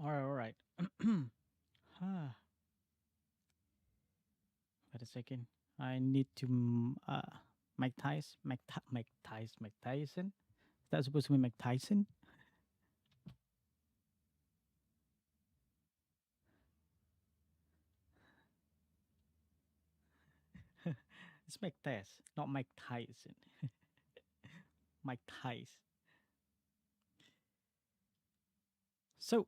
All right. Ah, wait a second. I need to Mike Tyson. Mike Tyson. Is that supposed to be Mike Tyson? It's Mike Tyson, not Mike Tyson. Mike Tyson. So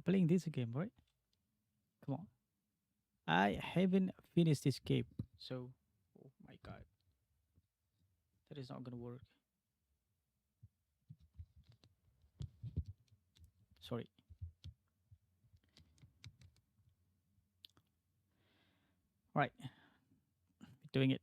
playing this game, right? Come on. I haven't finished this game, so oh my god, that is not gonna work. Sorry. Right, we're doing it.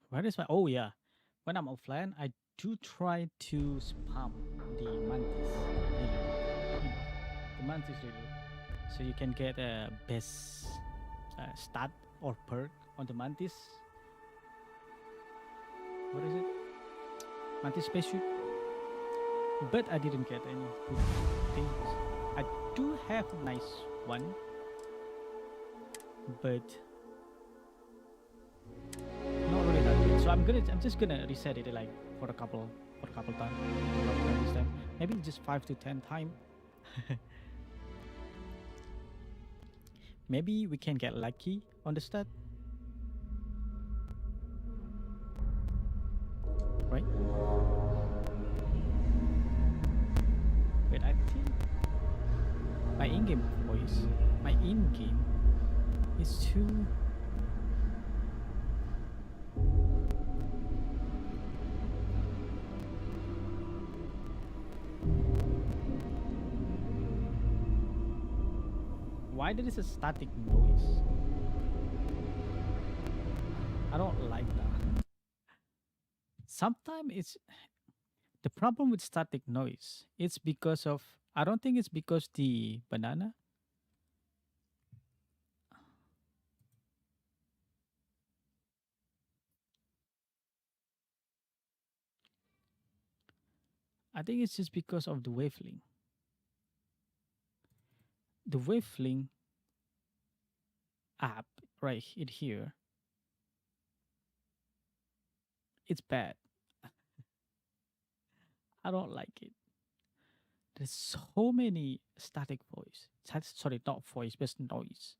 Where is my? Oh yeah, when I'm offline, I do try to spam the mantis reload. The mantis reload, so you can get a best stat or perk on the mantis. What is it? Mantis spacesuit. But I didn't get any good things. I do have a nice one, but not really that good. So I'm just gonna reset it like for a couple times this time. Maybe just 5 to 10 times. Maybe we can get lucky on the stat. Right? Wait, I think my in-game voice, my in-game is too. Why there is a static noise? I don't like that. Sometimes it's the problem with static noise. It's because of I don't think it's because the banana. I think it's just because of the wavelength. The wavelength app right in here, it's bad. I don't like it. There's so many static voice. Sorry, not voice, but noise.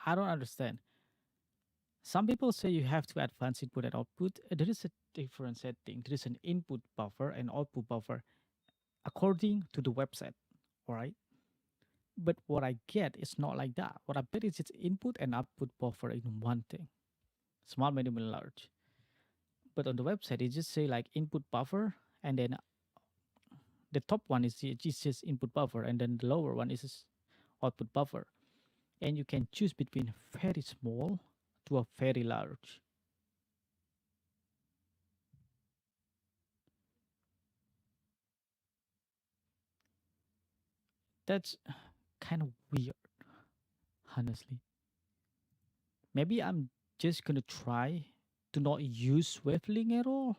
I don't understand. Some people say you have to advance input and output. There is a different setting. There is an input buffer and output buffer according to the website. All right. But what I get is not like that. What I bet is it's input and output buffer in one thing. Small, medium, and large. But on the website, it just say like input buffer, and then the top one is just input buffer, and then the lower one is output buffer. And you can choose between very small to a very large. That's kind of weird, honestly. Maybe I'm just gonna try to not use wavelength at all.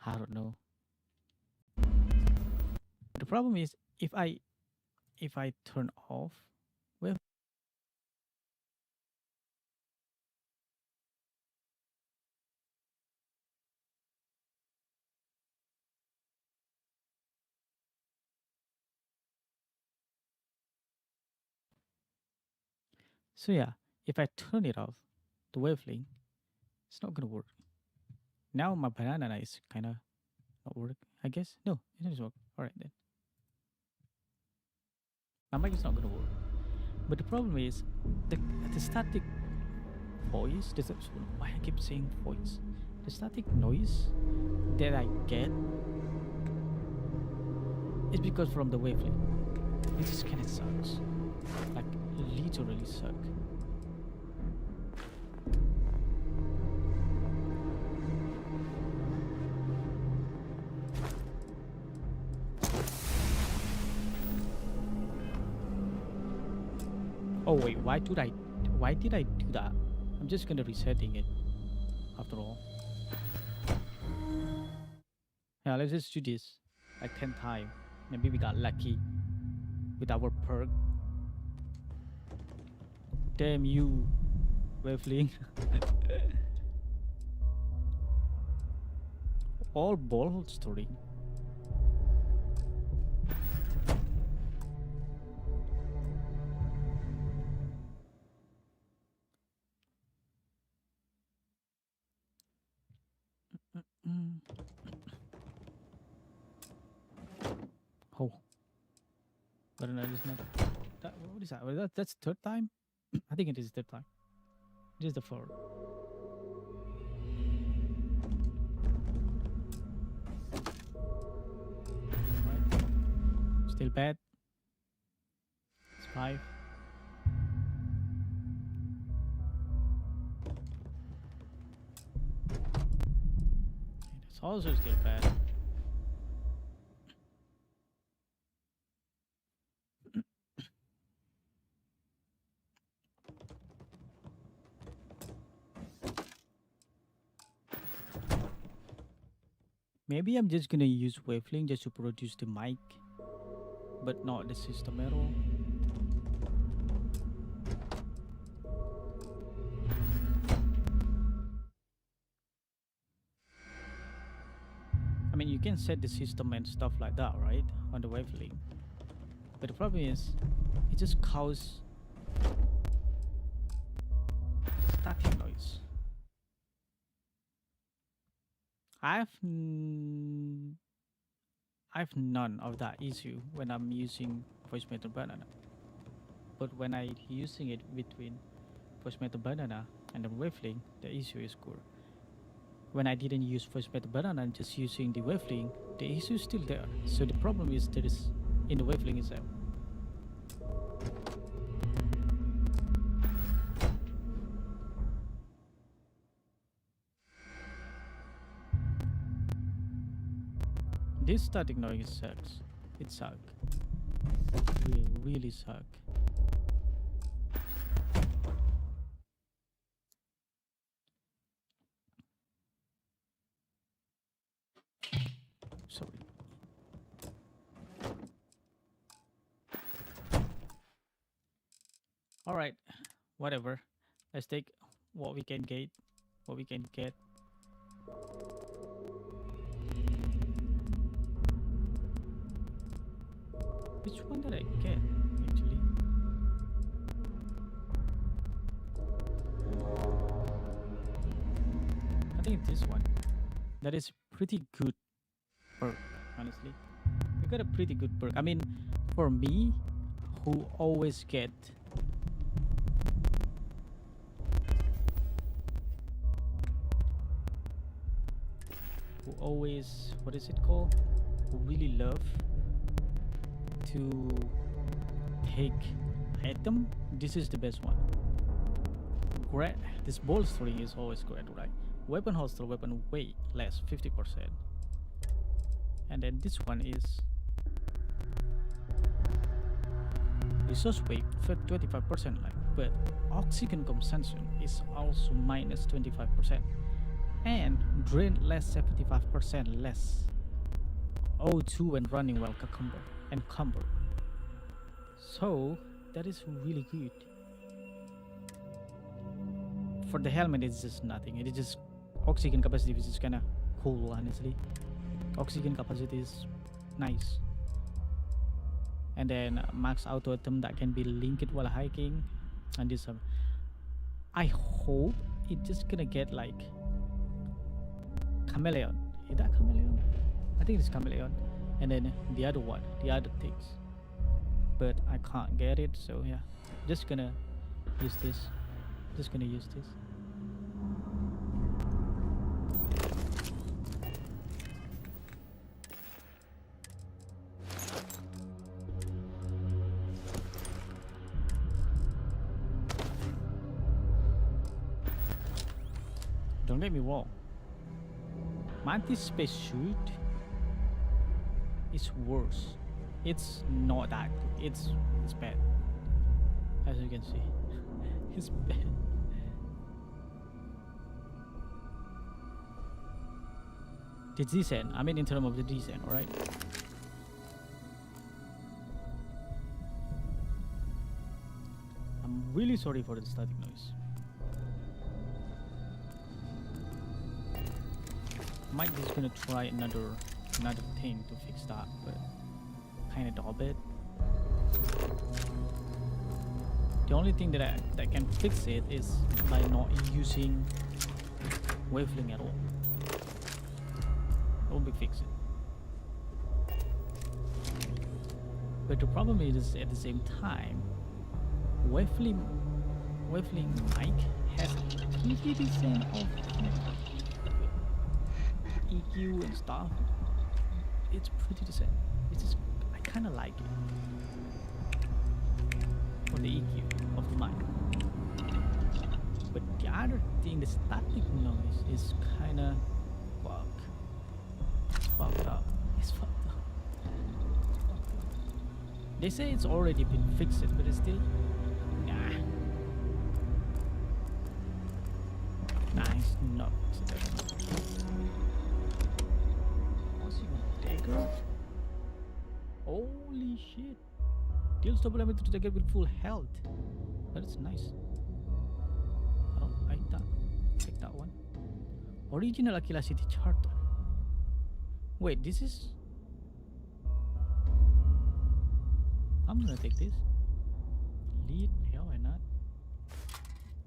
I don't know. The problem is if I turn off wave. So yeah, if I turn it off, the wavelength, it's not gonna work. Now my banana is kind of not work. I guess no, it doesn't work. All right then, my mic is not gonna work. But the problem is the static voice. Why I keep saying voice? The static noise that I get is because from the wavelength. It just kind of sucks. Like literally suck. wait, why did I do that? I'm just gonna resetting it after all. Yeah, let's just do this like 10 times. Maybe we got lucky with our perk. Damn you, Waveling. All ball story. Mm. Oh, but no, it's not. What is that? That's third time. I think it is third time. It is the fourth. Right. Still bad. It's 5. It's also still bad. Maybe I'm just gonna use Waveling just to produce the mic, but not the system error. I mean, you can set the system and stuff like that, right, on the Waveling. But the problem is, it just causes static noise. I've none of that issue when I'm using Voice Meter Banana. But when I using it between Voice Meter Banana and the Waveling, the issue is good. When I didn't use Voice Meter Banana and just using the Waveling, the issue is still there. So the problem is there is in the Waveling itself. This static noise sucks. It sucks. Really suck. Sorry. All right, whatever. Let's take what we can get. What we can get. Which one did I get, actually? I think this one. That is pretty good perk, honestly. We got a pretty good perk. I mean, for me, who always get... Who always... What is it called? Who really love to take item, this is the best one. Great. This ball string is always great, right? Weapon holster, weapon weight less 50%, and then this one is resource weight for 25%, like, but oxygen consumption is also minus 25%, and drain less 75% less O2 when running while cucumber and combo. So that is really good. For the helmet, it's just nothing. It is just oxygen capacity, which is kind of cool, honestly. Oxygen capacity is nice. And then max auto item that can be linked while hiking, and this. I hope it just gonna get like chameleon. Is that chameleon? I think it's chameleon. And then the other one, the other things, but I can't get it, so yeah, just gonna use this. Just gonna use this. Don't get me wrong, Mantis space suit is worse. It's not that good. It's bad. as you can see. It's bad. The descent, I mean in terms of the descent, alright? I'm really sorry for the static noise. Might just gonna try another thing to fix that, but kinda doubt it. The only thing that can fix it is by not using wavelength at all. That will be fixed. But the problem is at the same time, wavelength mic has pretty decent of EQ and stuff. It's pretty decent. It's just, I kind of like it for the EQ of the mic. But the other thing, the static noise, is kind of fucked up. It's fucked up. They say it's already been fixed, but it's still it's not. Dagger. Holy shit! Deals double damage to dagger with full health. That is nice. I don't like that. Take that one. Original Aquila City Charter. Wait, this is. I'm gonna take this. Lead? Hell, why not?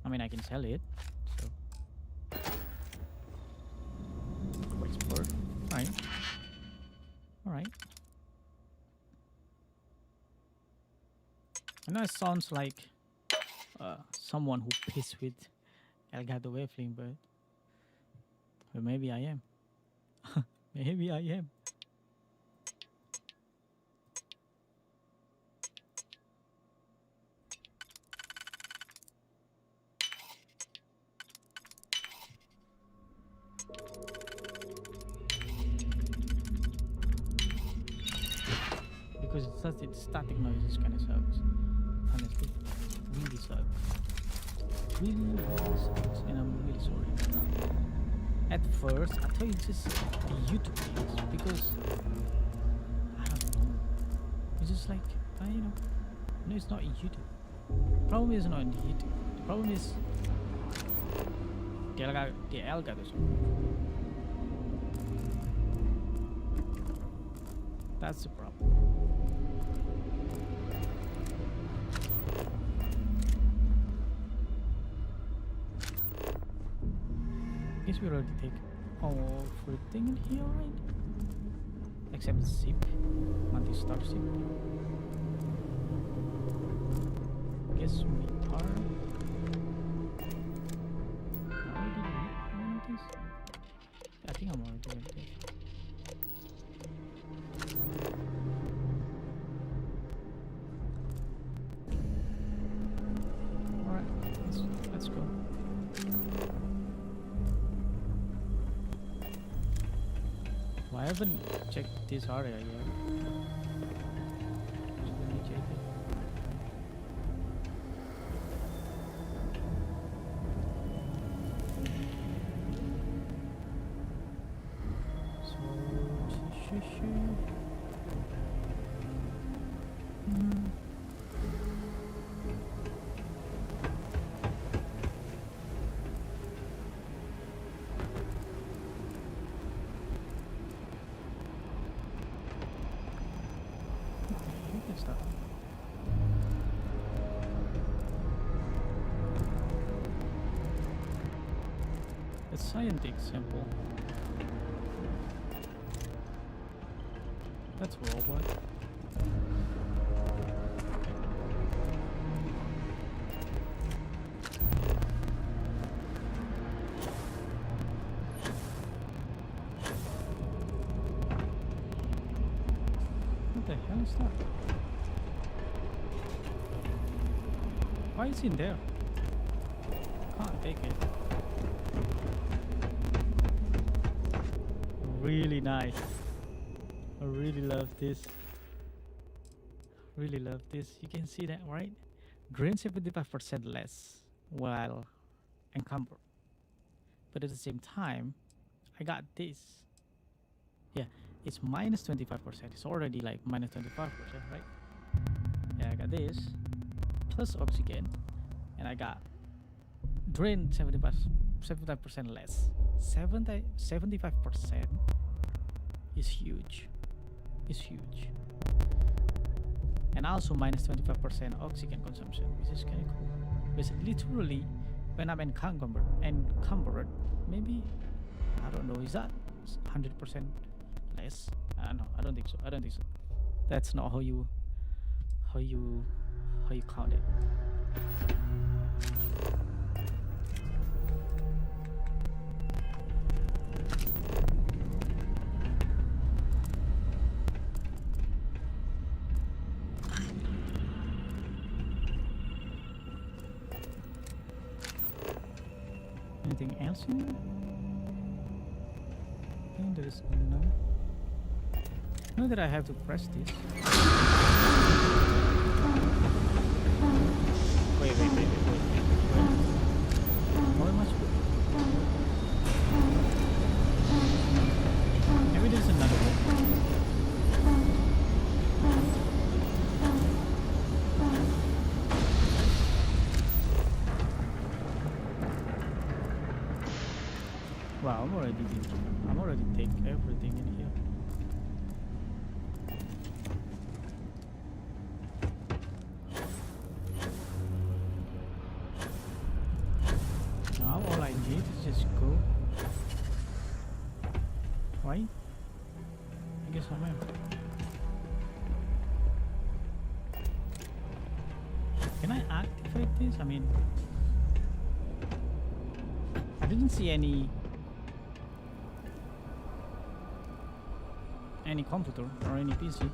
I mean, I can sell it. So. Export. Alright. Alright. I know it sounds like someone who pissed with Elgato Wavelength, but maybe I am. Maybe I am. Because it's static noise kind of sucks. Honestly, really sucks. Really sucks, and I'm really sorry about that. At first, I thought it's just the YouTube things because I don't know. It's just like no, it's not YouTube. The problem is not in YouTube. The problem is the Elgato. That's the problem. I guess we already take everything in here, right? Except zip, multi-star zip. Guess we are. Already doing this? I think I'm already doing this. Alright, let's go. I haven't checked this area yet. Just let me check it. So, stuff. It's scientific simple. That's robot. What the hell is that? Why is he in there? Can't take it. Really nice. I really love this. Really love this. You can see that, right? drain 75% less while encumbered. But at the same time, I got this. Yeah, it's minus 25%. It's already like minus 25%, right? Yeah, I got this plus oxygen, and I got drain 75% less. 75% is huge. Is huge. And also minus 25% oxygen consumption, which is kind of cool. Because literally, when I'm encumbered, maybe I don't know. Is that 100% less? I don't know. I don't think so. I don't think so. That's not how you how you how you count it. Anything else in here? I think there is no. Know that I have to press this. Wait. How much? Maybe there's another one. Wow, I'm already take everything in here. Now all I need is just go. Right? I guess I am. Can I activate this? I mean, I didn't see any computer or any PC.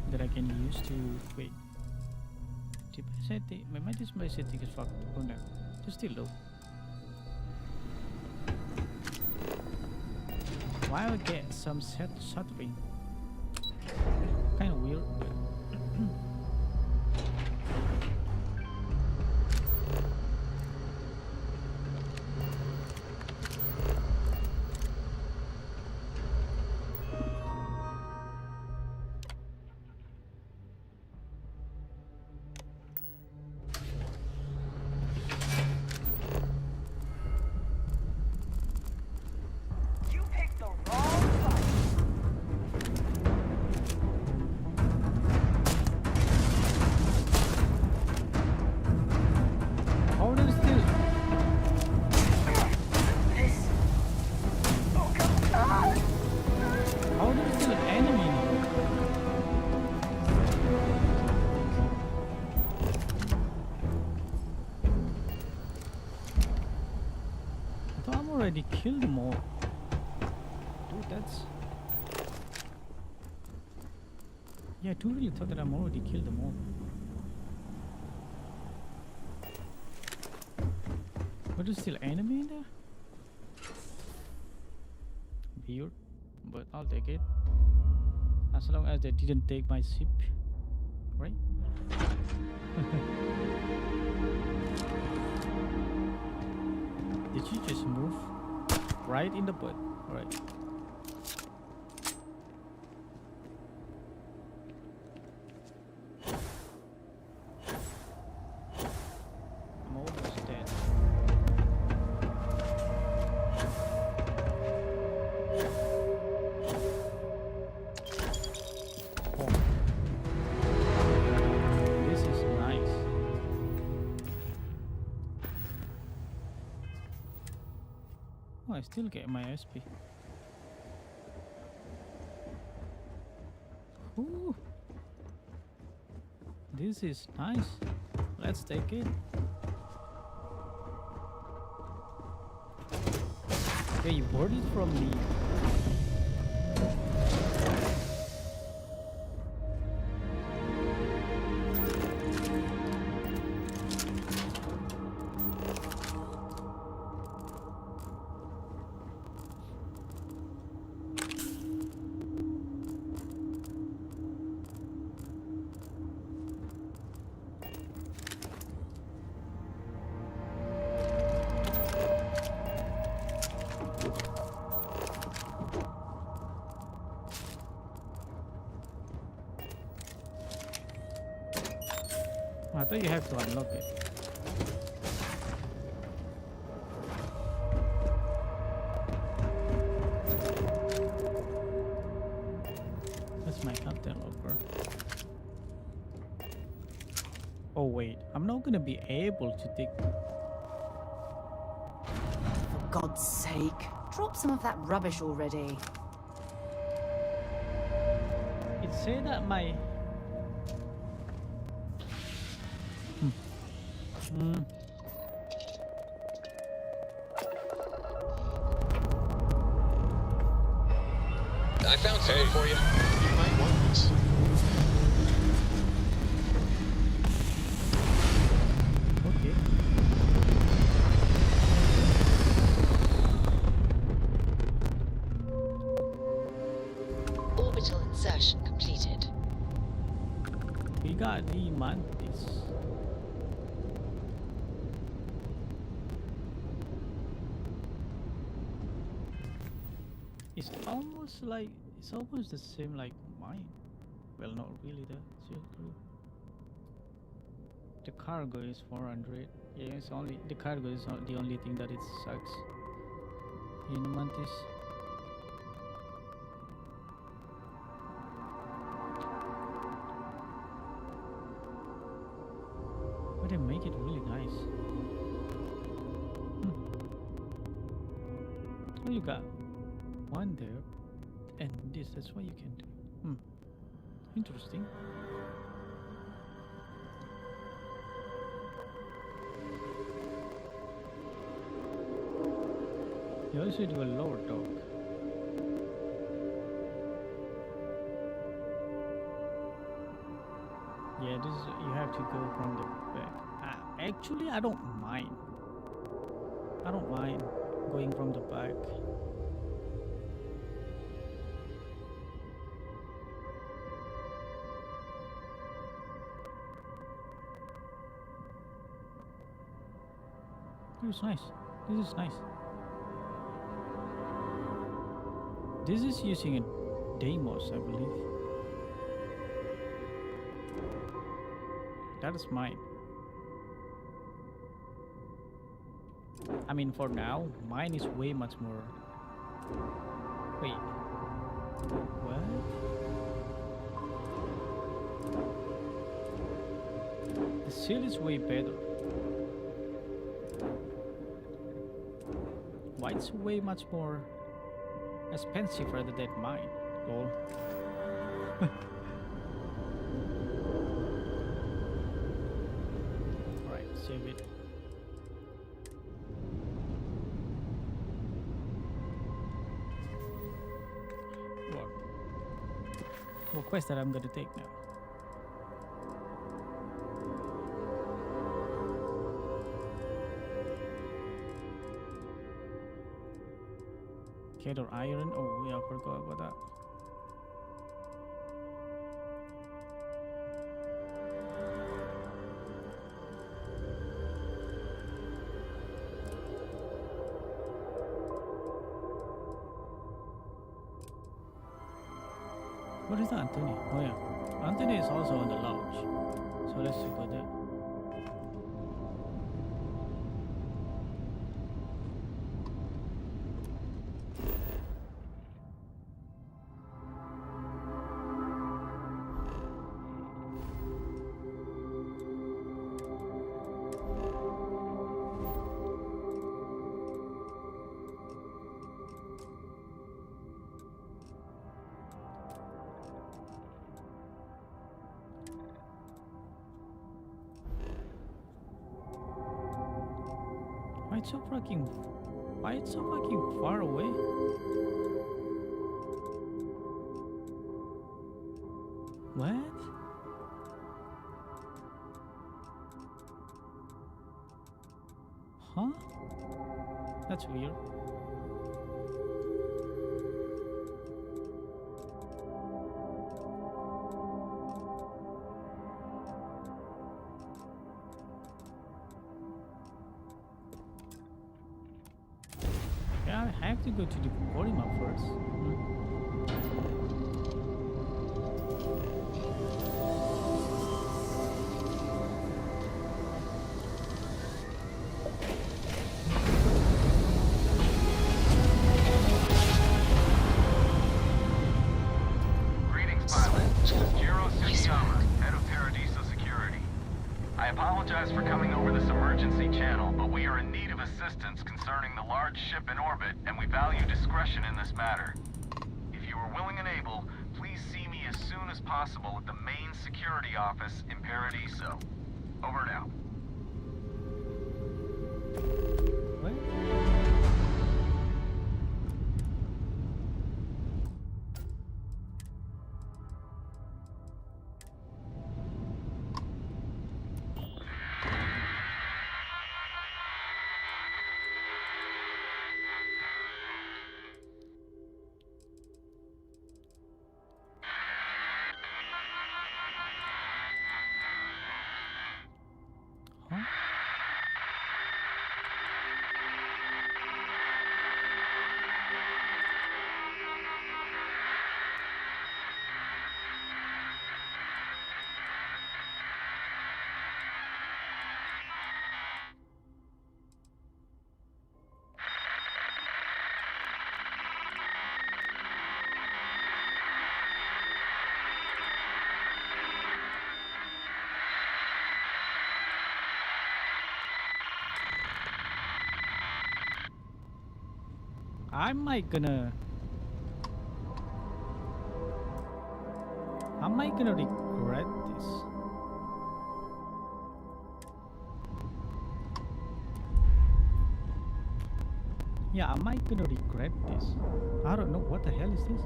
That I can use to wait. My setting is fucked. Oh no, it's still low. Why I get some stuttering? Kind of weird. Already killed them all. Dude, that's... Yeah, I totally thought that I'm already killed them all. But there's still enemy in there? Weird, but I'll take it. As long as they didn't take my ship, right? Did you just move right in the butt? Right. I'm almost dead. Oh. This is nice. Oh, I still get my SP. Ooh. This is nice. Let's take it. Yeah, you bought it from me. I thought you have to unlock it. That's my captain locker. Oh wait, I'm not gonna be able to take. For God's sake, drop some of that rubbish already. It said that my. I found something for you. You might want this. Okay. Orbital insertion completed. We got the mantis. It's almost the same like mine. Well, not really. The Silk Road. The cargo is 400. Yeah, it's only the cargo is not the only thing that it sucks. In mantis. But they make it really nice. Oh, you got one there, and that's what you can do. Interesting. You also do a lower dock. Yeah, you have to go from the back. Actually, I don't mind. I don't mind going from the back. This is nice. This is nice. This is using a Deimos, I believe. That is mine. I mean, for now, mine is way much more. Wait. What? The seal is way better. White's way much more expensive rather than mine. Lol. Alright, save it. What quest that I'm gonna take now? Cat or iron? Oh yeah, I forgot about that. What is that, Anthony? Oh yeah, Anthony is also on the lodge. So let's go there. Why it's so fucking far away? What? Huh? That's weird. I have to go to the Korima first. I apologize for coming over this emergency channel, but we are in need of assistance concerning the large ship in orbit, and we value discretion in this matter. If you are willing and able, please see me as soon as possible at the main security office in Paradiso. Over now. What? Huh? Am I gonna regret this? Yeah, am I gonna regret this? I don't know, what the hell is this?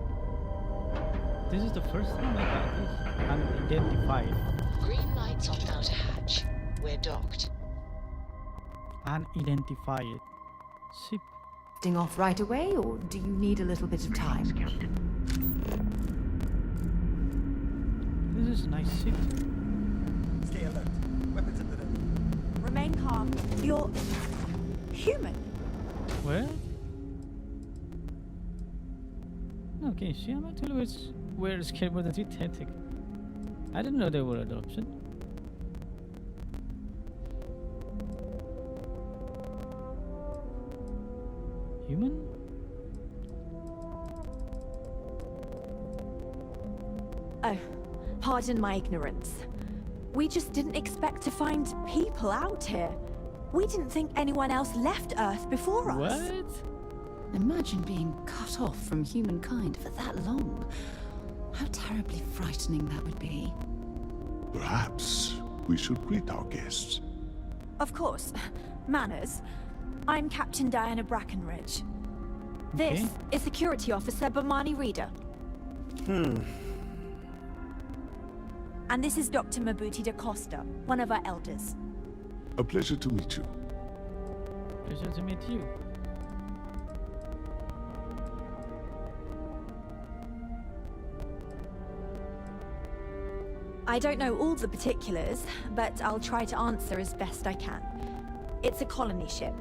This is the first time I got this. Unidentified. Green lights on outer hatch. We're docked. Unidentified ship. Off right away, or do you need a little bit of time? This is a nice ship. Stay alert. Weapons at the ready. Remain calm. You're human. Where? Okay, see, I'm actually where is scared more than synthetic. I didn't know there were an option. Human? Oh, pardon my ignorance. We just didn't expect to find people out here. We didn't think anyone else left Earth before us. What? Imagine being cut off from humankind for that long. How terribly frightening that would be. Perhaps we should greet our guests. Of course. Manners. I'm Captain Diana Brackenridge. This Okay. is Security Officer Bomani Reader. And this is Dr. Mabuti da Costa, one of our elders. A pleasure to meet you. Pleasure to meet you. I don't know all the particulars, but I'll try to answer as best I can. It's a colony ship.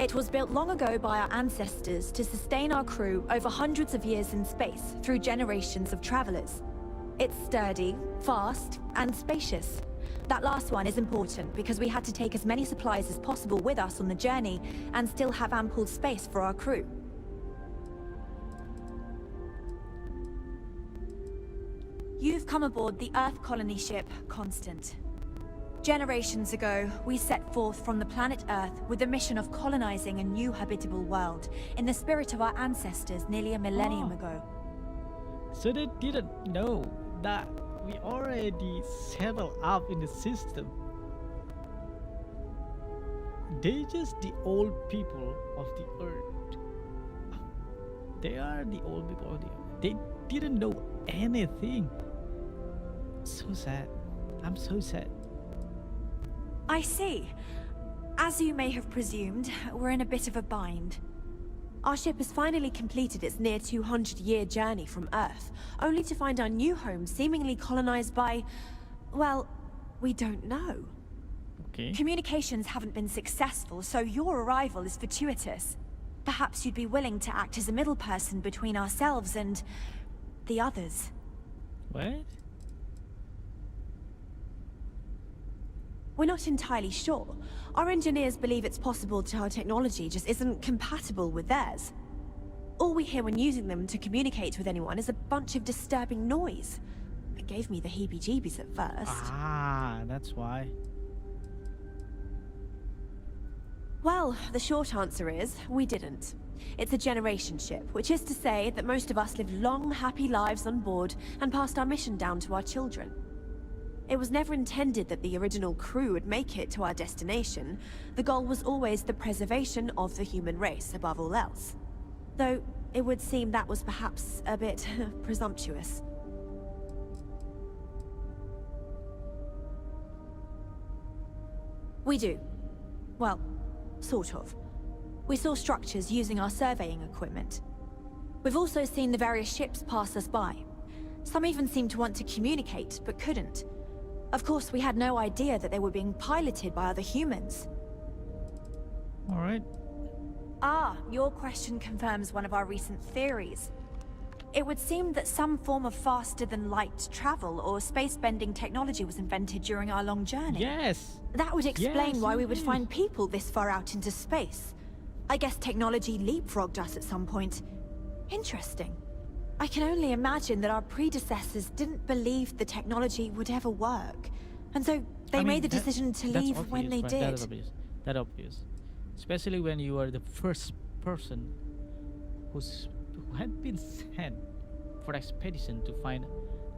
It was built long ago by our ancestors to sustain our crew over hundreds of years in space through generations of travelers. It's sturdy, fast, and spacious. That last one is important because we had to take as many supplies as possible with us on the journey and still have ample space for our crew. You've come aboard the Earth colony ship, Constant. Generations ago, we set forth from the planet Earth with the mission of colonizing a new habitable world in the spirit of our ancestors nearly a millennium ago. So they didn't know that we already settled up in the system. They just the old people of the earth. They are the old people of the earth. They didn't know anything. So sad. I'm so sad. I see. As you may have presumed, we're in a bit of a bind. Our ship has finally completed its near 200-year journey from Earth, only to find our new home seemingly colonized by... well, we don't know. Okay. Communications haven't been successful, so your arrival is fortuitous. Perhaps you'd be willing to act as a middle person between ourselves and... the others. What? We're not entirely sure. Our engineers believe it's possible that our technology just isn't compatible with theirs. All we hear when using them to communicate with anyone is a bunch of disturbing noise. It gave me the heebie-jeebies at first. Ah, that's why. Well, the short answer is we didn't. It's a generation ship, which is to say that most of us lived long, happy lives on board and passed our mission down to our children. It was never intended that the original crew would make it to our destination. The goal was always the preservation of the human race above all else. Though it would seem that was perhaps a bit presumptuous. We do. Well, sort of. We saw structures using our surveying equipment. We've also seen the various ships pass us by. Some even seemed to want to communicate, but couldn't. Of course, we had no idea that they were being piloted by other humans. All right. Ah, your question confirms one of our recent theories. It would seem that some form of faster-than-light travel or space-bending technology was invented during our long journey. Yes. That would explain Yes, why we it would is. find people this far out into space. I guess technology leapfrogged us at some point. Interesting. I can only imagine that our predecessors didn't believe the technology would ever work. And so they I mean, made the decision to that's leave when obvious, they right? did. That's obvious. That's obvious. Especially when you are the first person who had been sent for expedition to find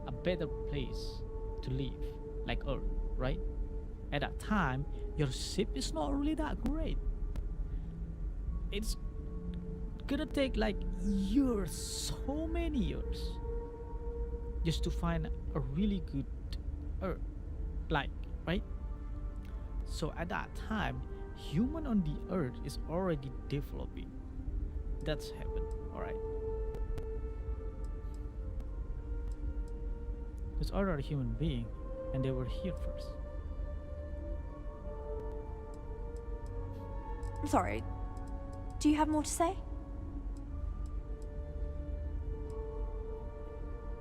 a better place to live, like Earth, right? At that time, your ship is not really that great. It's gonna take like years, so many years, just to find a really good Earth, like, right? So at that time, human on the Earth is already developing. That's happened, alright? There's other human being, and they were here first. I'm sorry. Do you have more to say?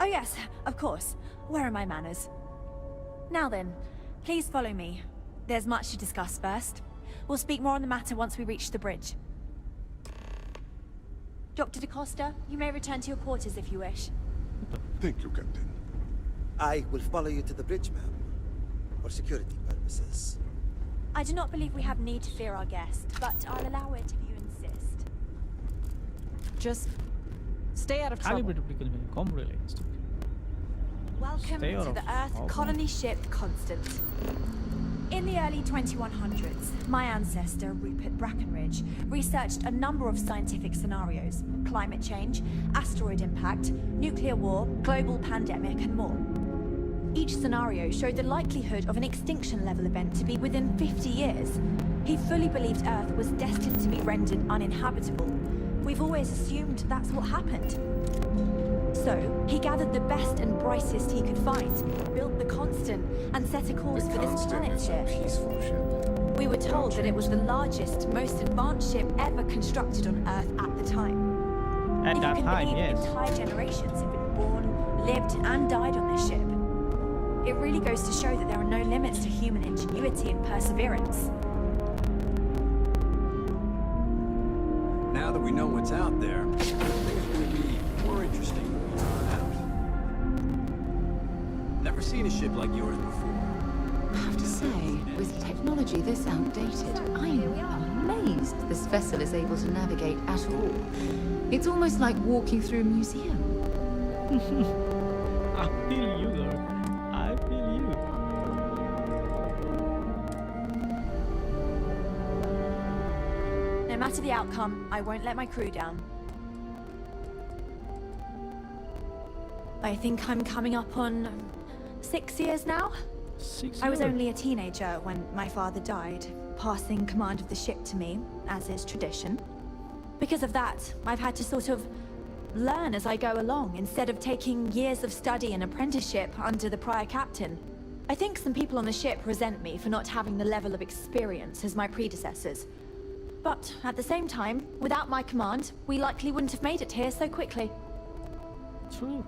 Oh yes, of course. Where are my manners? Now then, please follow me. There's much to discuss first. We'll speak more on the matter once we reach the bridge. Dr. DaCosta, you may return to your quarters if you wish. Thank you, Captain. I will follow you to the bridge, ma'am. For security purposes. I do not believe we have need to fear our guest, but I'll allow it if you insist. Just stay out of trouble. Calibrated frequency, come really stupid. Welcome Stay out to of the Earth trouble. colony ship Constant. In the early 2100s, my ancestor, Rupert Brackenridge, researched a number of scientific scenarios: climate change, asteroid impact, nuclear war, global pandemic, and more. Each scenario showed the likelihood of an extinction-level event to be within 50 years. He fully believed Earth was destined to be rendered uninhabitable. We've always assumed that's what happened. So, he gathered the best and brightest he could find, built the Constant, and set a course for this planet ship. peaceful ship. We were told that it was the largest, most advanced ship ever constructed on Earth at the time. At If that you can time, believe yes. entire generations have been born, lived, and died on this ship. It really goes to show that there are no limits to human ingenuity and perseverance. Now that we know what's out there, things will be more interesting when we turn out. Never seen a ship like yours before. I have to say, with technology this outdated, I'm amazed this vessel is able to navigate at all. It's almost like walking through a museum. I feel you, girl. I feel you. No matter the outcome, I won't let my crew down. I think I'm coming up on 6 years now. 6 I was years. only a teenager when my father died, passing command of the ship to me, as is tradition. Because of that, I've had to sort of learn as I go along, instead of taking years of study and apprenticeship under the prior captain. I think some people on the ship resent me for not having the level of experience as my predecessors. But at the same time, without my command, we likely wouldn't have made it here so quickly. True.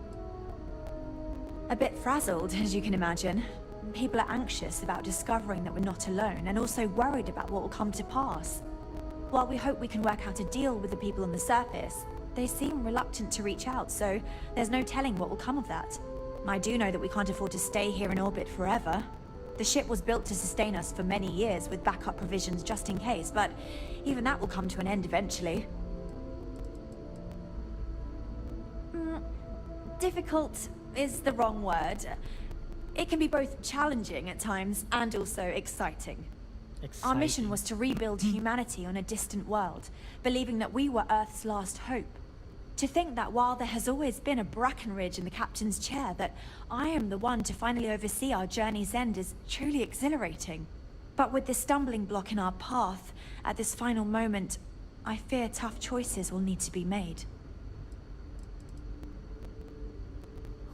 A bit frazzled, as you can imagine. People are anxious about discovering that we're not alone, and also worried about what will come to pass. While we hope we can work out a deal with the people on the surface, they seem reluctant to reach out, so there's no telling what will come of that. I do know that we can't afford to stay here in orbit forever. The ship was built to sustain us for many years with backup provisions just in case, but even that will come to an end eventually. Difficult is the wrong word. It can be both challenging at times and also exciting. Our mission was to rebuild humanity on a distant world, believing that we were Earth's last hope. To think that while there has always been a Brackenridge in the captain's chair, that I am the one to finally oversee our journey's end is truly exhilarating. But with this stumbling block in our path, at this final moment, I fear tough choices will need to be made.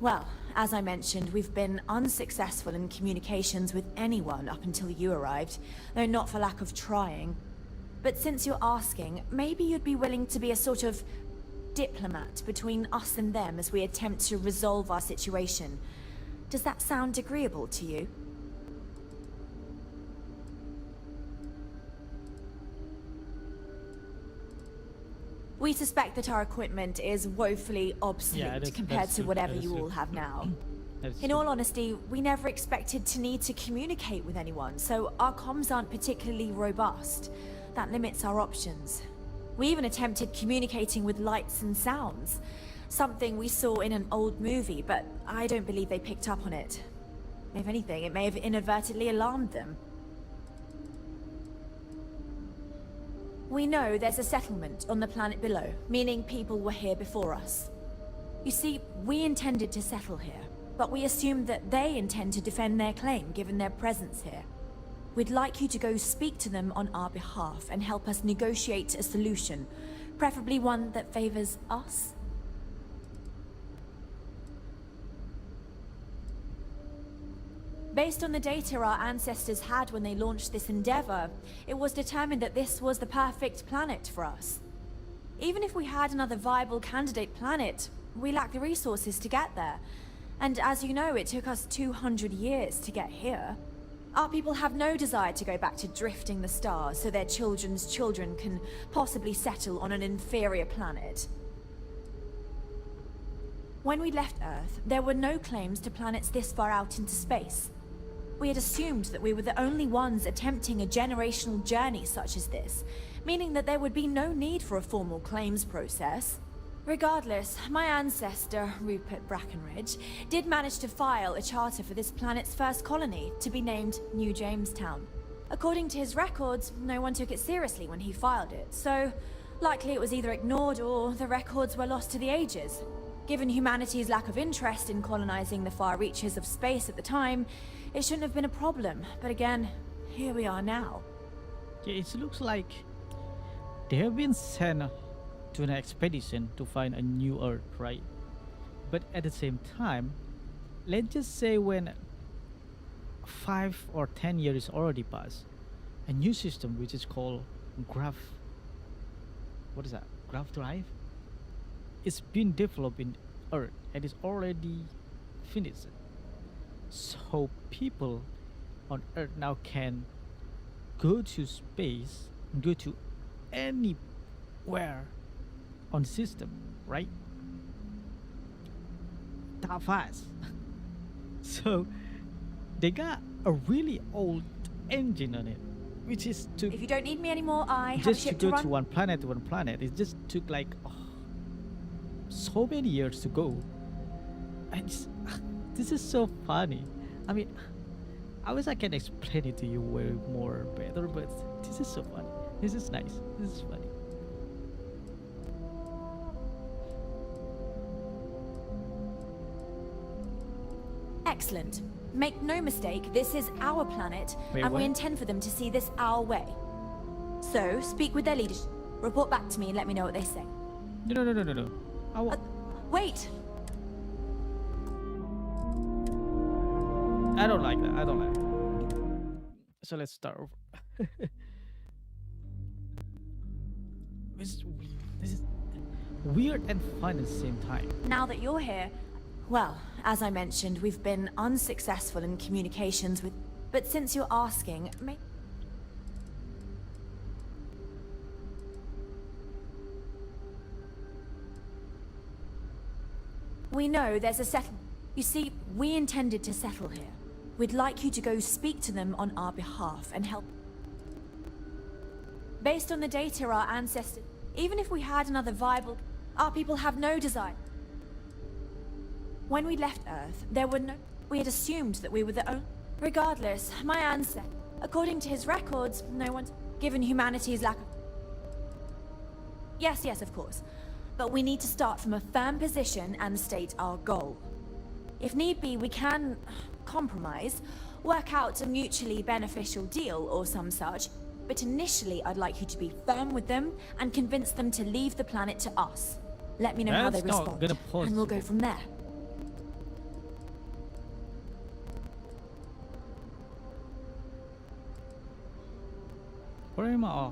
Well, as I mentioned, we've been unsuccessful in communications with anyone up until you arrived, though not for lack of trying. But since you're asking, maybe you'd be willing to be a sort of diplomat between us and them as we attempt to resolve our situation. Does that sound agreeable to you? We suspect that our equipment is woefully obsolete compared to whatever you all have now. In all honesty, we never expected to need to communicate with anyone, so our comms aren't particularly robust. That limits our options. We even attempted communicating with lights and sounds, something we saw in an old movie, but I don't believe they picked up on it. If anything, it may have inadvertently alarmed them. We know there's a settlement on the planet below, meaning people were here before us. You see, we intended to settle here, but we assumed that they intend to defend their claim given their presence here. We'd like you to go speak to them on our behalf and help us negotiate a solution, preferably one that favors us. Based on the data our ancestors had when they launched this endeavor, it was determined that this was the perfect planet for us. Even if we had another viable candidate planet, we lack the resources to get there. And as you know, it took us 200 years to get here. Our people have no desire to go back to drifting the stars so their children's children can possibly settle on an inferior planet. When we left Earth, there were no claims to planets this far out into space. We had assumed that we were the only ones attempting a generational journey such as this, meaning that there would be no need for a formal claims process. Regardless, my ancestor, Rupert Brackenridge, did manage to file a charter for this planet's first colony, to be named New Jamestown. According to his records, no one took it seriously when he filed it, so likely it was either ignored or the records were lost to the ages. Given humanity's lack of interest in colonizing the far reaches of space at the time, it shouldn't have been a problem, but again, here we are now. Yeah, it looks like they have been sent to an expedition to find a new Earth, right? But at the same time, let's just say when 5 or 10 years already passed, a new system which is called Graph drive, it's been developed in Earth and is already finished. So people on Earth now can go to space, go to anywhere on the system, right? That fast. So they got a really old engine on it, which is to If you don't need me anymore, I have a just to ship go to run. to one planet to one planet. It just took like so many years to go. And this is so funny. I mean, I wish I can explain it to you way more better, but this is so funny. This is nice. This is funny. Excellent. Make no mistake, this is our planet, Wait, and we what? intend for them to see this our way. So, speak with their leadership. Report back to me and let me know what they say. No. Wait! I don't like that. I don't like it. So let's start over. This is weird and fun at the same time. Now that you're here, well, as I mentioned, we've been unsuccessful in communications with... But since you're asking, we know there's a settle... You see, we intended to settle here. we'd like you to go speak to them on our behalf and help. Based on the data our ancestors, even if we had another viable, our people have no desire. When we left Earth, there were no... We had assumed that we were the only... Regardless, my ancestor, according to his records, no one's... Given humanity's lack of... Yes, of course. But we need to start from a firm position and state our goal. If need be, we can... compromise, work out a mutually beneficial deal or some such, but initially I'd like you to be firm with them and convince them to leave the planet to us. Let me know how they respond, and we'll go from there. Where am I?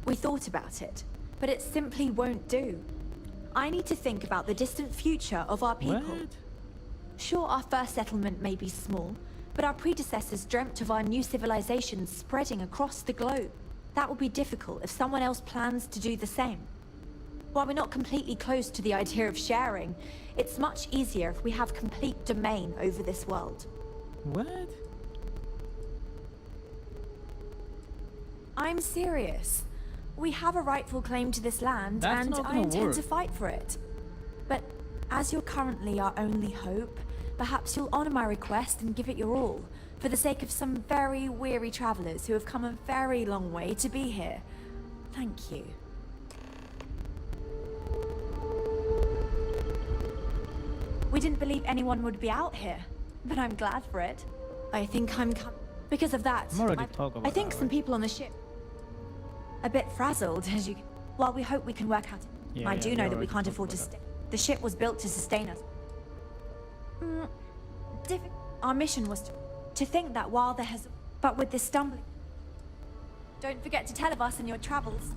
We thought about it, but it simply won't do. I need to think about the distant future of our people. What? Sure, our first settlement may be small, but our predecessors dreamt of our new civilization spreading across the globe. That would be difficult if someone else plans to do the same. While we're not completely close to the idea of sharing, it's much easier if we have complete domain over this world. What? I'm serious. We have a rightful claim to this land, and I intend to fight for it. But as you're currently our only hope, perhaps you'll honor my request and give it your all, for the sake of some very weary travelers who have come a very long way to be here. Thank you. We didn't believe anyone would be out here, but I'm glad for it. I think I'm because of that. I think some people on the ship a bit frazzled, as you... While we hope we can work out... I do know that we can't afford to stay. The ship was built to sustain us. Our mission was to think that while there has... But with this stumbling... Don't forget to tell of us in your travels.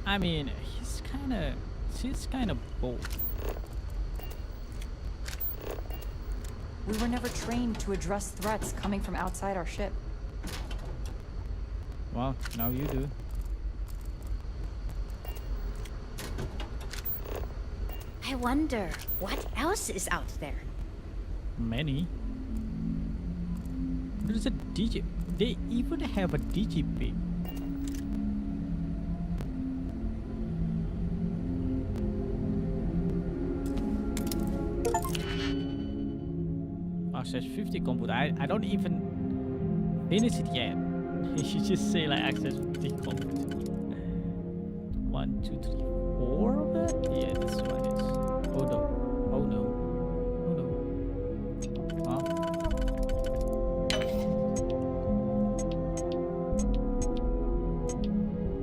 I mean, she's kind of bold. We were never trained to address threats coming from outside our ship. Well, now you do. I wonder, what else is out there? Many. There's a DJ. They even have a DJ pig. Access 50 computer. I don't even finish it yet. You just say like access 50 computer. 1, 2, 3, 4 of it? Yeah, this one is. Oh no. Oh no. Oh no. Huh?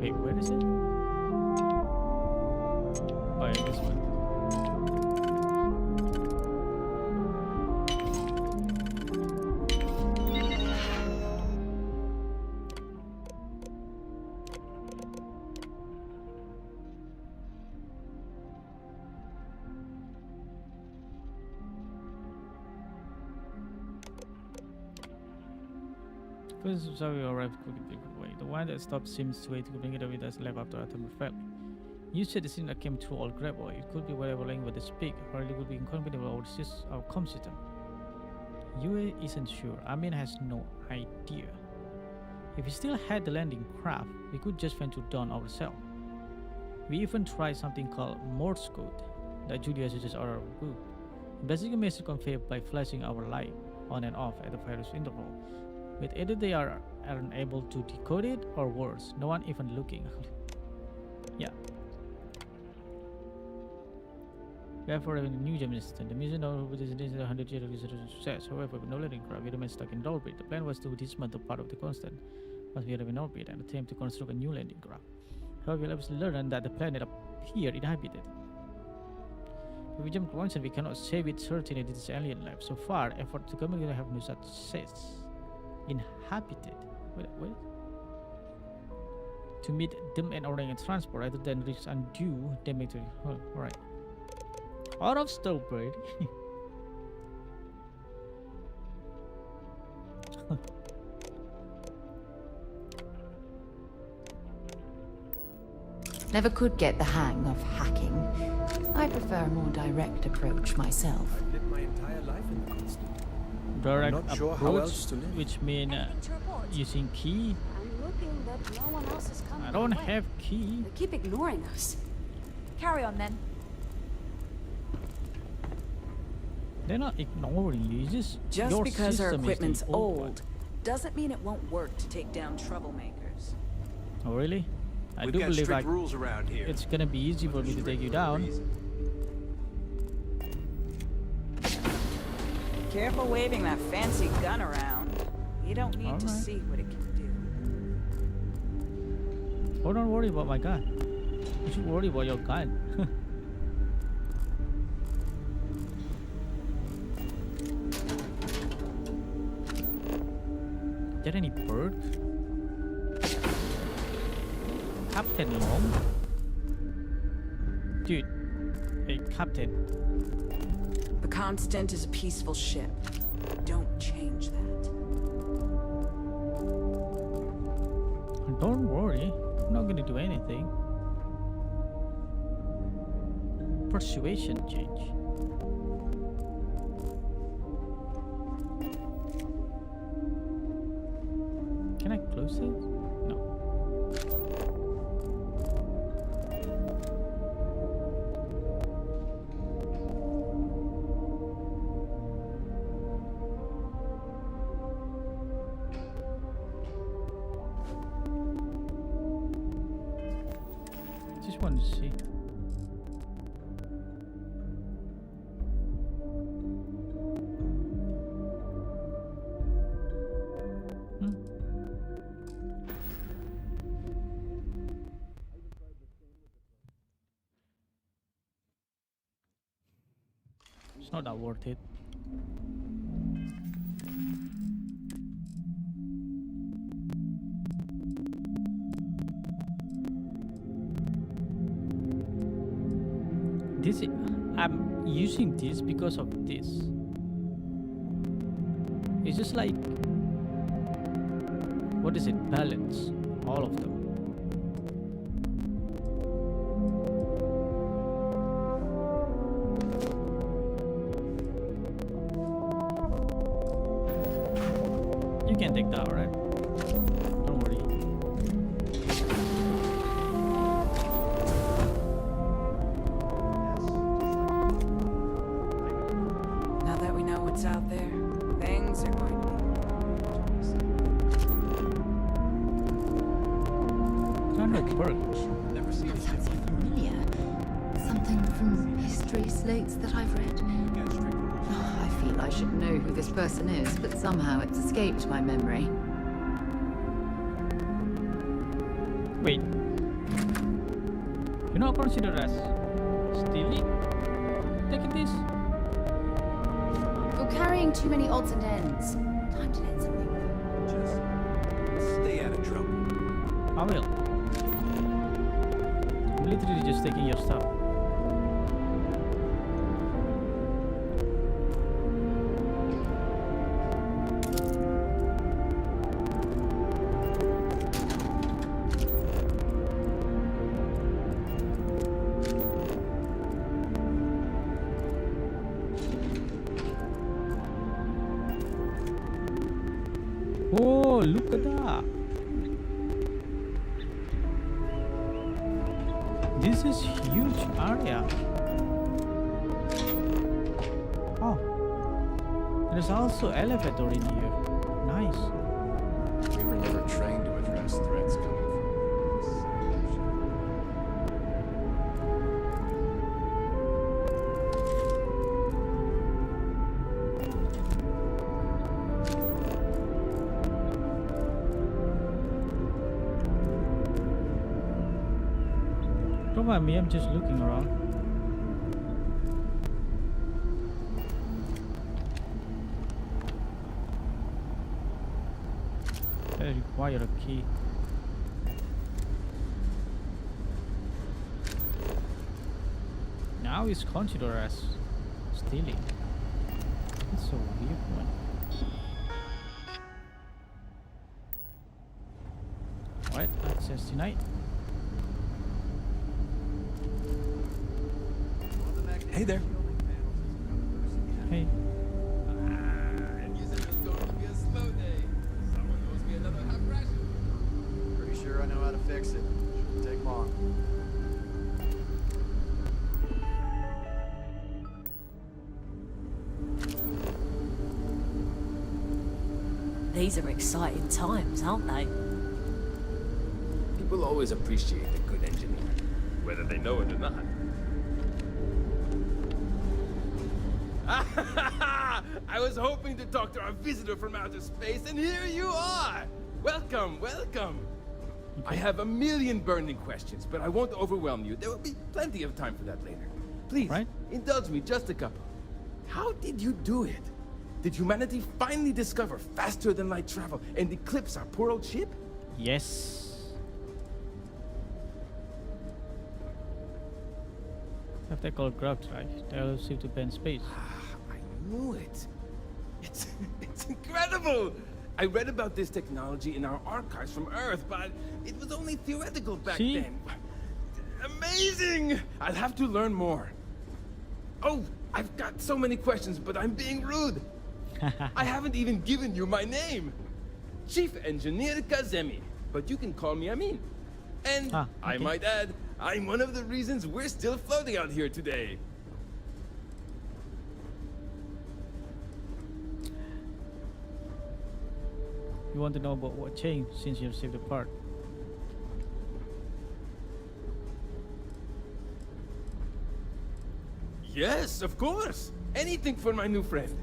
Wait, where is it? Oh yeah, this one. First, sorry, arrived quickly. Way. The one that stopped seems way to bring it away that's left after Atom fell. You said the scene that came through all grab, or it could be whatever language they speak, or it would be incompatible with our comm system. Yue isn't sure. Amin has no idea. If we still had the landing craft, we could just venture down ourselves. We even tried something called Morse code that Julia suggests our book. It basically makes it convey by flashing our light on and off at the various interval. But either they aren't able to decode it, or worse, no one even looking. Yeah. Therefore, a new German system. The mission of this is 100 years of success. However, with no landing craft, we remain stuck in orbit. The plan was to dismantle part of the constant once we are in orbit and attempt to construct a new landing craft. However, we'll obviously learn that the planet up here inhabited. If we jump constant, we cannot say with certainty this is alien life. So far, effort to communicate have no success. Inhabited. Wait. To meet them and arrange a transport rather than risk undue damage to alright. Out of stupid. Never could get the hang of hacking. I prefer a more direct approach myself. I've lived my entire life in the constant. Direct not sure how approach, else to live. which mean using key. I'm looking that no one else is coming. I don't my way. have key. They keep ignoring us. Carry on then. They're not ignoring you. It's just Just your because our system is the equipment's old one. old doesn't mean it won't work to take down troublemakers. Oh really? I We've do got believe strict like rules around here. it's gonna be easy for me to take you down. Careful waving that fancy gun around. You don't need to Alright. see what it can do. Oh, don't worry about my gun. You should worry about your gun. Is there any perks? Captain Long? Dude, hey Captain. The Constant is a peaceful ship. Don't change that. Don't worry, I'm not gonna do anything. Persuasion change. Can I close it? No. Just wanted to see. It's not that worth it. This I'm using this because of this. It's just like, what is it? Balance all of them. You can take that, right? Don't worry. Now that we know what's out there, things are going to be. Kind of perks. Never seen That it. sounds familiar. Something from history slates that I've read. Oh, I feel I should know who this person is, but somehow it's escaped my memory. Wait. You're not considered as stealing? Taking this? You're carrying too many odds and ends. Time to let something go. Just stay out of trouble. I will. I'm literally just taking your stuff. Oh, look at that. This is huge area. Oh. There's also elevator in here. Nice. We were never trained to address threats coming from this ocean. Don't mind me, I'm just looking around. I require a key. Now it's considered as stealing. That's a weird one. Right, access denied. Hey there. Hey. And you said it was going to be a slow day. Someone owes me another half ration. Pretty sure I know how to fix it. Shouldn't take long. These are exciting times, aren't they? People always appreciate a good engineer, whether they know it or not. I was hoping to talk to our visitor from outer space, and here you are! Welcome, welcome! I have a million burning questions, but I won't overwhelm you. There will be plenty of time for that later. Please, indulge me just a couple. How did you do it? Did humanity finally discover faster than light travel and eclipse our poor old ship? Yes. Have they called grav drive? They allow ship to bend space. I knew it. It's incredible! I read about this technology in our archives from Earth, but it was only theoretical back then. Amazing! I'll have to learn more. Oh, I've got so many questions, but I'm being rude. I haven't even given you my name. Chief Engineer Kazemi, but you can call me Amin. And I might add, I'm one of the reasons we're still floating out here today. You want to know about what changed since you received the part? Yes, of course. Anything for my new friend.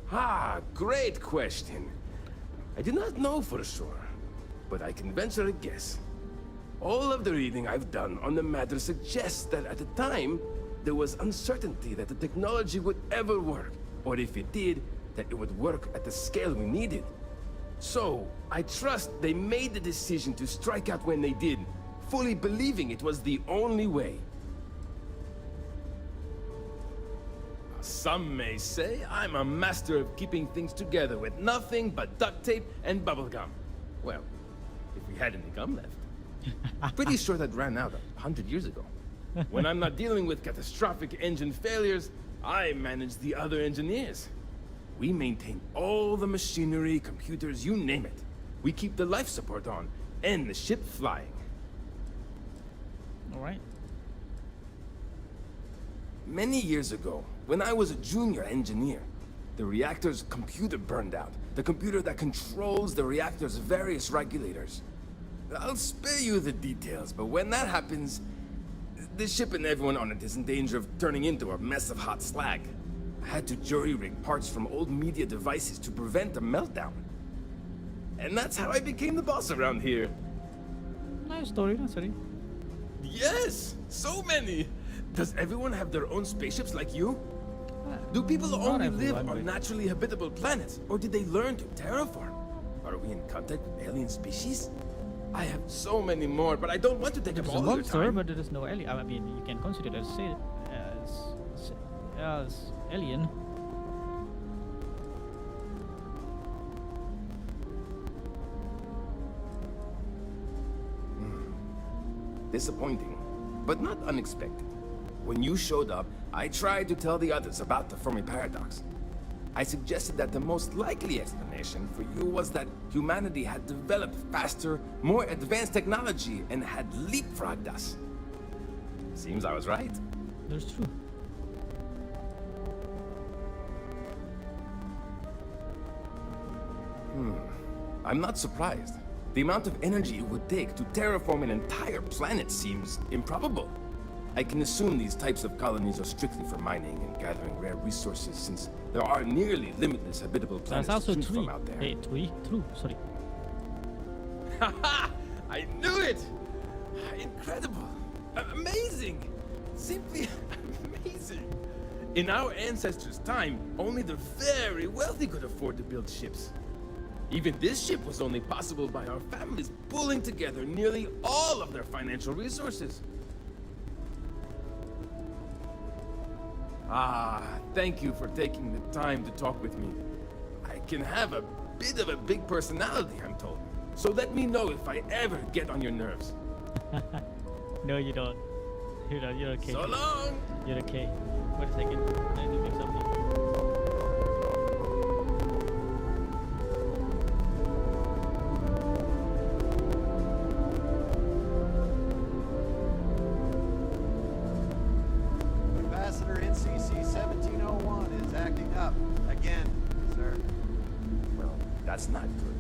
Ah, great question. I do not know for sure, but I can venture a guess. All of the reading I've done on the matter suggests that at the time, there was uncertainty that the technology would ever work, or if it did, that it would work at the scale we needed. So, I trust they made the decision to strike out when they did, fully believing it was the only way. Some may say I'm a master of keeping things together with nothing but duct tape and bubblegum. Well, if we had any gum left. Pretty sure that ran out 100 years ago. When I'm not dealing with catastrophic engine failures, I manage the other engineers. We maintain all the machinery, computers, you name it. We keep the life support on, and the ship flying. All right. Many years ago, when I was a junior engineer, the reactor's computer burned out. The computer that controls the reactor's various regulators. I'll spare you the details, but when that happens, the ship and everyone on it is in danger of turning into a mess of hot slag. I had to jury-rig parts from old media devices to prevent a meltdown. And that's how I became the boss around here. Nice story, nice story. Yes! So many! Does everyone have their own spaceships like you? Do people only live on naturally habitable planets, or did they learn to terraform? Are we in contact with alien species? I have so many more, but I don't want to take up all your time. But there is no alien. I mean, you can consider it as alien. Disappointing, but not unexpected. When you showed up, I tried to tell the others about the Fermi paradox. I suggested that the most likely explanation for you was that humanity had developed faster, more advanced technology and had leapfrogged us. Seems I was right. That's true. I'm not surprised. The amount of energy it would take to terraform an entire planet seems improbable. I can assume these types of colonies are strictly for mining and gathering rare resources, since there are nearly limitless habitable planets That's also to choose true. from out there. Hey, true, sorry. Haha! I knew it! Incredible! Amazing! Simply amazing! In our ancestors' time, only the very wealthy could afford to build ships. Even this ship was only possible by our families pulling together nearly all of their financial resources. Ah, thank you for taking the time to talk with me. I can have a bit of a big personality, I'm told. So let me know if I ever get on your nerves. No, you don't. You don't. You're okay. So long. You're okay. Wait a second. I need to make something. Ambassador NCC 1701 is acting up again, sir. Well, that's not good.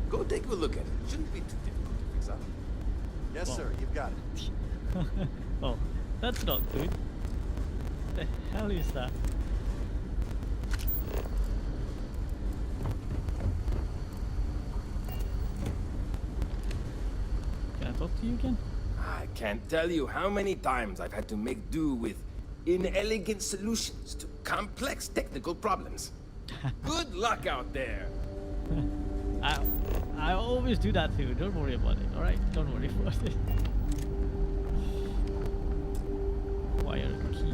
Go take a look at it. Shouldn't be too difficult to fix up. Yes, sir. You've got it. Oh, that's not good. The hell is that? Can I talk to you again? I can't tell you how many times I've had to make do with inelegant solutions to complex technical problems. Good luck out there. I always do that too. Don't worry about it. All right, don't worry about it. Wire key.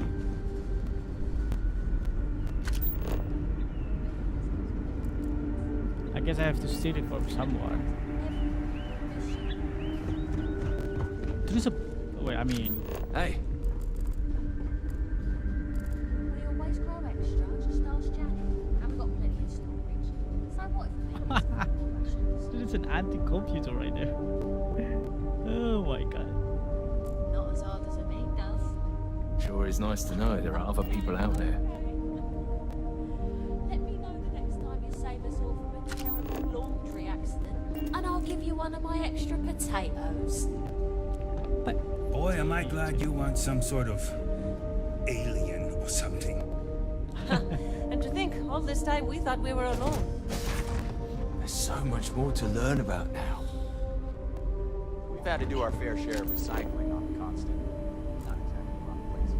I guess I have to steal it from someone. There's a wait. I mean, hey. We always grow extra. Just ask Janet. I've got plenty of storage. So what if there's an anti-computer right there. Oh my god. not as hard as a meat does? Sure is nice to know there are other people out there. Let me know the next time you save us all from a terrible laundry accident, and I'll give you one of my extra potatoes. Boy, am I glad you want some sort of alien or something. And to think, all this time we thought we were alone. There's so much more to learn about now. We've had to do our fair share of recycling on the constant. Not exactly wrong places.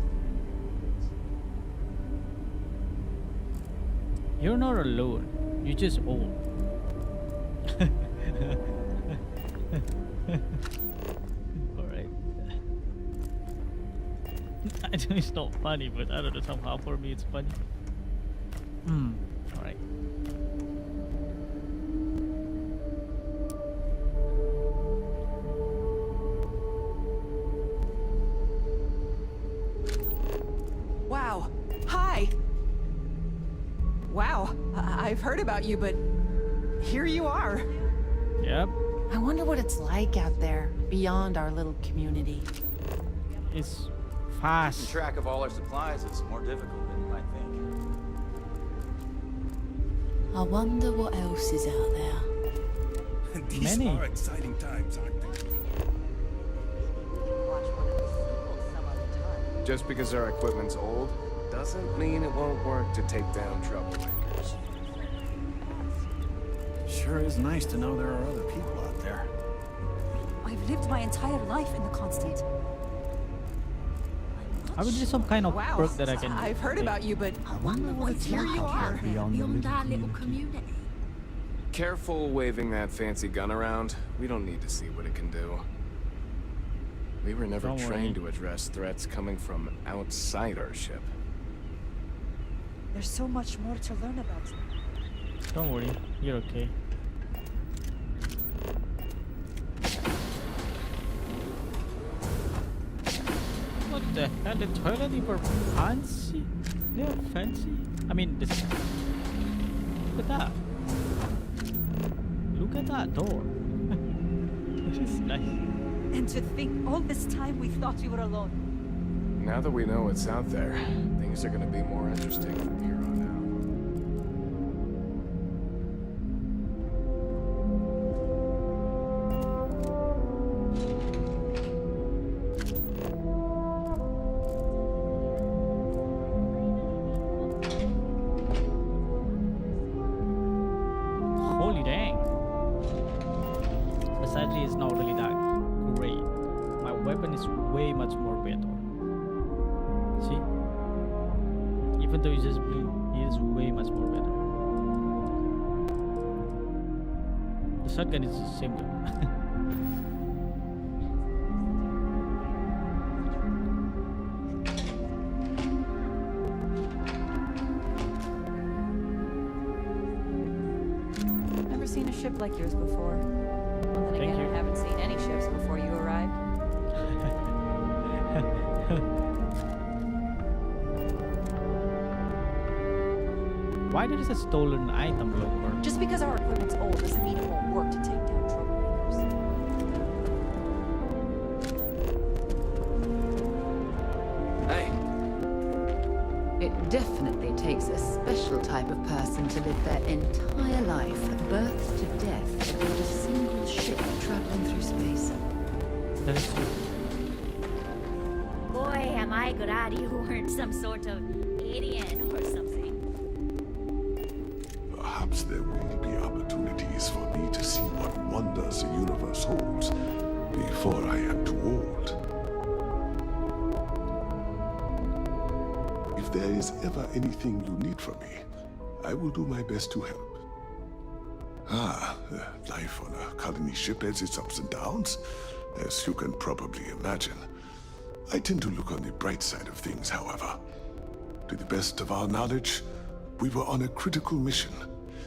You're not alone. You're just old. Alright. I know it's not funny, but I don't know, somehow for me it's funny. Alright. Wow. Hi. Wow. I've heard about you, but here you are. Yep. I wonder what it's like out there, beyond our little community. It's fast. Keeping track of all our supplies is more difficult than you might think. I wonder what else is out there. These are exciting times, aren't they? Just because our equipment's old, doesn't mean it won't work to take down troublemakers. Sure is nice to know there are other people out there. I've lived my entire life in the constant. I would do some kind of Wow. perk that I can. I've heard take. about you, but I wonder what it's here like you are. out there beyond our little community. Careful waving that fancy gun around. We don't need to see what it can do. We were never Don't worry. trained to address threats coming from outside our ship. There's so much more to learn about. Don't worry, you're okay. What the hell? The toilet paper fancy? They're fancy? I mean, this. Look at that. Look at that door. This is nice. And to think all this time we thought we were alone. Now that we know what's out there, things are gonna be more interesting from here on out. Holy dang. But sadly, it's not really that great. My weapon is way much more better. See? Even though it's just blue, it is way much more better. The shotgun is the same though. Never seen a ship like yours before. Well, then Thank again, you. I haven't seen any ships before you arrived. Why there is a stolen item locker? Just because our equipment's old doesn't mean it won't work to take down troublemakers. Hey. It definitely takes a special type of person to live their entire life, birth to death, aboard a single ship traveling through space. That is true. Boy, am I glad you weren't some sort of alien or something. Perhaps there will be opportunities for me to see what wonders the universe holds before I am too old. If there is ever anything you need from me, I will do my best to help. Life on a colony ship has its ups and downs, as you can probably imagine. I tend to look on the bright side of things, however. To the best of our knowledge, we were on a critical mission,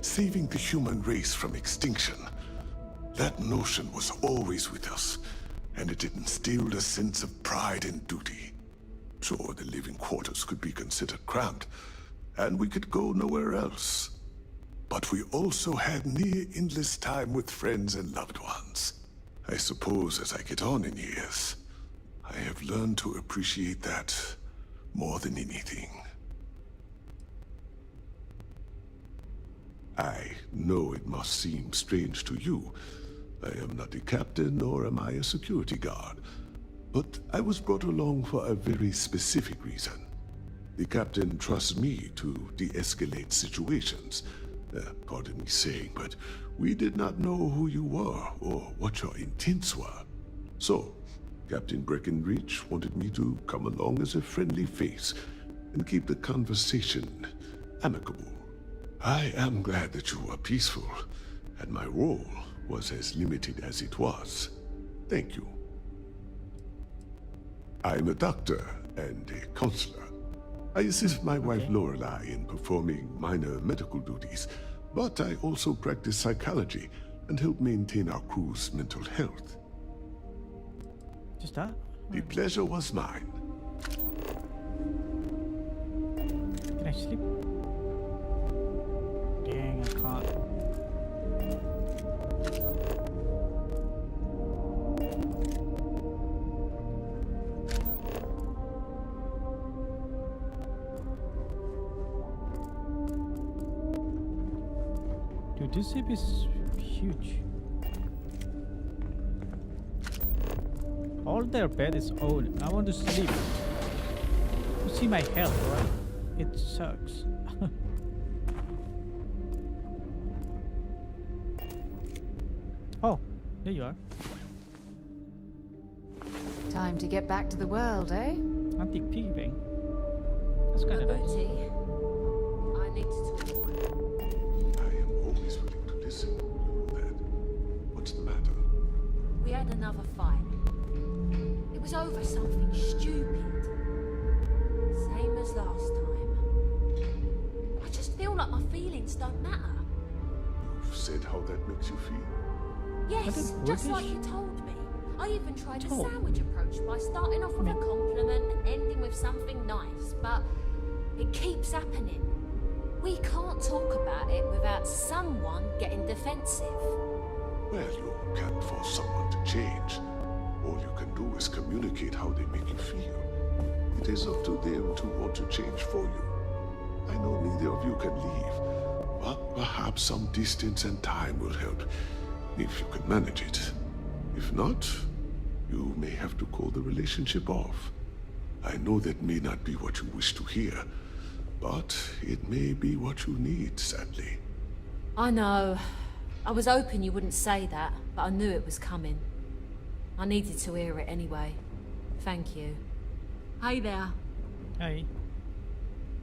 saving the human race from extinction. That notion was always with us, and it instilled a sense of pride and duty. Sure, the living quarters could be considered cramped, and we could go nowhere else. But we also had near endless time with friends and loved ones. I suppose as I get on in years, I have learned to appreciate that more than anything. I know it must seem strange to you. I am not a captain, nor am I a security guard. But I was brought along for a very specific reason. The captain trusts me to de-escalate situations. Pardon me saying, but we did not know who you were or what your intents were. So, Captain Breckenridge wanted me to come along as a friendly face and keep the conversation amicable. I am glad that you were peaceful, and my role was as limited as it was. Thank you. I'm a doctor and a counselor. I assist my wife Lorelei in performing minor medical duties, but I also practice psychology and help maintain our crew's mental health. Just that? The pleasure was mine. Can I sleep? Dang, I can't. Dude, this ship is huge. All their bed is old. I want to sleep. You see my health, right? It sucks. Oh, there you are. Time to get back to the world, eh? Antique piggy bank. That's kind of nice. Booty, I need to talk. I am always willing to listen. You know that. What's the matter? We had another fight. It was over something stupid. Same as last time. I just feel like my feelings don't matter. You've said how that makes you feel. Yes, just like you told me. I even tried the sandwich approach by starting off with a compliment and ending with something nice, but it keeps happening. We can't talk about it without someone getting defensive. Well, you can't force someone to change. All you can do is communicate how they make you feel. It is up to them to want to change for you. I know neither of you can leave, but perhaps some distance and time will help, if you can manage it. If not, you may have to call the relationship off. I know that may not be what you wish to hear, but it may be what you need, sadly. I know. I was hoping you wouldn't say that, but I knew it was coming. I needed to hear it anyway. Thank you. Hey there. Hi.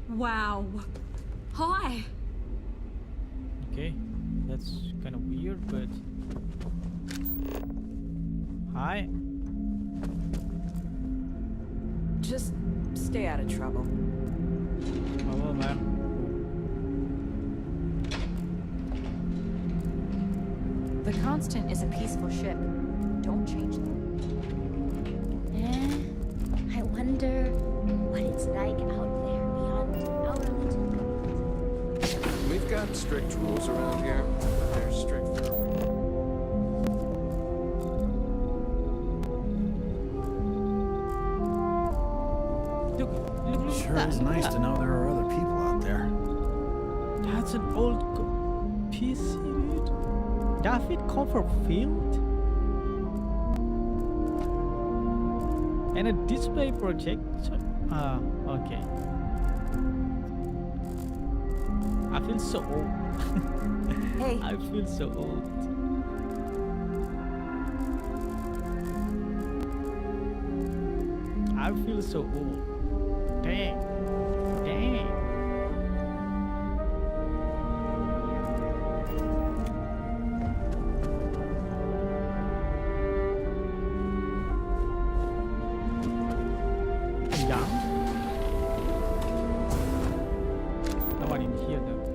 Wow. Hi. Okay, that's kind of weird, but... Hi. Just stay out of trouble. Oh, well, man. The Constant is a peaceful ship. Don't change them. I wonder what it's like out there beyond our little world. got strict rules around here, but they're strict for a reason. Sure is nice to know there are other people out there. That's an old PC, dude. David Copperfield? And a display projector. Okay. I feel so old. Hey. I feel so old. I feel so old. Dang. Dang.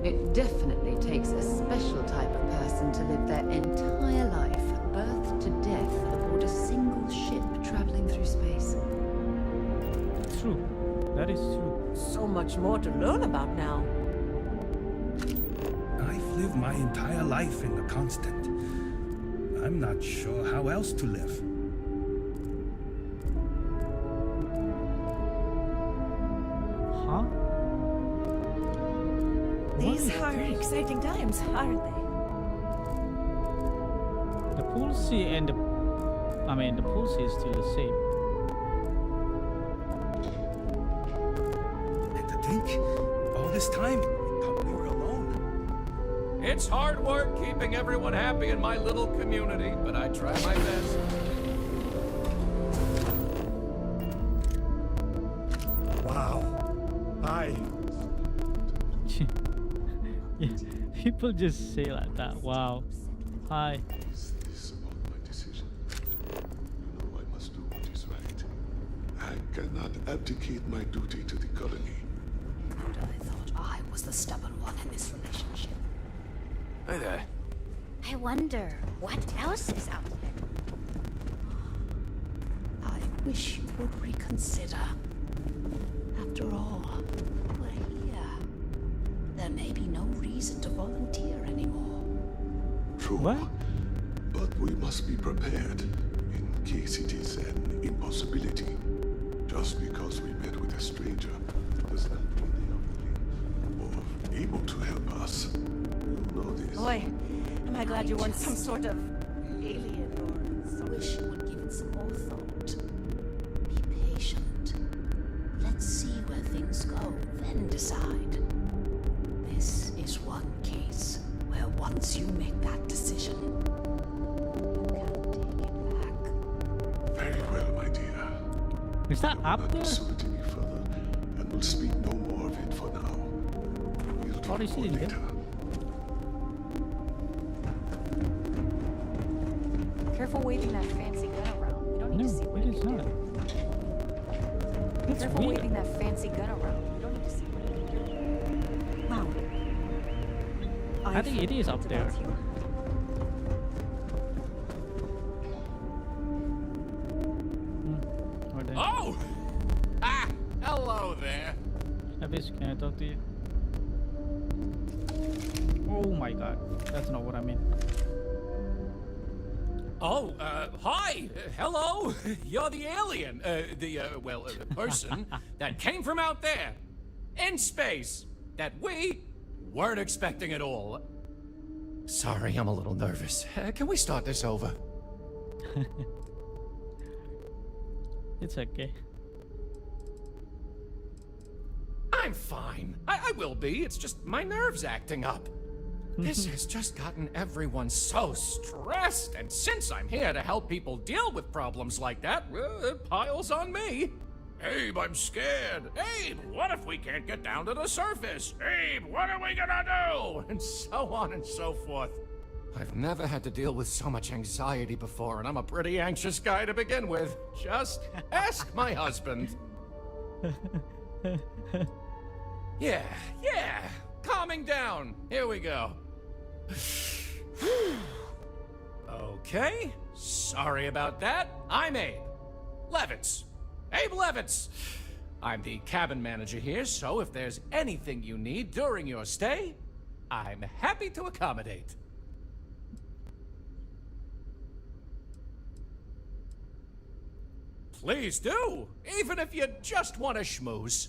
It definitely takes a special type of person to live their entire life, birth to death, aboard a single ship traveling through space. True. That is true. So much more to learn about now. I've lived my entire life in the constant. I'm not sure how else to live. Huh? These are exciting times, aren't they? The pulse and the pulse is still the same. And to think, all this time, we were alone. It's hard work keeping everyone happy in my little community, but I try my best. Wow. Yeah, people just say like that. Wow. Hi. Is this about my decision? You know I must do what is right. I cannot abdicate my duty to the colony. I thought I was the stubborn one in this relationship. Hey there. I wonder what else is out there. I wish you would reconsider. After all, we're here. There may be no reason to volunteer anymore. True. What? But we must be prepared in case it is an impossibility. Just because we met with a stranger does not mean they are willing or able to help us. You know this. Boy, am I glad you weren't some sort of alien or something. Wish you would give it some more thought. Be patient. Let's see where things go, then decide. This is one case where once you make that decision, you can't take it back. Very well, my dear. Is that up Not there? pursue it any further, and we'll speak no more of it for now. We'll talk is more it in there? later. Careful waving that fancy gun around. We don't need to see No, what it is not. It's Careful weird. waving that fancy gun around. We don't need to see what it can do. Wow. I think it is up there. Or there. Oh! Ah! Hello there. Abyss, can I talk to you? Oh my god. That's not what I meant. Oh, hi! Hello! You're the alien. The person that came from out there. In space. That we weren't expecting at all. Sorry, I'm a little nervous. Can we start this over? It's okay. I'm fine. I will be. It's just my nerves acting up. This has just gotten everyone so stressed, and since I'm here to help people deal with problems like that, it piles on me. Abe, I'm scared. Abe, what if we can't get down to the surface? Abe, what are we gonna do? And so on and so forth. I've never had to deal with so much anxiety before, and I'm a pretty anxious guy to begin with. Just ask my husband. Yeah, calming down. Here we go. Okay, sorry about that. I'm Abe Levitz. Abe Levitz. I'm the cabin manager here, so if there's anything you need during your stay, I'm happy to accommodate. Please do, even if you just want to schmooze.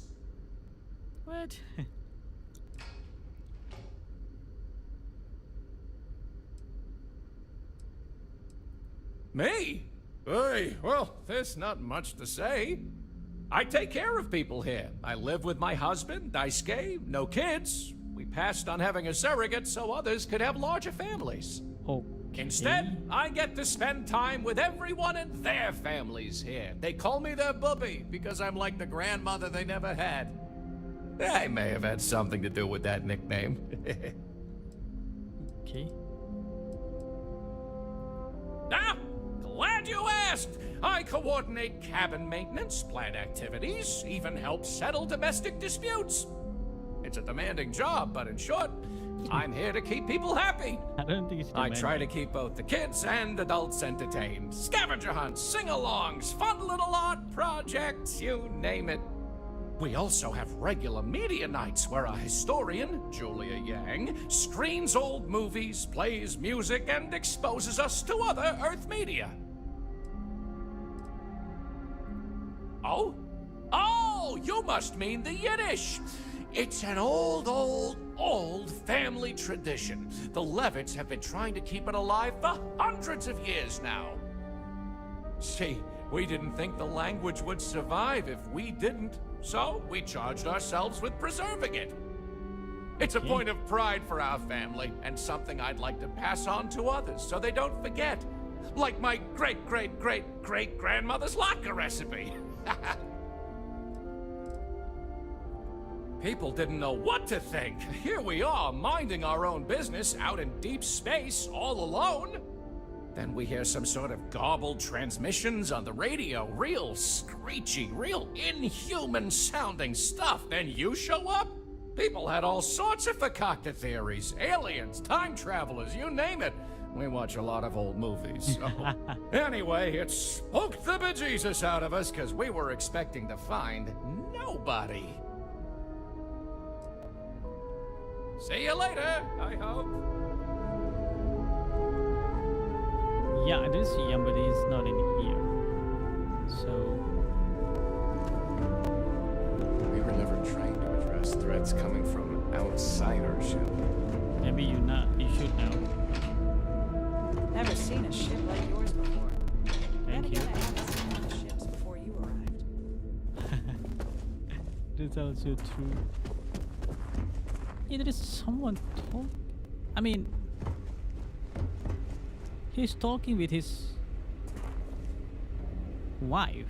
What? Me? Hey, well, there's not much to say. I take care of people here. I live with my husband, Daisuke, no kids. We passed on having a surrogate so others could have larger families. Okay. Instead, I get to spend time with everyone in their families here. They call me their bubby because I'm like the grandmother they never had. I may have had something to do with that nickname. Okay. Ah, glad you asked! I coordinate cabin maintenance, plan activities, even help settle domestic disputes. It's a demanding job, but in short, I'm here to keep people happy. I don't think it's I demanding. try to keep both the kids and adults entertained. Scavenger hunts, sing-alongs, fun little art projects, you name it. We also have regular media nights where a historian, Julia Yang, screens old movies, plays music, and exposes us to other Earth media. Oh? Oh, you must mean the Yiddish. It's an old family tradition. The Levitts have been trying to keep it alive for hundreds of years now. See, we didn't think the language would survive if we didn't, so we charged ourselves with preserving it. It's a point of pride for our family, and something I'd like to pass on to others so they don't forget. Like my great-great-great-great-grandmother's latke recipe. People didn't know what to think. Here we are, minding our own business out in deep space, all alone. Then we hear some sort of garbled transmissions on the radio, real screechy, real inhuman sounding stuff. Then you show up? People had all sorts of fakakta theories, aliens, time travelers, you name it. We watch a lot of old movies, so... Anyway, it spooked the bejesus out of us, because we were expecting to find nobody. See you later, I hope. Yeah, I do see him, but he's not in here. So... We were never trained to address threats coming from outside our ship. Maybe you should know. Never seen a ship like yours before. Thank you. I haven't seen other ships before you arrived. That's also true. Yeah, there is someone talk. I mean, he's talking with his wife,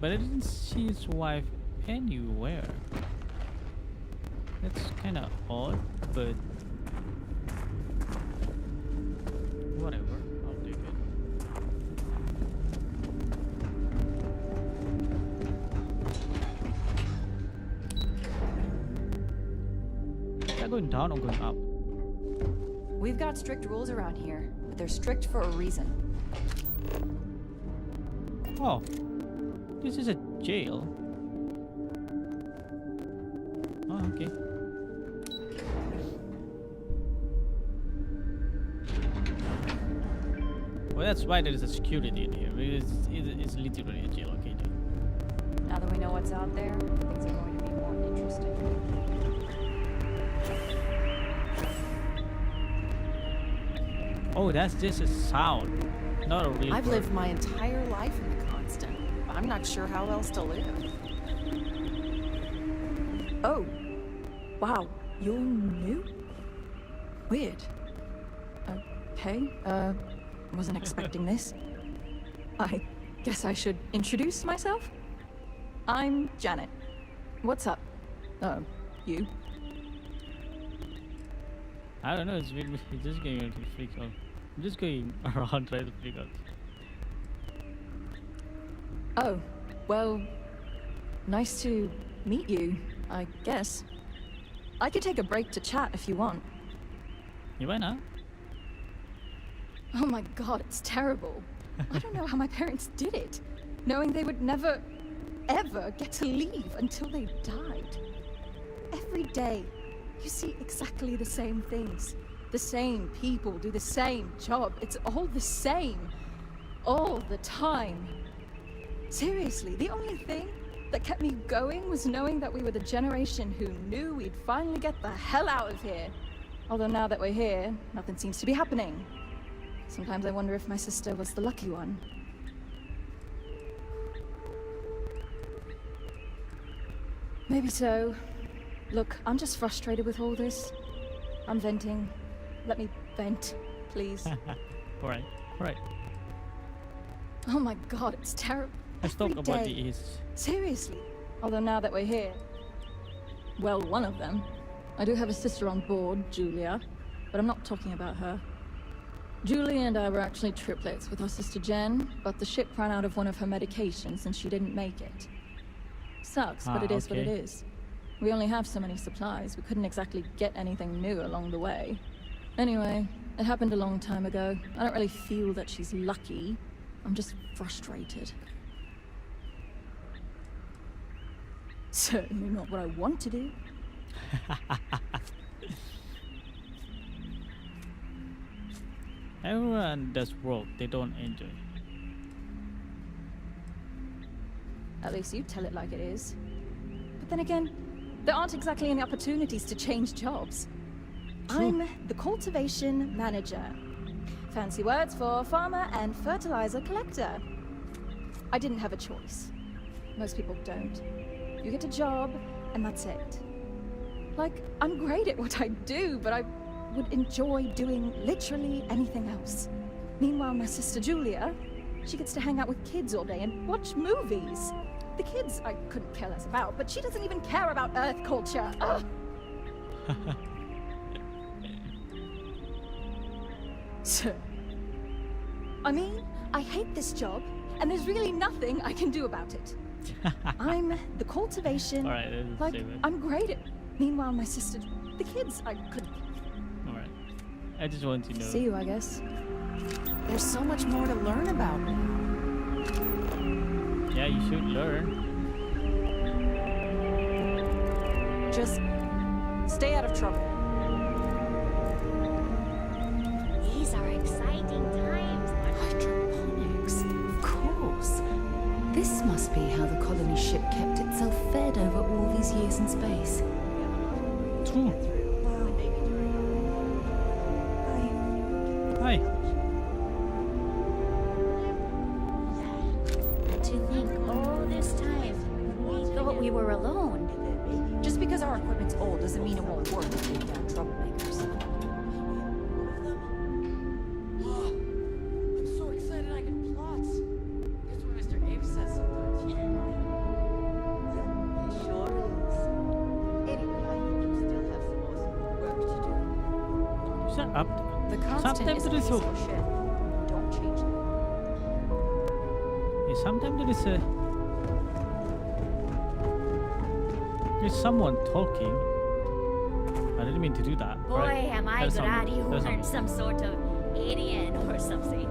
but I didn't see his wife anywhere. That's kind of odd, but whatever. I'll take it. Is that going down or going up? We've got strict rules around here, but they're strict for a reason. Oh, this is a jail. Oh, okay. Well, that's why there is a security in here. It's literally a jail, okay? Now that we know what's out there, things are going to be more interesting. Oh, that's just a sound, not a real I've bird. lived my entire life in the Constant. I'm not sure how else to live. Oh, wow, you're new? Weird. Okay, wasn't expecting this. I guess I should introduce myself? I'm Janet. What's up? You? I don't know, it's weird. It's just going to freak out. I'm just going around trying to freak out. Oh, well, nice to meet you, I guess. I could take a break to chat if you want. Yeah, why not? Oh my god, it's terrible. I don't know how my parents did it, knowing they would never, ever get to leave until they died. Every day, You see exactly the same things. The same people do the same job. It's all the same. All the time. Seriously, the only thing that kept me going was knowing that we were the generation who knew we'd finally get the hell out of here. Although now that we're here, nothing seems to be happening. Sometimes I wonder if my sister was the lucky one. Maybe so. Look, I'm just frustrated with all this. I'm venting. Let me vent, please. Alright, alright. Oh my god, it's terrible. Let's talk about the East. Seriously. Although now that we're here... Well, one of them. I do have a sister on board, Julia. But I'm not talking about her. Julia and I were actually triplets with our sister Jen, but the ship ran out of one of her medications and she didn't make it. Sucks, but it is what it is. We only have so many supplies. We couldn't exactly get anything new along the way. Anyway, it happened a long time ago. I don't really feel that she's lucky. I'm just frustrated. Certainly not what I want to do. Everyone does work they don't enjoy. At least you tell it like it is. But then again, there aren't exactly any opportunities to change jobs. I'm the cultivation manager. Fancy words for farmer and fertilizer collector. I didn't have a choice. Most people don't. You get a job, and that's it. Like, I'm great at what I do, but I would enjoy doing literally anything else. Meanwhile, my sister Julia, she gets to hang out with kids all day and watch movies. The kids I couldn't care less about, but she doesn't even care about Earth culture. Ugh. So, I mean, I hate this job, and there's really nothing I can do about it. I'm the cultivation. Alright, like, I'm great at. Meanwhile, my sister, the kids I couldn't. Alright. I just want to know. See you, I guess. There's so much more to learn about me. Yeah, you should learn. Just stay out of trouble. These are exciting times. Hydroponics, of course. This must be how the colony ship kept itself fed over all these years in space. True. Hi. To think all this time, we thought we were alone. Just because our equipment's old doesn't mean it won't work if we down troublemakers. I'm so excited I can plot. That's what Mr. Abe says sometimes. He sure is. Anyway, I think you still have some awesome work to do. Shut up. The constant Sometimes is there is a a... ship. Don't change that. Yeah, sometimes there is a... There's someone talking. I didn't mean to do that. Boy, right? am I There's glad some- you there's weren't some sort of alien or something.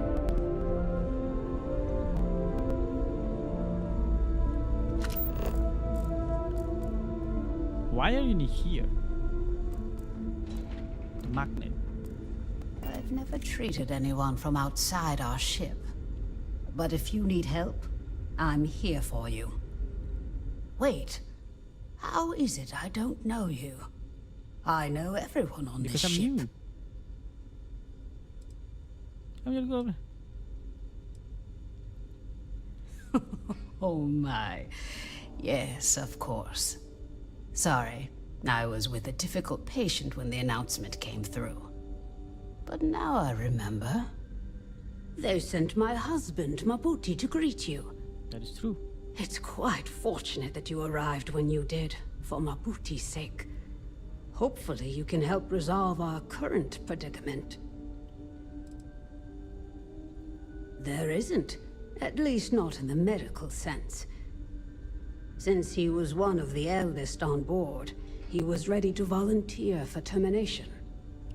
Why are you in here? The magnet. I've never treated anyone from outside our ship. But if you need help, I'm here for you. Wait, how is it I don't know you? I know everyone on Because this I'm ship. new. I'm gonna go over. Oh my. Yes, of course. Sorry, I was with a difficult patient when the announcement came through. But now I remember. They sent my husband, Mabuti, to greet you. That is true. It's quite fortunate that you arrived when you did, for Mabuti's sake. Hopefully you can help resolve our current predicament. There isn't, at least not in the medical sense. Since he was one of the eldest on board, he was ready to volunteer for termination.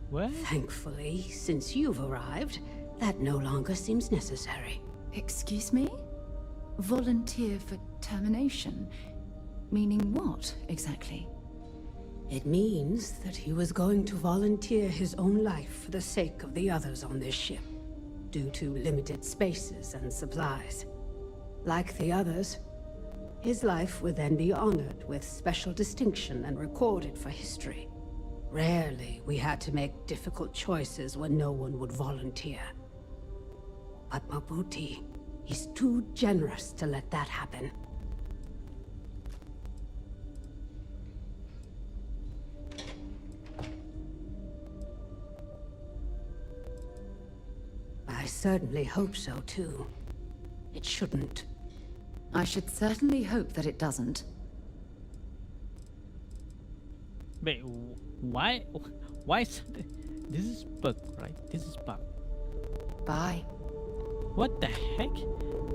What? Thankfully, since you've arrived, that no longer seems necessary. Excuse me? Volunteer for termination? Meaning what, exactly? It means that he was going to volunteer his own life for the sake of the others on this ship, due to limited spaces and supplies. Like the others, his life would then be honored with special distinction and recorded for history. Rarely we had to make difficult choices when no one would volunteer. But Mabuti, he's too generous to let that happen. I certainly hope so, too. It shouldn't. I should certainly hope that it doesn't. Wait, why is this is bug, right? This is bug. Bye. What the heck?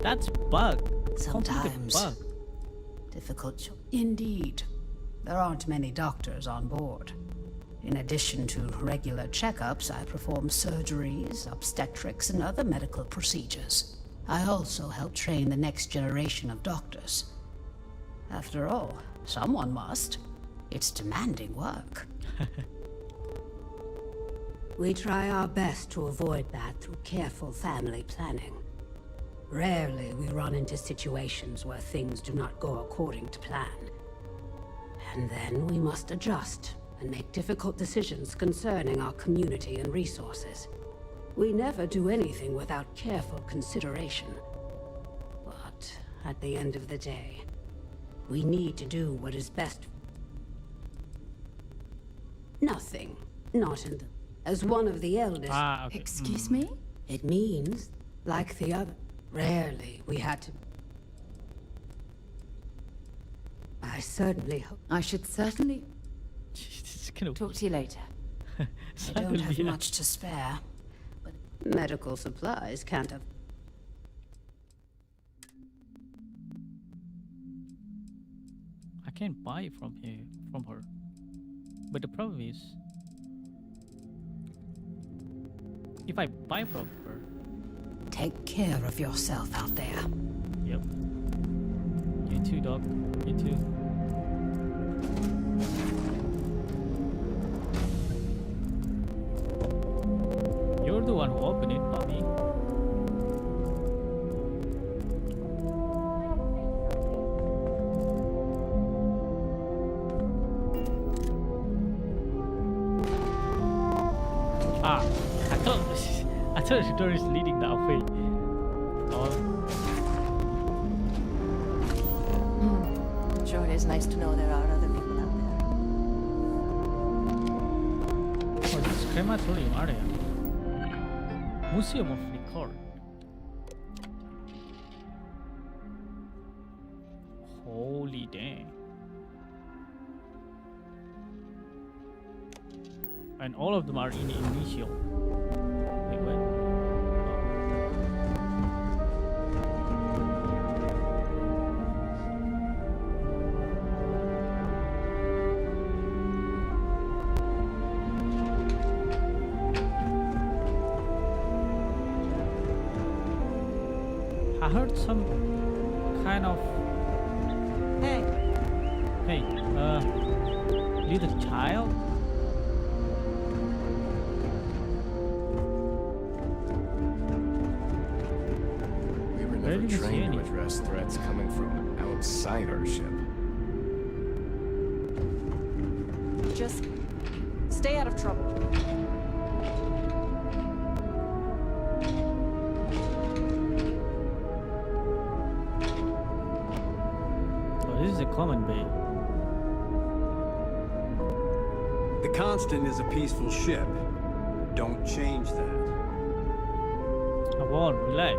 That's bug. Sometimes. Bug. Difficult. Indeed. There aren't many doctors on board. In addition to regular checkups, I perform surgeries, obstetrics, and other medical procedures. I also help train the next generation of doctors. After all, someone must. It's demanding work. We try our best to avoid that through careful family planning. Rarely we run into situations where things do not go according to plan. And then we must adjust and make difficult decisions concerning our community and resources. We never do anything without careful consideration. But at the end of the day, we need to do what is best. Nothing. Not in the... As one of the eldest... Okay. Excuse me? It means, like the other... Rarely we had to... I certainly hope... I should certainly... Talk to you later. I don't have much to spare, but medical supplies can't have... I can't buy from her. But the problem is, if I buy from her... Take care of yourself out there. Yep. You too, dog. You too. You're the one who opened it, not me. I thought the door is leading that way. Sure, it is nice to know there are other people out there. Oh, this is crematorium area. Museum of Record. Holy dang. And all of them are in initial. Wait, what? I heard some kind of... Hey, little child? We were never trained to address threats coming from outside our ship. Just stay out of trouble. This is a common bay. The Constant is a peaceful ship. Don't change that. Come on, relax.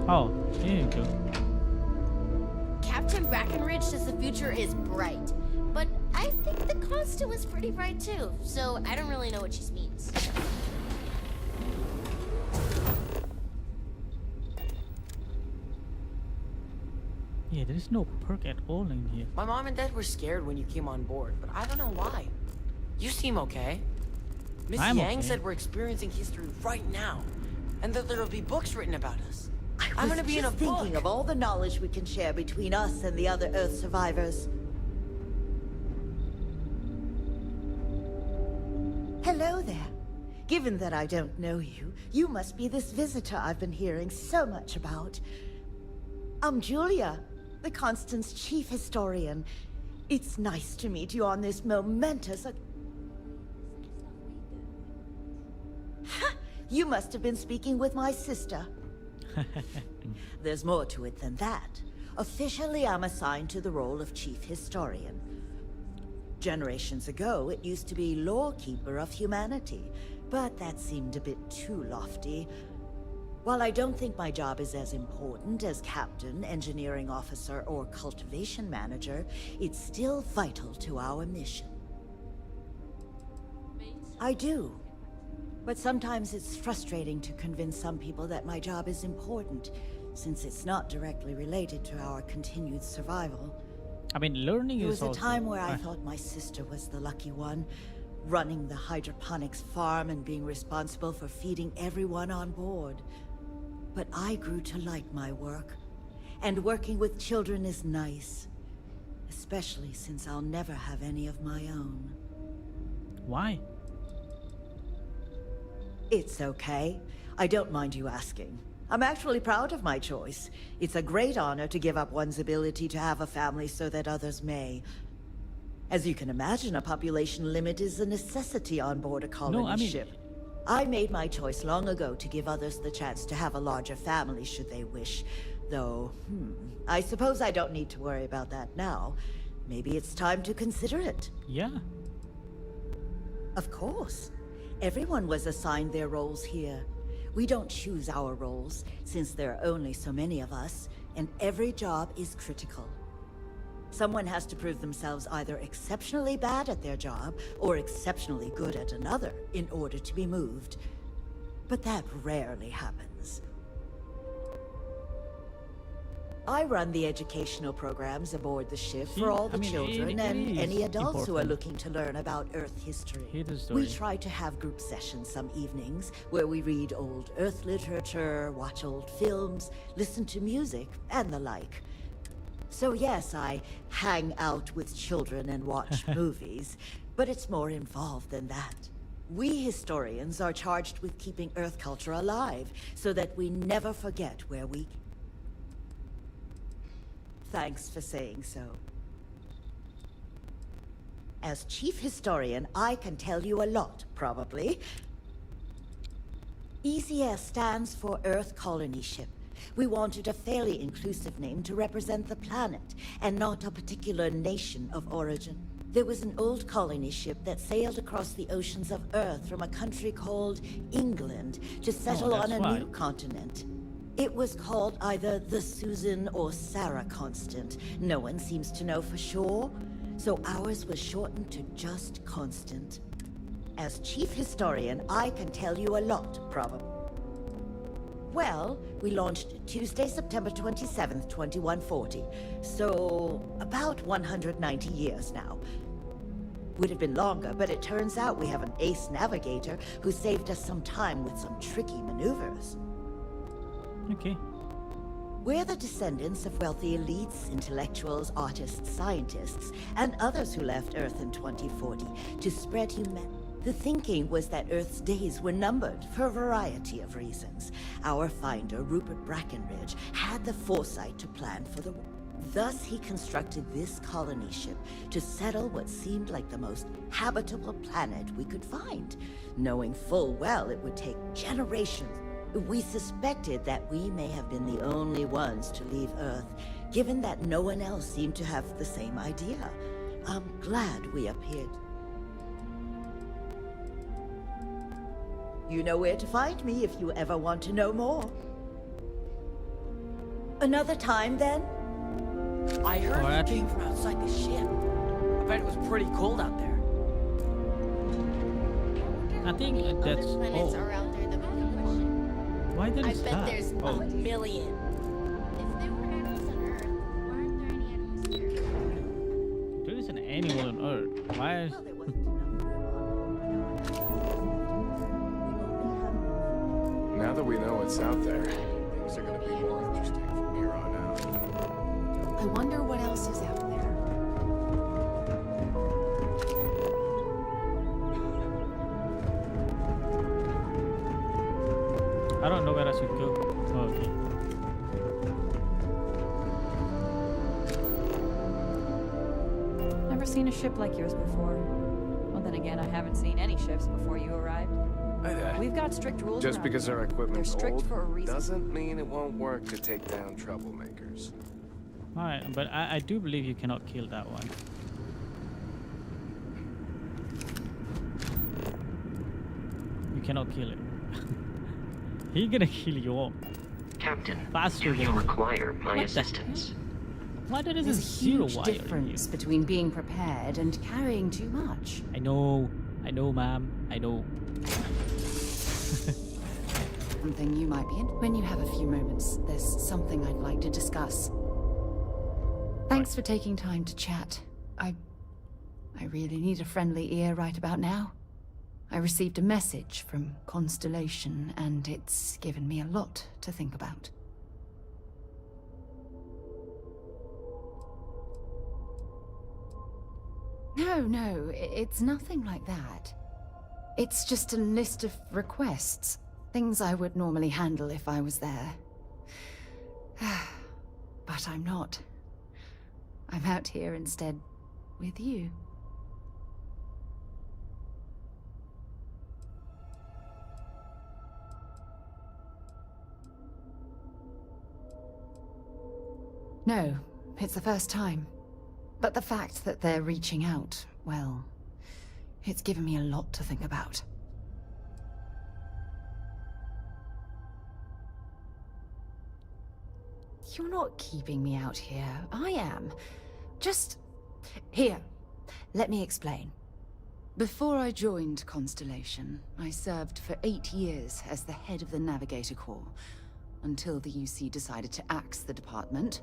Oh, here you go. Captain Brackenridge says the future is bright, but I think the Constant was pretty bright too, so I don't really know what she means. Yeah, there is no perk at all in here. My mom and dad were scared when you came on board, but I don't know why. You seem okay. Miss Yang said we're experiencing history right now. and that there will be books written about us. I I'm was gonna be in a just thinking book. of all the knowledge we can share between us and the other Earth survivors. Hello there. Given that I don't know you, you must be this visitor I've been hearing so much about. I'm Julia, the Constant's chief historian. It's nice to meet you on this momentous... Ha! You must have been speaking with my sister. There's more to it than that. Officially, I'm assigned to the role of chief historian. Generations ago, it used to be lawkeeper of humanity, but that seemed a bit too lofty. While I don't think my job is as important as captain, engineering officer, or cultivation manager, it's still vital to our mission. I do. But sometimes it's frustrating to convince some people that my job is important, since it's not directly related to our continued survival. I mean, learning There is was a also... time where I thought my sister was the lucky one, running the hydroponics farm and being responsible for feeding everyone on board. But I grew to like my work, and working with children is nice, especially since I'll never have any of my own. Why? It's okay. I don't mind you asking. I'm actually proud of my choice. It's a great honor to give up one's ability to have a family so that others may. As you can imagine, a population limit is a necessity on board a colony ship. I made my choice long ago to give others the chance to have a larger family should they wish. Though, I suppose I don't need to worry about that now. Maybe it's time to consider it. Yeah. Of course. Everyone was assigned their roles here. We don't choose our roles, since there are only so many of us, and every job is critical. Someone has to prove themselves either exceptionally bad at their job, or exceptionally good at another, in order to be moved. But that rarely happens. I run the educational programs aboard the ship for all the children and any adults who are looking to learn about Earth history. We try to have group sessions some evenings where we read old Earth literature, watch old films, listen to music, and the like. So yes, I hang out with children and watch movies, but it's more involved than that. We historians are charged with keeping Earth culture alive so that we never forget where we... Thanks for saying so. As chief historian, I can tell you a lot, probably. ECS stands for Earth Colony Ship. We wanted a fairly inclusive name to represent the planet, and not a particular nation of origin. There was an old colony ship that sailed across the oceans of Earth from a country called England to settle on a new continent. It was called either the Susan or Sarah Constant. No one seems to know for sure, so ours was shortened to just Constant. As chief historian, I can tell you a lot, probably. Well, we launched Tuesday, September 27th, 2140, so about 190 years now. Would have been longer, but it turns out we have an ace navigator who saved us some time with some tricky maneuvers. Okay. We're the descendants of wealthy elites, intellectuals, artists, scientists, and others who left Earth in 2040 to spread humanity. The thinking was that Earth's days were numbered for a variety of reasons. Our finder, Rupert Brackenridge, had the foresight to plan for the... Thus, he constructed this colony ship to settle what seemed like the most habitable planet we could find, knowing full well it would take generations. We suspected that we may have been the only ones to leave Earth, given that no one else seemed to have the same idea. I'm glad we appeared. You know where to find me if you ever want to know more. Another time, then? I heard it came from outside the ship. I bet it was pretty cold out there. I think that's all. Are out there that we can find. Why did I it bet stop? there's a million. If there were animals on Earth, why aren't there any animals here? There is an animal on Earth. Why is... Now that we know what's out there, things are gonna be more interesting from here on out. I wonder what else is out there. I don't know where I should go. Oh, okay. Never seen a ship like yours before. Well, then again, I haven't seen any ships before you arrived. We've got strict rules. Just because our equipment's strict old for a reason. doesn't mean it won't work to take down troublemakers. Alright, but I do believe you cannot kill that one. You cannot kill it. He's gonna kill you all. Captain, faster do you require my assistance? Why there is There's a a zero huge wire difference between being prepared and carrying too much. I know, ma'am, I know. Something you might be in. When you have a few moments, there's something I'd like to discuss. Thanks for taking time to chat. I really need a friendly ear right about now. I received a message from Constellation, and it's given me a lot to think about. No, it's nothing like that. It's just a list of requests. Things I would normally handle if I was there. But I'm not. I'm out here instead with you. No, it's the first time. But the fact that they're reaching out, well, it's given me a lot to think about. You're not keeping me out here. I am. Just... Here, let me explain. Before I joined Constellation, I served for 8 years as the head of the Navigator Corps, until the UC decided to axe the department.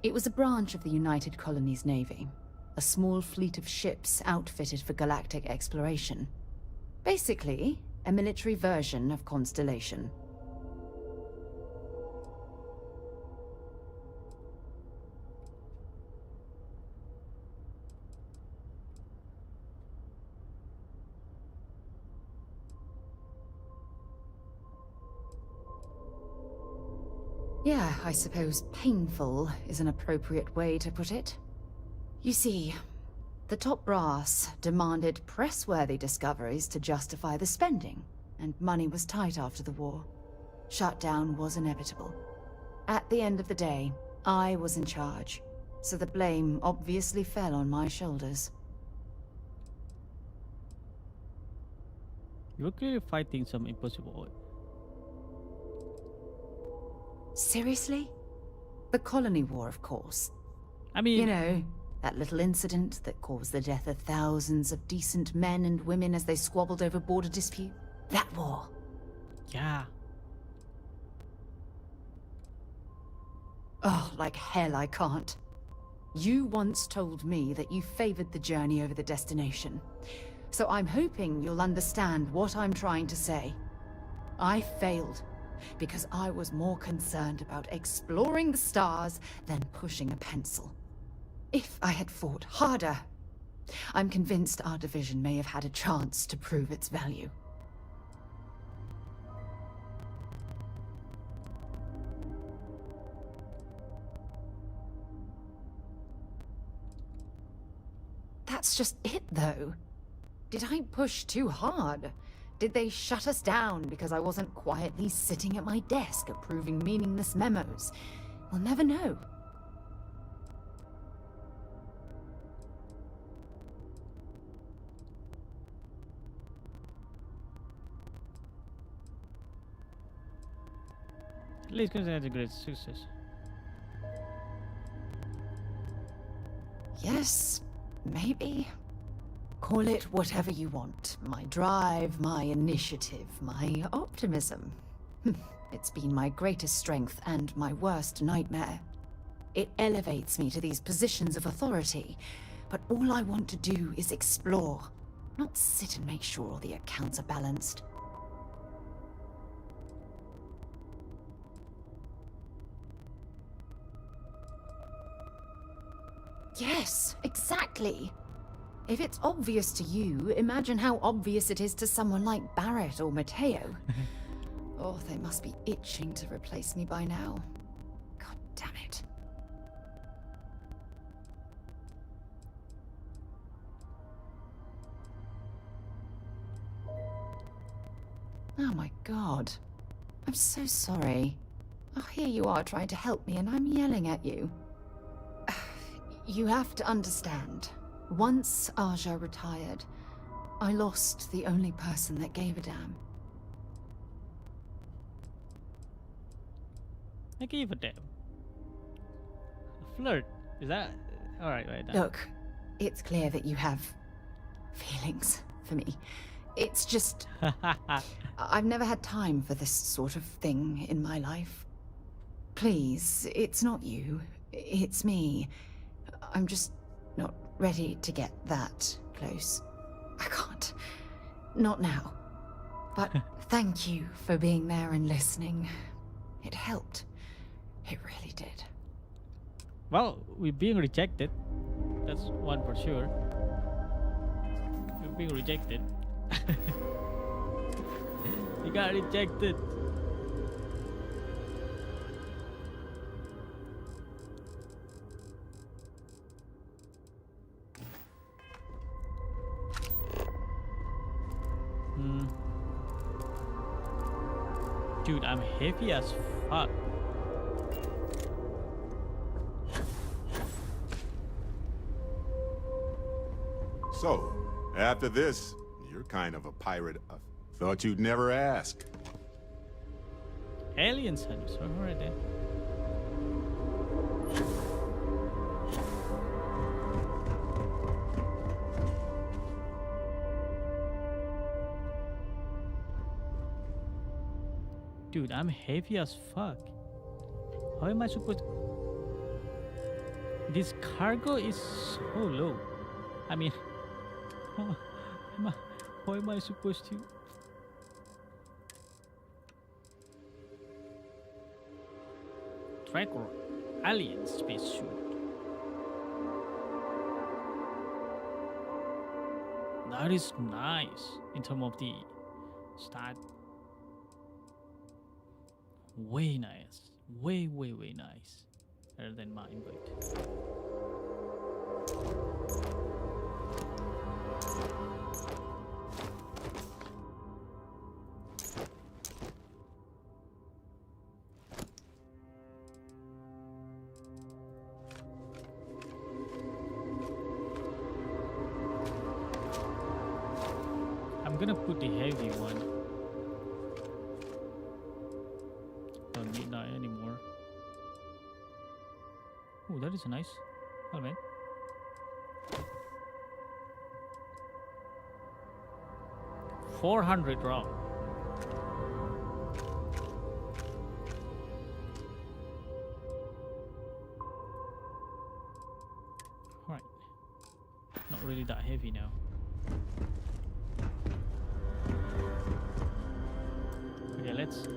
It was a branch of the United Colonies Navy, a small fleet of ships outfitted for galactic exploration. Basically, a military version of Constellation. Yeah, I suppose painful is an appropriate way to put it. You see, the top brass demanded press-worthy discoveries to justify the spending, and money was tight after the war. Shutdown was inevitable. At the end of the day, I was in charge, so the blame obviously fell on my shoulders. You're clearly fighting some impossible. Seriously? The Colony War, of course. I mean... You know, that little incident that caused the death of thousands of decent men and women as they squabbled over border dispute? That war. Yeah. Oh, like hell I can't. You once told me that you favored the journey over the destination. So I'm hoping you'll understand what I'm trying to say. I failed. Because I was more concerned about exploring the stars than pushing a pencil. If I had fought harder, I'm convinced our division may have had a chance to prove its value. That's just it, though. Did I push too hard? Did they shut us down because I wasn't quietly sitting at my desk approving meaningless memos? We'll never know. At least consider a great success. Yes, maybe. Call it whatever you want. My drive, my initiative, my optimism. It's been my greatest strength and my worst nightmare. It elevates me to these positions of authority, but all I want to do is explore. not sit and make sure all the accounts are balanced. Yes, exactly. If it's obvious to you, imagine how obvious it is to someone like Barrett or Mateo. Oh, they must be itching to replace me by now. God damn it. Oh my god. I'm so sorry. Oh, here you are trying to help me and I'm yelling at you. You have to understand. Once Aja retired, I lost the only person that gave a damn. I gave a damn. A flirt? Is that... Alright, right now. Look, it's clear that you have feelings for me. It's just... I've never had time for this sort of thing in my life. Please, it's not you. It's me. I'm just not ready to get that close. I can't. Not now. But thank you for being there and listening. It helped. It really did. Well, we're being rejected. That's one for sure. We're being rejected. You got rejected. Dude, I'm heavy as fuck. So, after this, you're kind of a pirate. Thought you'd never ask. Aliens, so right there. Dude, I'm heavy as fuck. How am I supposed to... This cargo is so low. I mean, how am I supposed to... Tracker alien spacesuit. That is nice in terms of the stat. Way nice. Way nice. Better than mine, but... I'm gonna put the heavy one. Don't need that anymore. Oh, that is nice. Oh man. $400 raw. Alright. Not really that heavy now. Okay, let's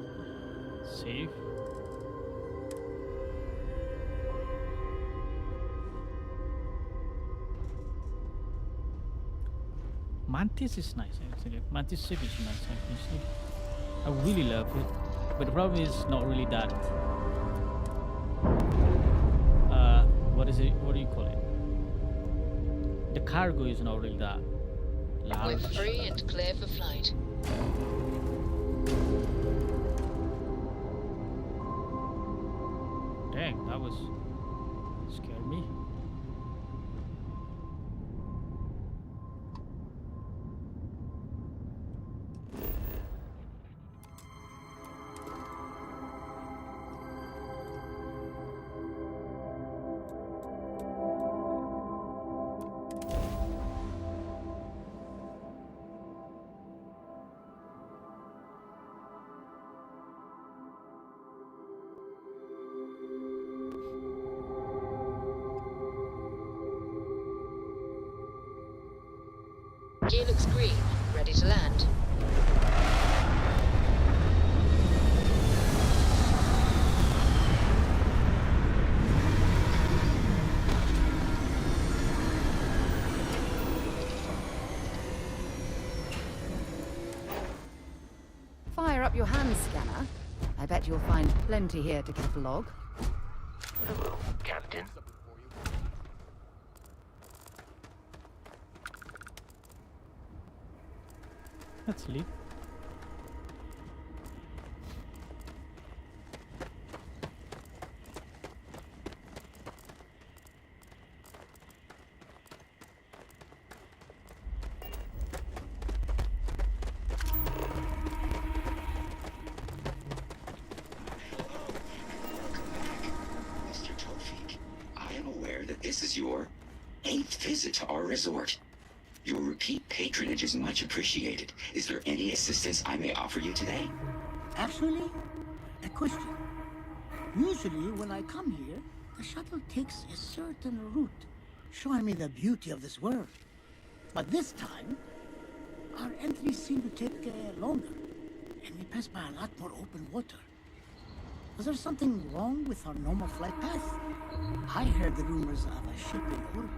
save. Mantis is nice actually. Mantis ship is nice actually. I really love it. But the problem is not really that. What is it? What do you call it? The cargo is not really that large. We're free and clear for flight. Dang, that was scared me. Gear looks green. Ready to land. Fire up your hand scanner. I bet you'll find plenty here to catalogue. Hello, Captain. Let's leave. Mr. Tofik, I am aware that this is your 8th visit to our resort. Your repeat patronage is much appreciated. Is there any assistance I may offer you today? Actually, a question. Usually when I come here, the shuttle takes a certain route, showing me the beauty of this world. But this time, our entries seem to take longer, and we pass by a lot more open water. Was there something wrong with our normal flight path? I heard the rumors of a ship in orbit.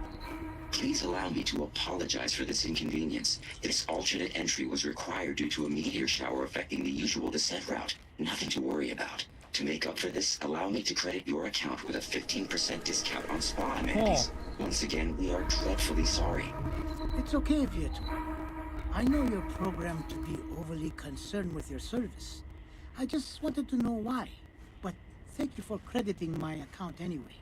Please allow me to apologize for this inconvenience. This alternate entry was required due to a meteor shower affecting the usual descent route. Nothing to worry about. To make up for this, allow me to credit your account with a 15% discount on spa amenities. Once again, we are dreadfully sorry. It's okay, Pietro. I know you're programmed to be overly concerned with your service. I just wanted to know why. But thank you for crediting my account anyway.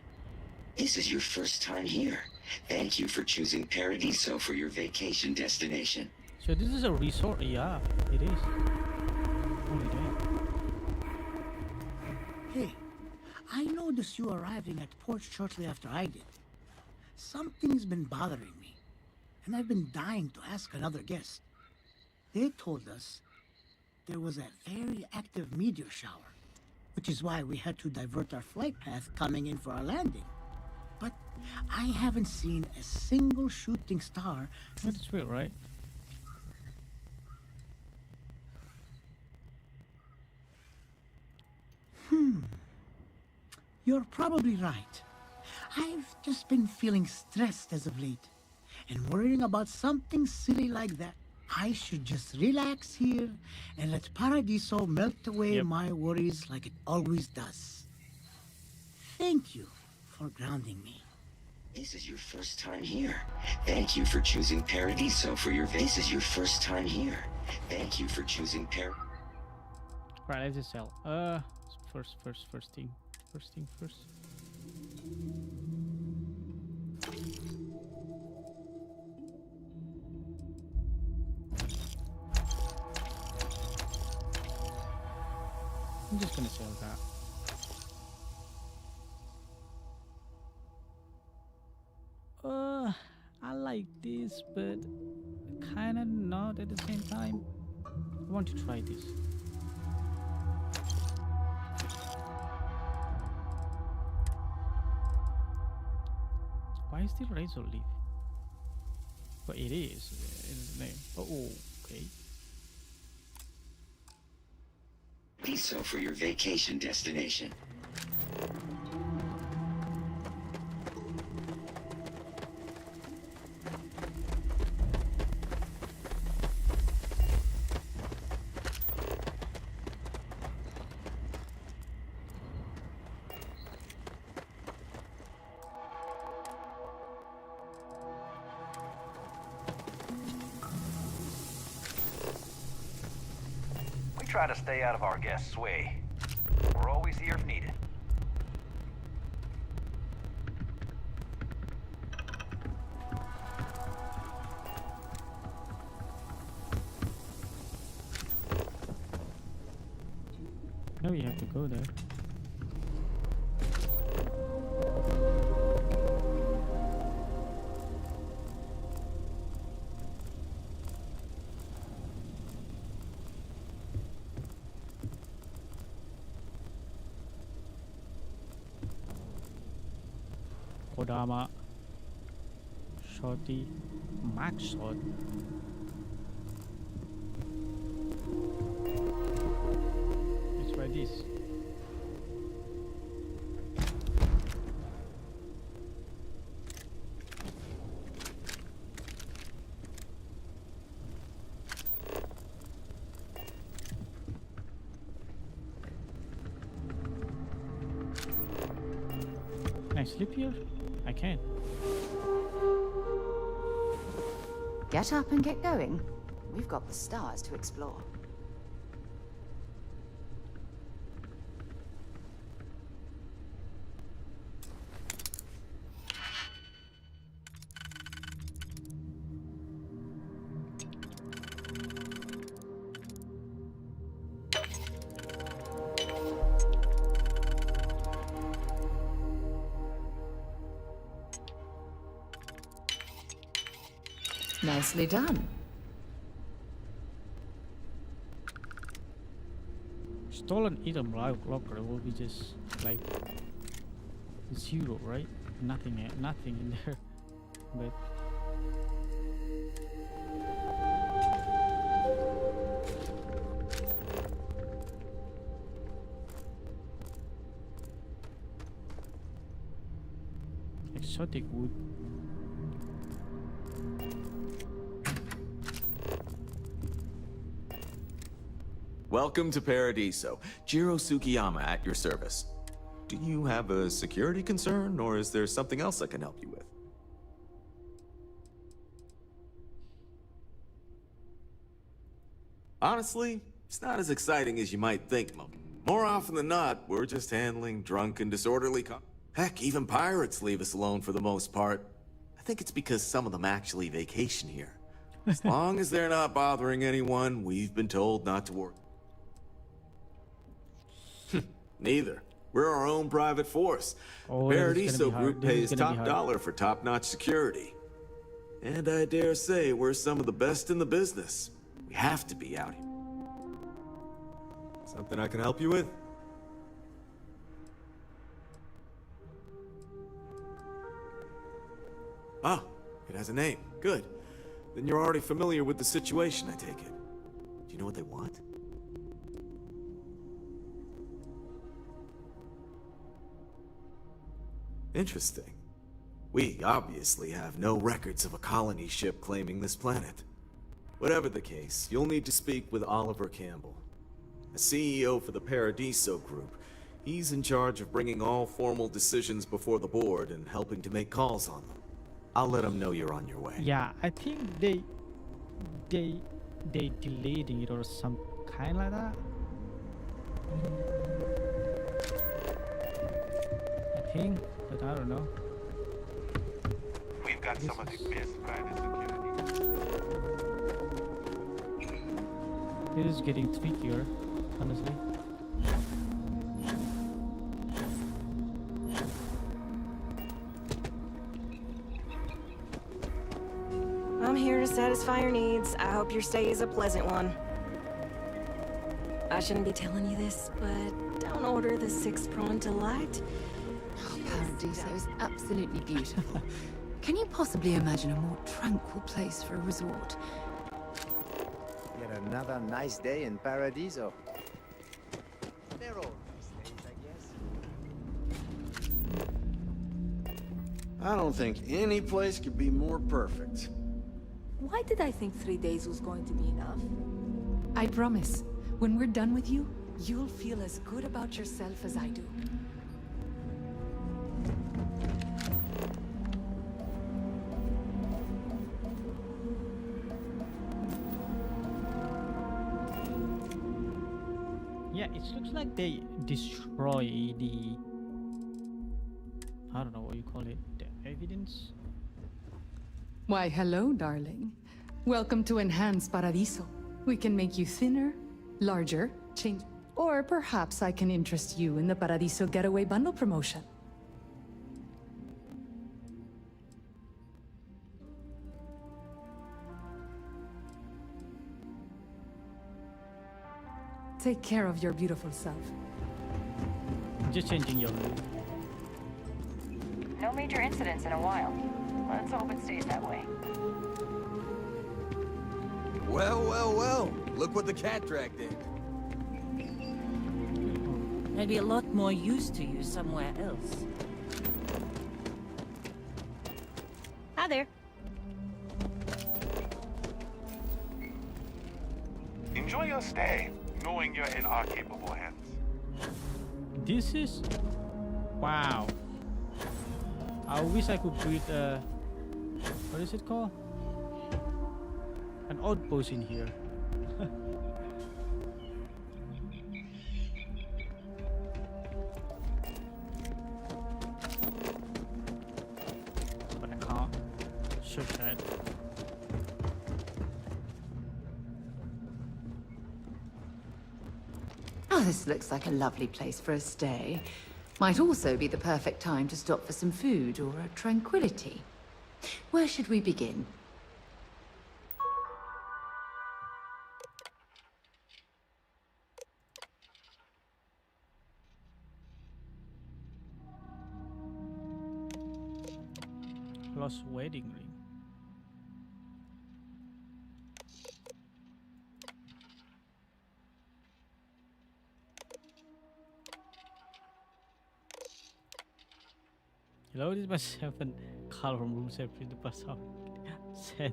This is your first time here. Thank you for choosing Paradiso for your vacation destination. So this is a resort? Yeah, it is. Holy damn. Hey, I noticed you arriving at port shortly after I did. Something's been bothering me, and I've been dying to ask another guest. They told us there was a very active meteor shower, which is why we had to divert our flight path coming in for our landing. But I haven't seen a single shooting star. That's weird, right? You're probably right. I've just been feeling stressed as of late, and worrying about something silly like that. I should just relax here and let Paradiso melt away my worries like it always does. Thank you for grounding me. This is your first time here. Thank you for choosing Paradiso for your This is your first time here. Thank you for choosing Right, let's just sell. First thing first. I'm just gonna sell that. I like this, but kinda not at the same time. I want to try this. Why is the razor leaf? But it is in its name. Oh, okay. Paradiso for your vacation destination. Try to stay out of our guests' way. We're always here if needed. Now we have to go there. Kodama, Shorty, Max Shot. sleep here? I can. Get up and get going. We've got the stars to explore. Nicely done. Stolen item locker will be just like 0, right? Nothing in there. But exotic wood. Welcome to Paradiso. Jiro Tsukiyama at your service. Do you have a security concern, or is there something else I can help you with? Honestly, it's not as exciting as you might think, Mo. More often than not, we're just handling drunk and disorderly Heck, even pirates leave us alone for the most part. I think it's because some of them actually vacation here. As long as they're not bothering anyone, we've been told not to worry. Neither. We're our own private force. Oh, the Paradiso group pays top hard. dollar for top-notch security. And I dare say we're some of the best in the business. We have to be out here. Something I can help you with? Ah, it has a name. Good. Then you're already familiar with the situation, I take it. Do you know what they want? Interesting. We obviously have no records of a colony ship claiming this planet. Whatever the case, you'll need to speak with Oliver Campbell, a CEO for the Paradiso Group. He's in charge of bringing all formal decisions before the board and helping to make calls on them. I'll let him know you're on your way. Yeah, I think they deleting it or some kind like that. I think, but I don't know. We've got some of the best private security. It is getting trickier, honestly. I'm here to satisfy your needs. I hope your stay is a pleasant one. I shouldn't be telling you this, but don't order the 6-prawn delight. Oh, Paradiso is absolutely beautiful. Can you possibly imagine a more tranquil place for a resort? Yet another nice day in Paradiso. They're all nice days, I guess. I don't think any place could be more perfect. Why did I think 3 days was going to be enough? I promise, when we're done with you, you'll feel as good about yourself as I do. Yeah, it looks like they destroy the, I don't know what you call it, the evidence. Why, hello, darling. Welcome to Enhanced Paradiso. We can make you thinner, larger, change... Or perhaps I can interest you in the Paradiso Getaway Bundle promotion. Take care of your beautiful self. Just changing your mood. No major incidents in a while. Let's hope it stays that way. Well, well, well. Look what the cat dragged in. I'd be a lot more used to you somewhere else. Hi there. Enjoy your stay, knowing you're in our capable hands. This is... Wow. I wish I could build a, what is it called? An outpost in here. But I can't. So sad. Oh, this looks like a lovely place for a stay. Might also be the perfect time to stop for some food or a tranquility. Where should we begin? Lost wedding ring. Hello, this is my 7 color from room service in the past. Sad.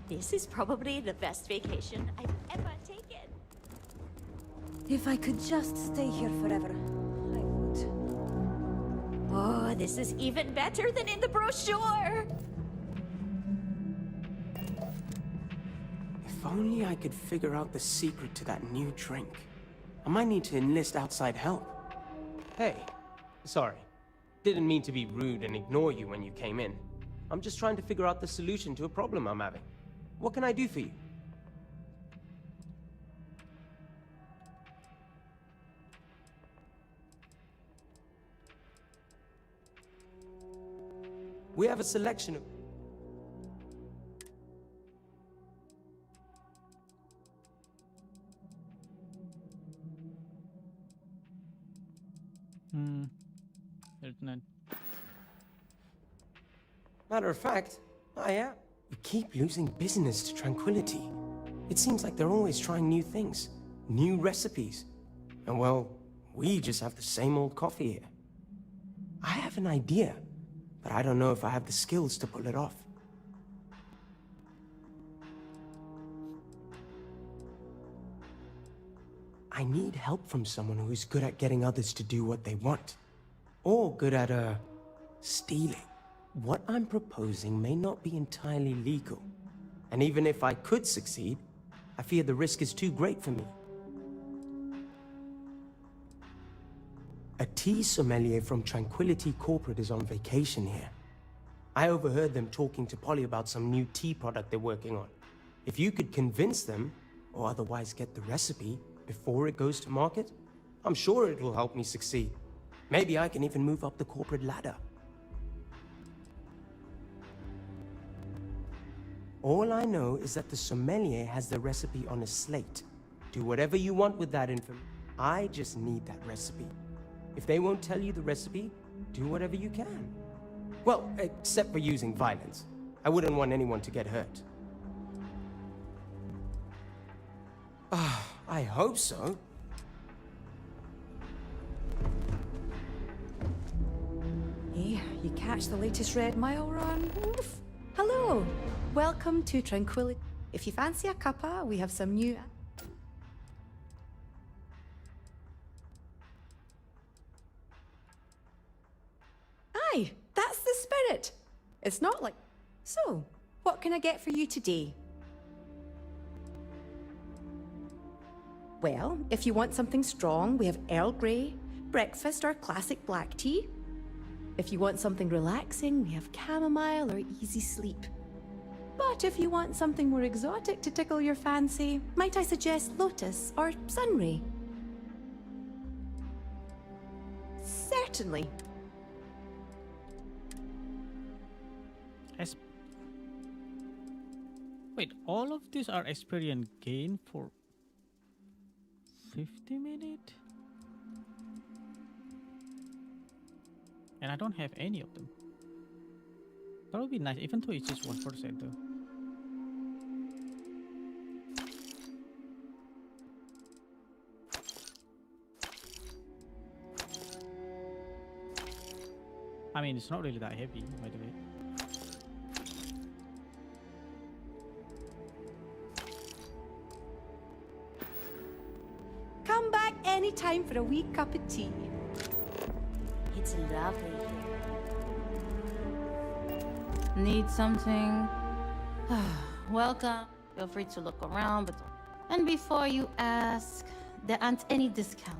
This is probably the best vacation I've ever taken. If I could just stay here forever, I would. Oh, this is even better than in the brochure. If only I could figure out the secret to that new drink. I might need to enlist outside help. Hey, sorry. Didn't mean to be rude and ignore you when you came in. I'm just trying to figure out the solution to a problem I'm having. What can I do for you? We have a selection of... There's none. Matter of fact, I am. We keep losing business to Tranquility. It seems like they're always trying new things, new recipes. And well, we just have the same old coffee here. I have an idea, but I don't know if I have the skills to pull it off. I need help from someone who is good at getting others to do what they want. Or good at, stealing. What I'm proposing may not be entirely legal. And even if I could succeed, I fear the risk is too great for me. A tea sommelier from Tranquility Corporate is on vacation here. I overheard them talking to Polly about some new tea product they're working on. If you could convince them, or otherwise get the recipe, before it goes to market, I'm sure it will help me succeed. Maybe I can even move up the corporate ladder. All I know is that the sommelier has the recipe on a slate. Do whatever you want with that information. I just need that recipe. If they won't tell you the recipe, do whatever you can. Well, except for using violence. I wouldn't want anyone to get hurt. I hope so. Hey, you catch the latest Red Mile run? Oof. Hello, welcome to Tranquility. If you fancy a cuppa, we have some new... Aye, that's the spirit. It's not like... So, what can I get for you today? Well, if you want something strong, we have Earl Grey, breakfast or classic black tea. If you want something relaxing, we have chamomile or easy sleep. But if you want something more exotic to tickle your fancy, might I suggest lotus or sunray? Certainly. Wait, all of these are experience gain for 50 minutes? And I don't have any of them. That would be nice, even though it's just 1% though. I mean, it's not really that heavy, by the way. any time for a wee cup of tea. It's lovely here. Need something? Welcome. Feel free to look around, but and before you ask, there aren't any discount.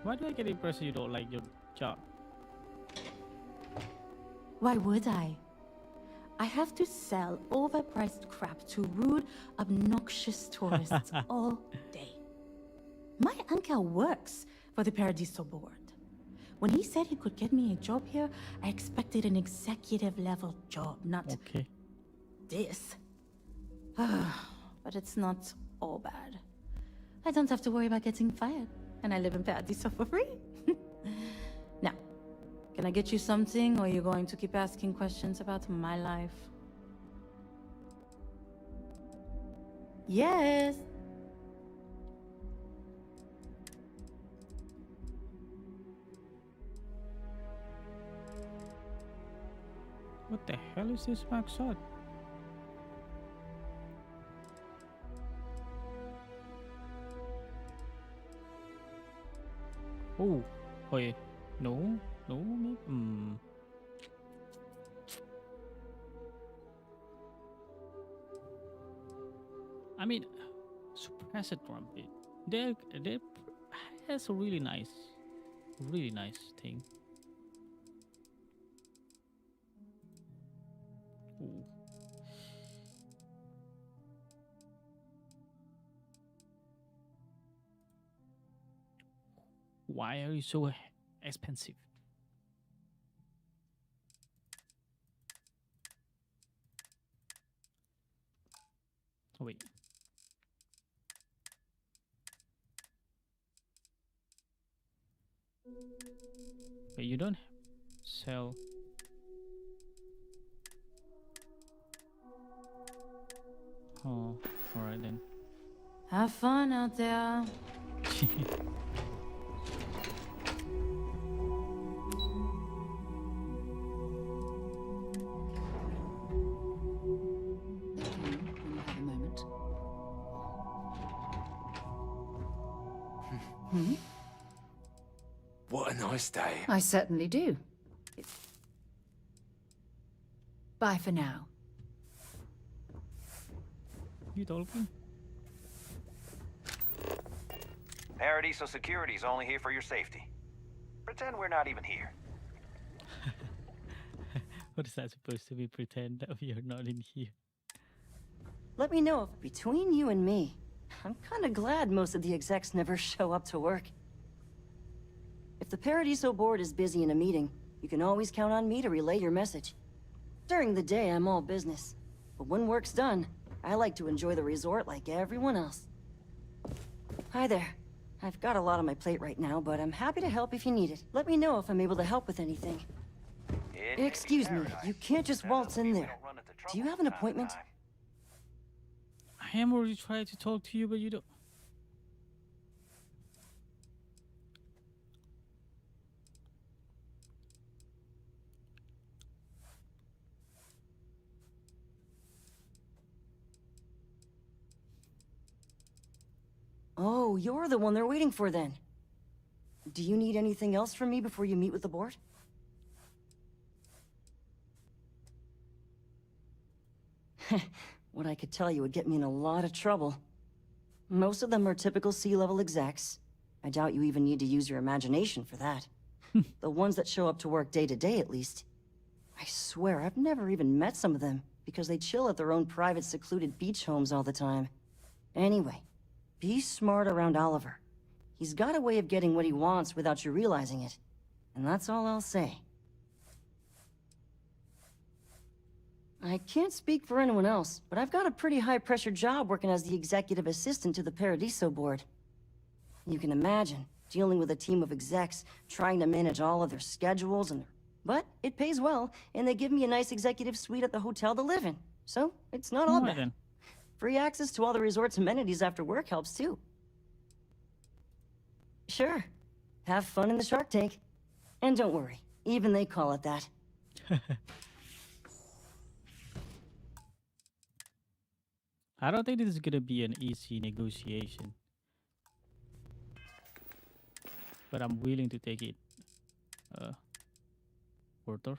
Why do I get the impression you don't like your job? Why would I? I have to sell overpriced crap to rude, obnoxious tourists all day. My uncle works for the Paradiso board. When he said he could get me a job here, I expected an executive level job, not this. But it's not all bad. I don't have to worry about getting fired, and I live in Paradiso for free. Now, can I get you something, or are you going to keep asking questions about my life? Yes. What the hell is this max shot? Oh, wait, no, maybe. I mean, suppressor trumpet. They has a really nice thing. Ooh. Why are you so expensive? Oh, wait. But you don't sell. Oh, alright then. Have fun out there. What a nice day. I certainly do. Bye for now. You told me. Paradiso Security's only here for your safety. Pretend we're not even here. What is that supposed to be? Pretend that we are not in here. Let me know if between you and me, I'm kind of glad most of the execs never show up to work. If the Paradiso board is busy in a meeting, you can always count on me to relay your message. During the day, I'm all business. But when work's done, I like to enjoy the resort like everyone else. Hi there. I've got a lot on my plate right now, but I'm happy to help if you need it. Let me know if I'm able to help with anything. Excuse me, you can't just waltz in there. Do you have an appointment? I am already trying to talk to you, but you don't. Oh, you're the one they're waiting for then. Do you need anything else from me before you meet with the board? What I could tell you would get me in a lot of trouble. Most of them are typical C-level execs. I doubt you even need to use your imagination for that. The ones that show up to work day to day, at least. I swear, I've never even met some of them, because they chill at their own private secluded beach homes all the time. Anyway, be smart around Oliver. He's got a way of getting what he wants without you realizing it. And that's all I'll say. I can't speak for anyone else, but I've got a pretty high-pressure job working as the executive assistant to the Paradiso board. You can imagine, dealing with a team of execs, trying to manage all of their schedules and... But it pays well, and they give me a nice executive suite at the hotel to live in. So, it's not all bad. Then. Free access to all the resort's amenities after work helps too. Sure. Have fun in the shark tank. And don't worry, even they call it that. I don't think this is gonna be an easy negotiation. but I'm willing to take it further.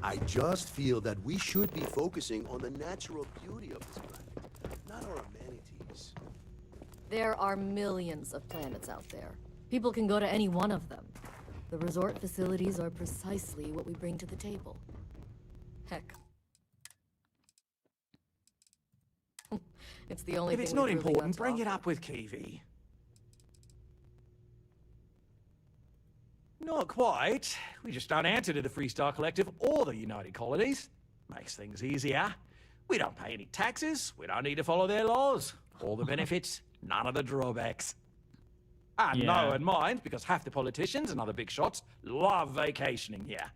I just feel that we should be focusing on the natural beauty of this planet, not our amenities. There are millions of planets out there. People can go to any one of them. The resort facilities are precisely what we bring to the table. Heck. It's the only If thing it's not we've really important, got to bring it offer. up with Kiwi. Not quite. We just don't answer to the Freestar Collective or the United Colonies. Makes things easier. We don't pay any taxes. We don't need to follow their laws. All the benefits, none of the drawbacks. And Yeah. no one minds because half the politicians and other big shots love vacationing here.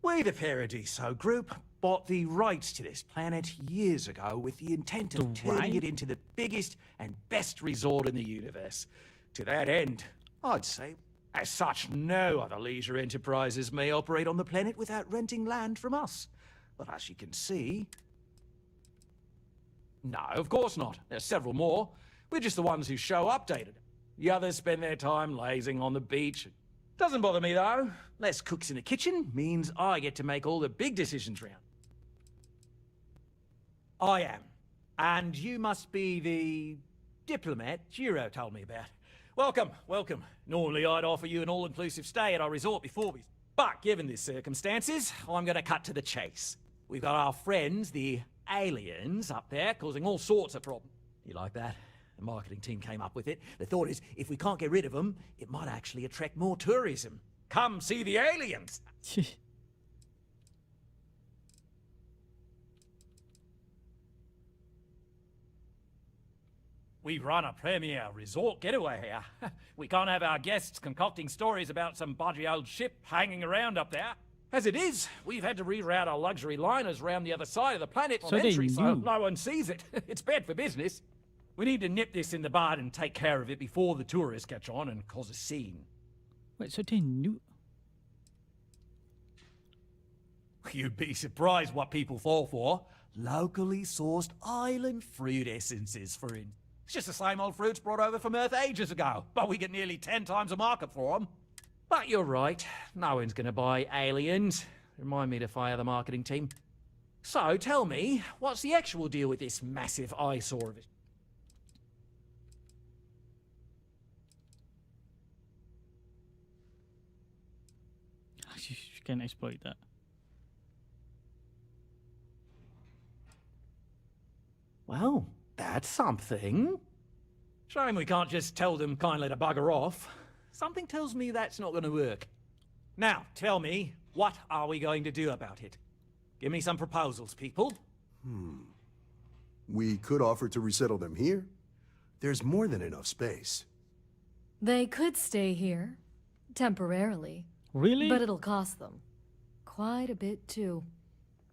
We, the Paradiso Group, bought the rights to this planet years ago with the intent of turning it into the biggest and best resort in the universe. To that end, I'd say, as such, no other leisure enterprises may operate on the planet without renting land from us. But as you can see... No, of course not. There's several more. We're just the ones who show updated. The others spend their time lazing on the beach. Doesn't bother me, though. Less cooks in the kitchen means I get to make all the big decisions round. I am. And you must be the diplomat Giro told me about. Welcome, welcome. Normally I'd offer you an all-inclusive stay at our resort before we... But given the circumstances, I'm going to cut to the chase. We've got our friends, the aliens, up there, causing all sorts of problems. You like that? The marketing team came up with it. The thought is, if we can't get rid of them, it might actually attract more tourism. Come see the aliens! We run a premier resort getaway here. We can't have our guests concocting stories about some budgy old ship hanging around up there. As it is, we've had to reroute our luxury liners around the other side of the planet on So they entry, so knew. no one sees it. It's bad for business. We need to nip this in the bud and take care of it before the tourists catch on and cause a scene. Wait, so they knew? You'd be surprised what people fall for. Locally sourced island fruit essences, for instance. It's just the same old fruits brought over from Earth ages ago, but we get nearly 10 times the market for them. But you're right, no one's gonna buy aliens. Remind me to fire the marketing team. So tell me, what's the actual deal with this massive eyesore of it? You can exploit that. Well, that's something. Shame we can't just tell them kindly to bugger off. Something tells me that's not going to work. Now, tell me, what are we going to do about it? Give me some proposals, people. We could offer to resettle them here. There's more than enough space. They could stay here, temporarily. Really? But it'll cost them. Quite a bit, too.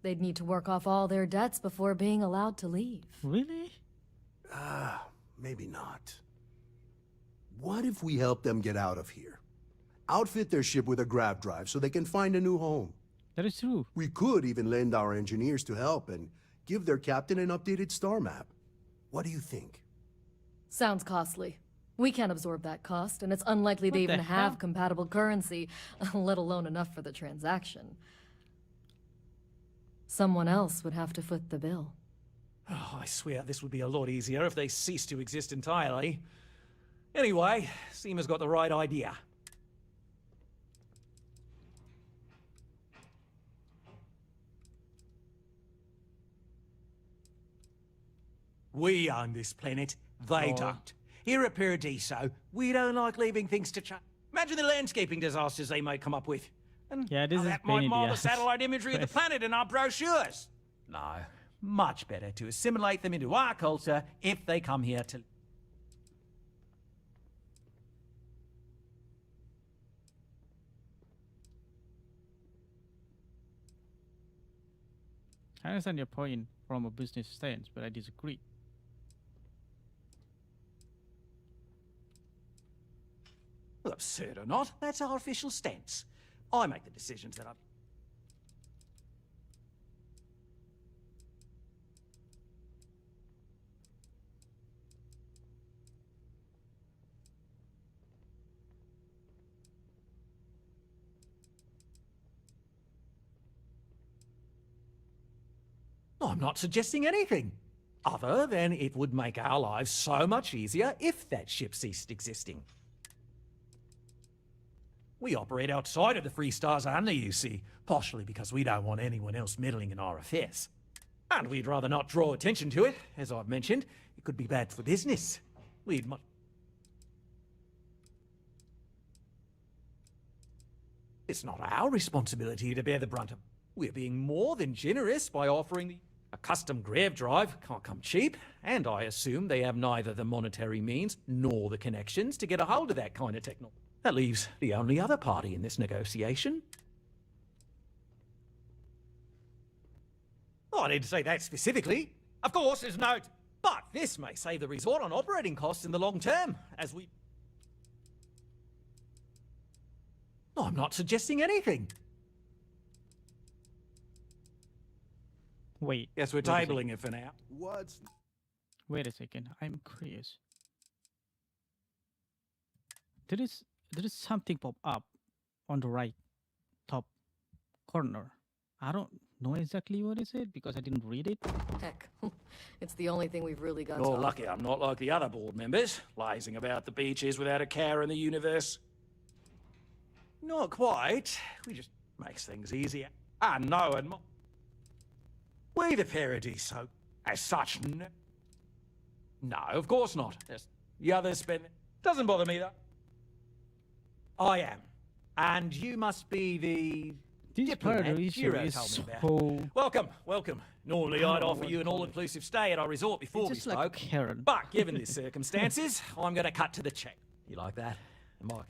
They'd need to work off all their debts before being allowed to leave. Really? Maybe not. What if we help them get out of here? Outfit their ship with a grav drive so they can find a new home. That is true. We could even lend our engineers to help and give their captain an updated star map. What do you think? Sounds costly. We can't absorb that cost, and it's unlikely to What even the have hell? compatible currency, let alone enough for the transaction. Someone else would have to foot the bill. Oh, I swear this would be a lot easier if they ceased to exist entirely. Anyway, Seema's got the right idea. We own this planet, they Oh. don't. Here at Paradiso, we don't like leaving things to chance. Imagine the landscaping disasters they might come up with. And Yeah, this how is that pain might in the mar the ass. satellite imagery of the Yes. planet in our brochures. No, much better to assimilate them into our culture if they come here to... I understand your point from a business stance, but I disagree. Well, absurd or not, that's our official stance. I make the decisions that I... I'm not suggesting anything, other than it would make our lives so much easier if that ship ceased existing. We operate outside of the Free Stars only, you see, partially because we don't want anyone else meddling in our affairs. And we'd rather not draw attention to it. As I've mentioned, it could be bad for business. We'd much... It's not our responsibility to bear the brunt of... We're being more than generous by offering the... A custom grav drive can't come cheap, and I assume they have neither the monetary means nor the connections to get a hold of that kind of technology. That leaves the only other party in this negotiation. Oh, I need to say that specifically. Of course, there's no... But this may save the resort on operating costs in the long term, as we... No, I'm not suggesting anything. Wait. Yes, we're tabling it for now. What's... Wait a second. I'm curious. There is something pop up on the right top corner. I don't know exactly what is it because I didn't read it. Heck, it's the only thing we've really got. You're lucky I'm not like the other board members, lazing about the beaches without a care in the universe. Not quite. We just makes things easier. I know, and we the Paradiso, as such, no, of course not. The others spend... Doesn't bother me, though. I am. And you must be the... This Paradiso Hero is told me about. so... Welcome, welcome. Normally I'd offer you an all-inclusive stay at our resort before we just like spoke. Karen. But given the circumstances, I'm going to cut to the check. You like that? Am I?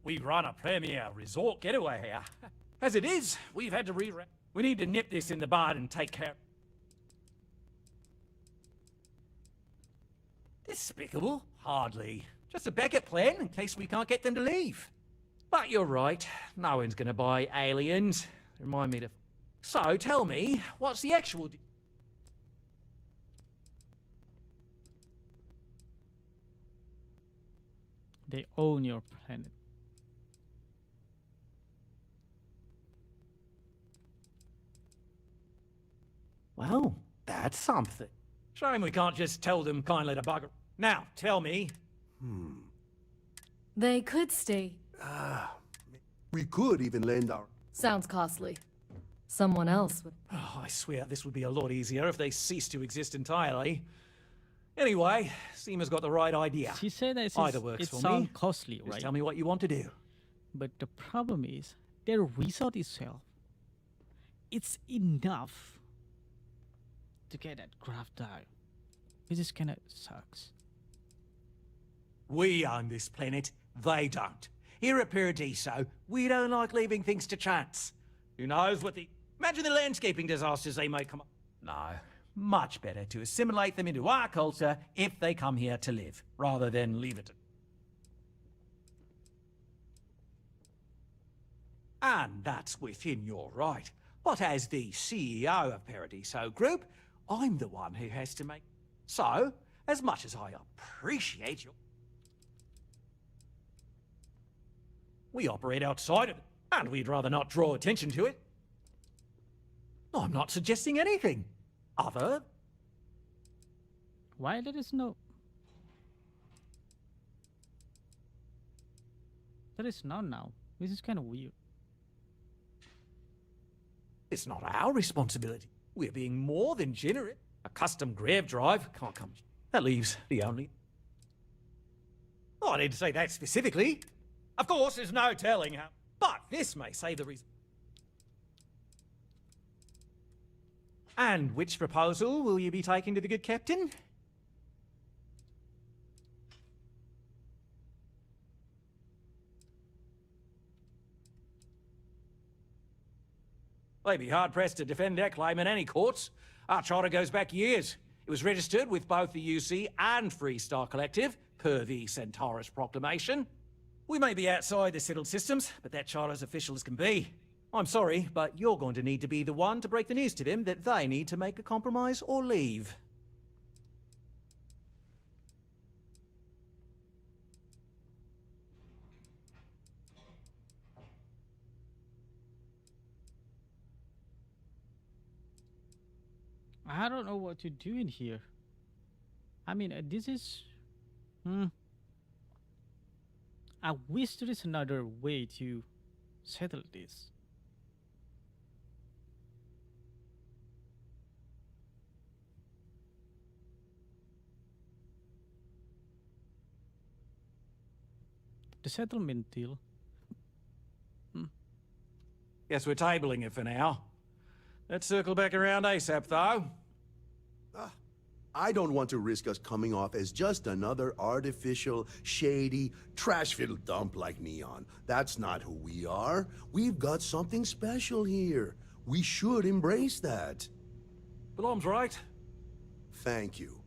We run a premier resort getaway here. As it is, we've had to reroute. We need to nip this in the bud and take care. Despicable? Hardly. Just a backup plan in case we can't get them to leave. But you're right, no one's gonna buy aliens. Remind me to... So, tell me, what's the actual... They own your planet. Well, that's something. Shame we can't just tell them kindly to bugger. Now, tell me. They could stay. We could even lend our... Sounds costly. Someone else would... Oh, I swear this would be a lot easier if they ceased to exist entirely. Anyway, Seema's got the right idea. She said that Either works for me. sounds costly, Just right? tell me what you want to do. But the problem is, their resort itself, it's enough to get that grav dive. This is kinda sucks. We own this planet, they don't. Here at Paradiso, we don't like leaving things to chance. Who knows what the... Imagine the landscaping disasters they may come up. No, much better to assimilate them into our culture if they come here to live, rather than leave it. And that's within your right. But as the CEO of Paradiso Group, I'm the one who has to make... So, as much as I appreciate your... We operate outside of it, and we'd rather not draw attention to it. I'm not suggesting anything, other... Why there is no... There is none now. This is kind of weird. It's not our responsibility. We're being more than generous. A custom grav drive can't come... That leaves the only... Oh, I need to say that specifically. Of course, there's no telling how... But this may save the reason. And which proposal will you be taking to the good captain? They'd be hard-pressed to defend their claim in any courts. Our charter goes back years. It was registered with both the UC and Freestar Collective, per the Centaurus Proclamation. We may be outside the settled systems, but that charter's official as can be. I'm sorry, but you're going to need to be the one to break the news to them that they need to make a compromise or leave. I don't know what to do in here. I mean, this is. I wish there is another way to settle this. The settlement deal. Guess we're tabling it for now. Let's circle back around ASAP, though. I don't want to risk us coming off as just another artificial, shady, trash-filled dump like Neon. That's not who we are. We've got something special here. We should embrace that. Blom's right. Thank you.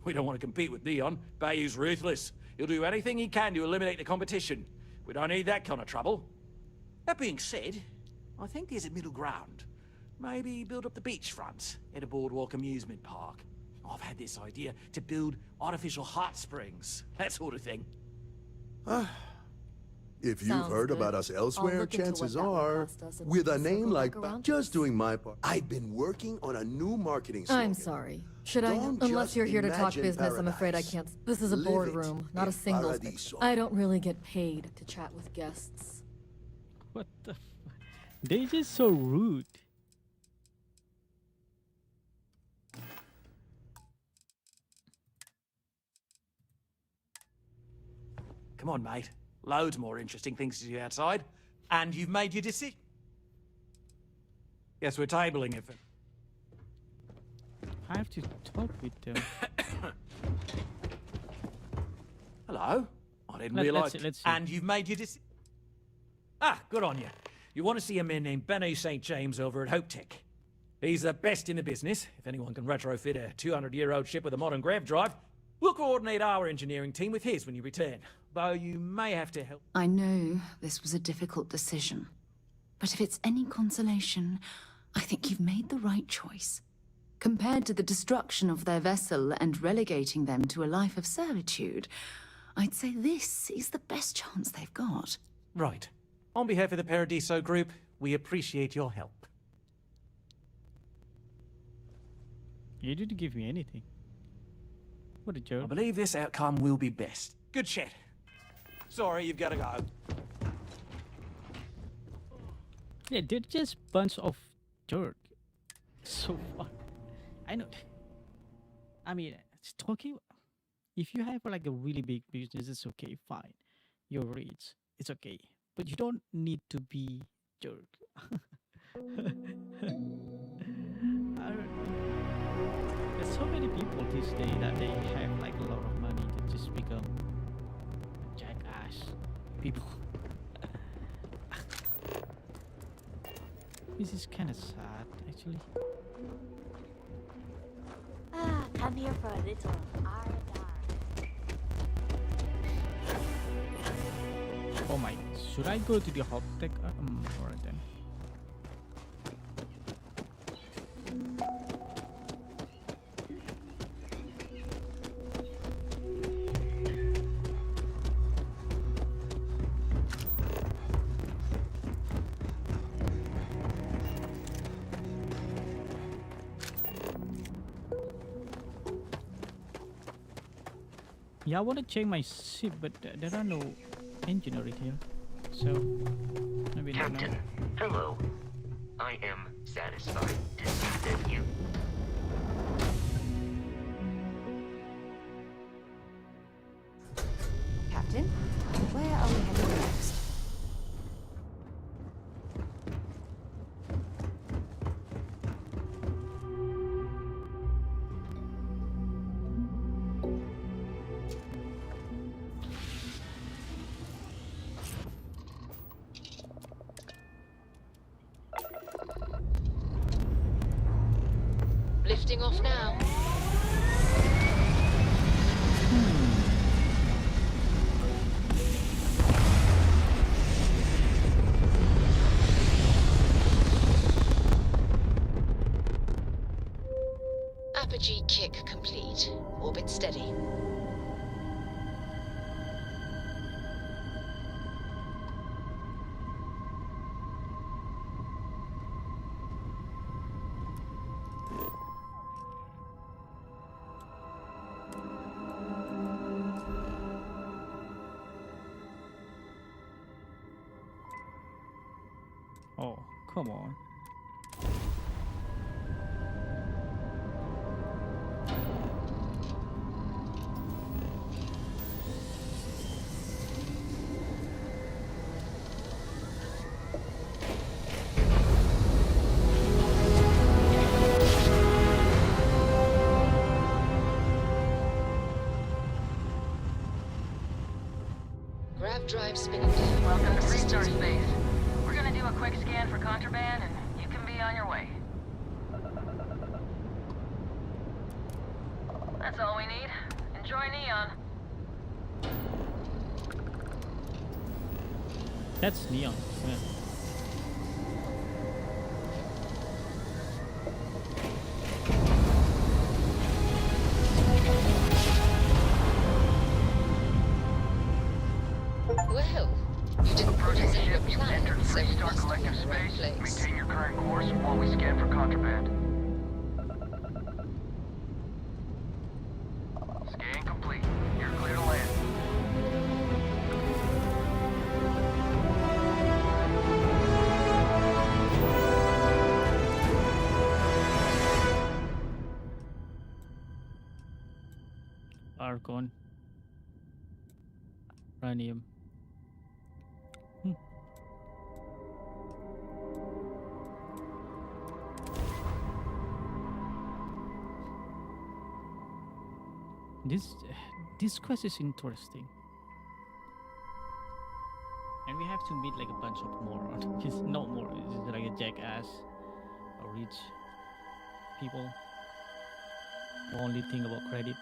We don't want to compete with Neon. Bayou's ruthless. He'll do anything he can to eliminate the competition. We don't need that kind of trouble. That being said, I think there's a middle ground. Maybe build up the beachfront at a boardwalk amusement park. I've had this idea to build artificial hot springs, that sort of thing. If you've Sounds heard good. about us I'll elsewhere, look into chances what that would are, cost us and with a circle name back like around just doing my part. I've been working on a new marketing slogan. I'm sorry. Should I? Don't Unless just you're here to talk imagine business, I'm afraid I paradise. can't. This is a Live boardroom, it not a in singles. Paradiso. I don't really get paid to chat with guests. What the? They're just so rude. Come on, mate. Loads more interesting things to do outside. And you've made your decision. Guess we're tabling it for... I have to talk with them. Hello? I didn't Let's realise... see, let's see. And you've made your decision... Ah, good on you. You want to see a man named Benny St. James over at Hope Tech. He's the best in the business. If anyone can retrofit a 200-year-old ship with a modern grav drive, we'll coordinate our engineering team with his when you return. Though you may have to help... I know this was a difficult decision. But if it's any consolation, I think you've made the right choice. Compared to the destruction of their vessel and relegating them to a life of servitude, I'd say this is the best chance they've got. Right. On behalf of the Paradiso Group, we appreciate your help. You didn't give me anything. What a I joke. believe this outcome will be best. Good chat. Sorry, you've got to go. Yeah, they're just bunch of jerk. So fun. I know. I mean, it's talking. If you have like a really big business, it's okay, fine. You're rich, it's okay. But you don't need to be jerk. There's so many people this day that they have like a lot of money to just become jackass people. This is kind of sad, actually. Ah, come here for a little R&R. Oh my, should I go to the hot tech? Alright then. Yeah, I want to check my ship, but there are no engineers here. So, maybe not now. Captain, hello. I am satisfied to see that you... Captain, where are we heading next? Setting off now. Apogee kick complete. Orbit steady. Oh, come on. Grav drive spinning down. Welcome to research space. We're gonna do a quick scan for contraband, and you can be on your way. That's all we need. Enjoy Neon. That's Neon. Yeah. Well, you didn't put us in your plan, so you Restart must be in collective the right space. place. Maintain your current course while we scan for contraband. Scan complete. You're clear to land. Argon. Uranium. This quest is interesting. And we have to meet like a bunch of morons. It's not more, it's like a jackass or rich people who only think about credit.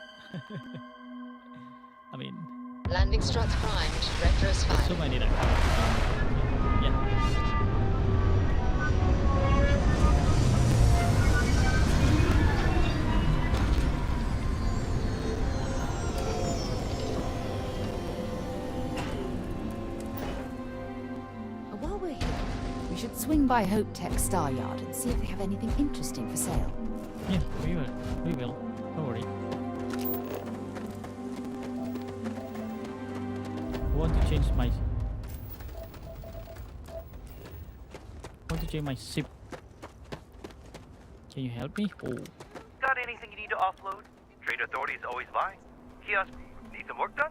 I mean, Landing struts primed. Retros fired. so many like yeah. While we're here, we should swing by Hope Tech Star Yard and see if they have anything interesting for sale. Yeah, we will. We will. Don't worry. I want to change my ship. Can you help me? Oh, Got anything you need to offload? Trade authority is always buying. Kiosk, need some work done?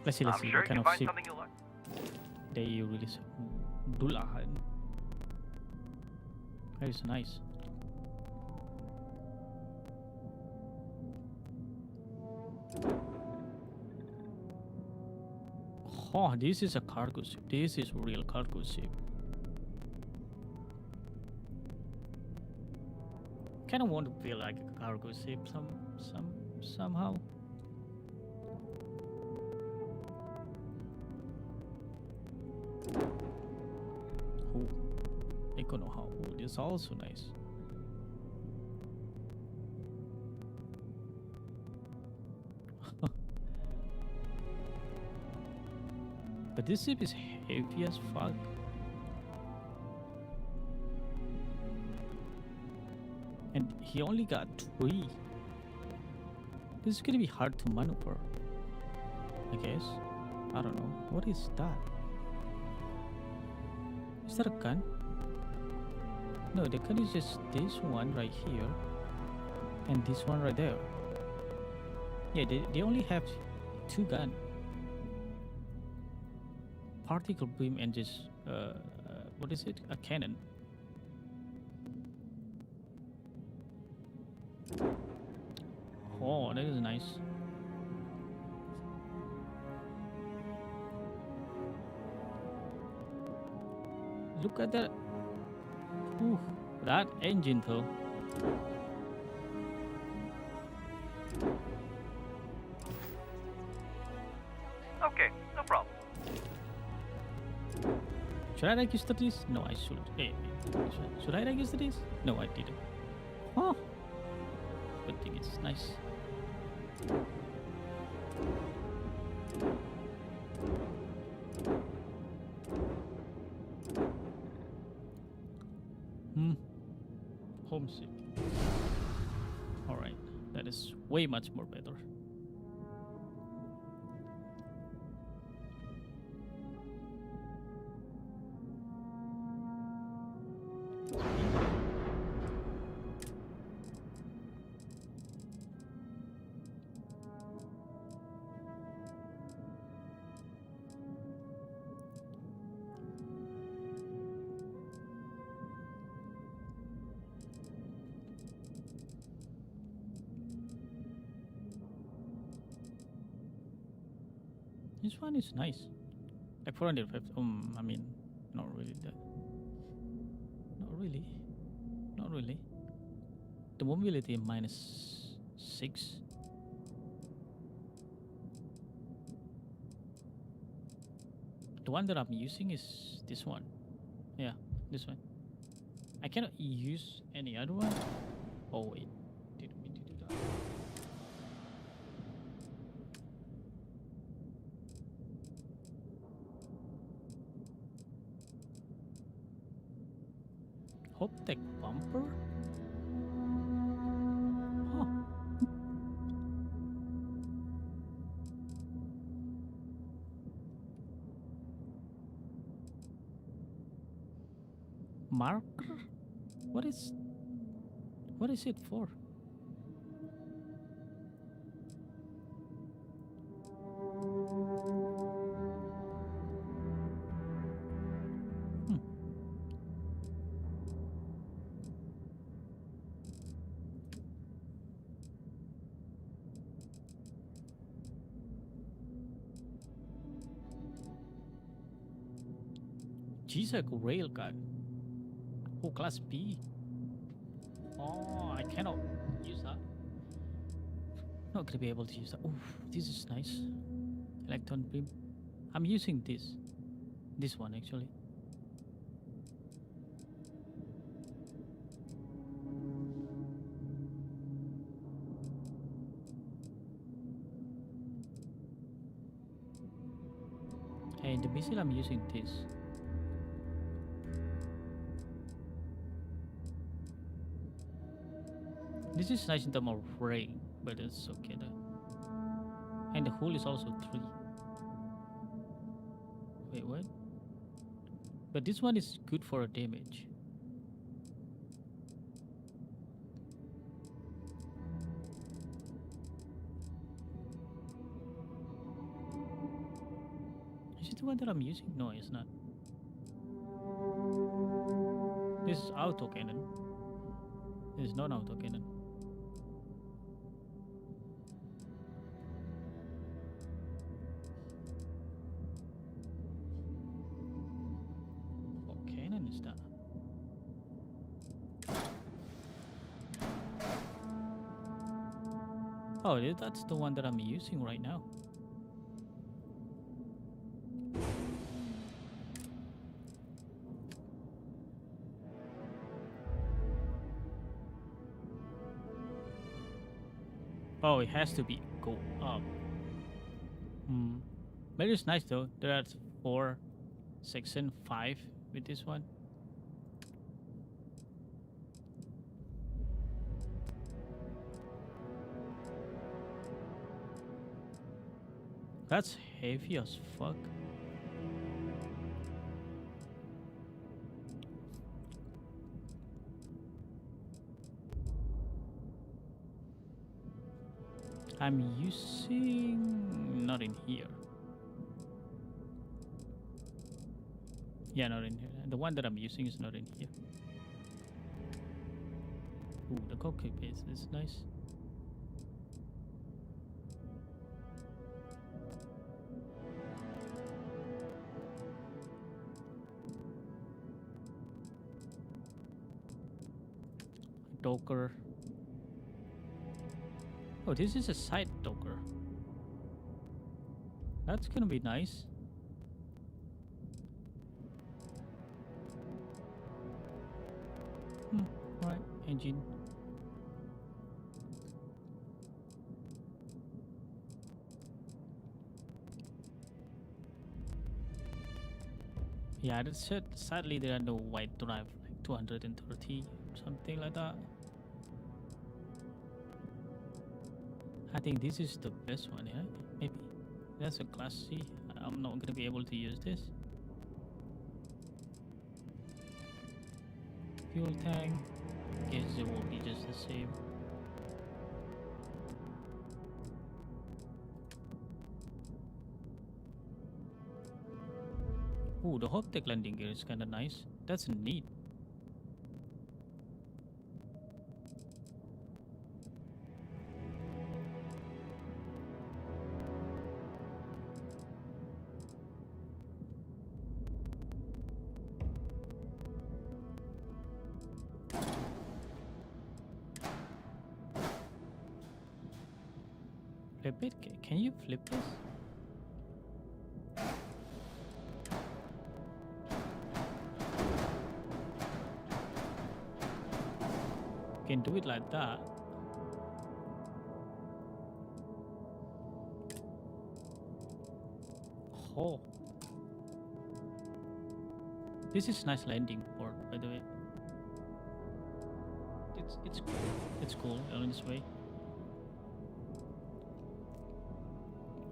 let's see. I'm What sure you kind can of find ship something you like. they release. Dulahan. That is nice. Oh, this is a cargo ship. This is real cargo ship. Kind of want to feel like a cargo ship somehow. Oh, Econo-how. Oh, this is also nice. But this ship is heavy as fuck. And he only got 3. This is gonna be hard to maneuver, I guess. I don't know. What is that? Is that a gun? No, the gun is just this one right here. And this one right there. Yeah, they only have 2 guns. Particle beam and just what is it? A cannon. Oh, that is nice. Look at that. Ooh, That engine though. Okay, no problem. Should I register this? No, I should. Should I register this? No, I didn't. Oh, good thing it's nice. Homesick. Alright, that is way much more better. This one is nice. Like 450. I mean, not really that. Not really. Not really. The mobility -6. The one that I'm using is this one. Yeah, this one. I cannot use any other one. Oh wait, didn't mean to do that. Hoptech bumper? Huh. Marker? What is it for? G-Sec railgun. Oh, class B. Oh, I cannot use that. Not gonna be able to use that. Oh, this is nice. Electron beam. I'm using this. This one actually. And the missile I'm using this. This is nice in terms of range, but it's okay though. And the hull is also 3. Wait, what? But this one is good for a damage. Is it the one that I'm using? No, it's not. This is auto cannon. This is not auto cannon. What cannon is that? Oh, that's the one that I'm using right now. Oh, it has to be go up. But it's nice though. There are 4, 6, and 5 with this one. That's heavy as fuck. I'm using not in here. Yeah, not in here. The one that I'm using is not in here. Ooh, the cockpit base is nice. docker. Oh, this is a side docker. That's gonna be nice. Alright, engine. Yeah, that's it. Sadly, there are no wide drive, like 230, something like that. I think this is the best one, yeah? Maybe. That's a Class C. I'm not gonna be able to use this. Fuel tank. Guess it will be just the same. Ooh, the hot tech landing gear is kinda nice. That's neat. Flip it? Can you flip this? Can do it like that. Oh, this is nice landing port, by the way. It's cool in this way.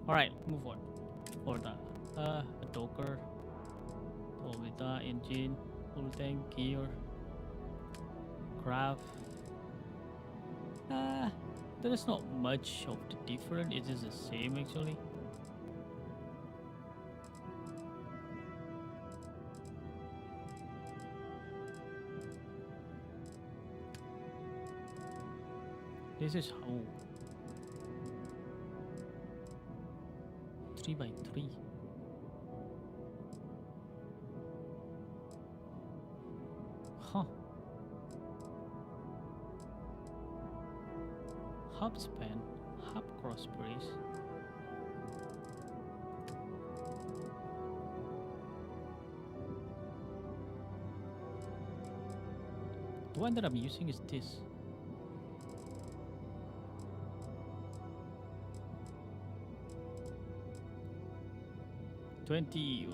All right, move on. For that, a docker, with that engine, full tank, gear, craft. There is not much of the difference. It is the same actually. This is how 3x3. Huh. Hub span, hub cross brace. The one that I'm using is this. $20.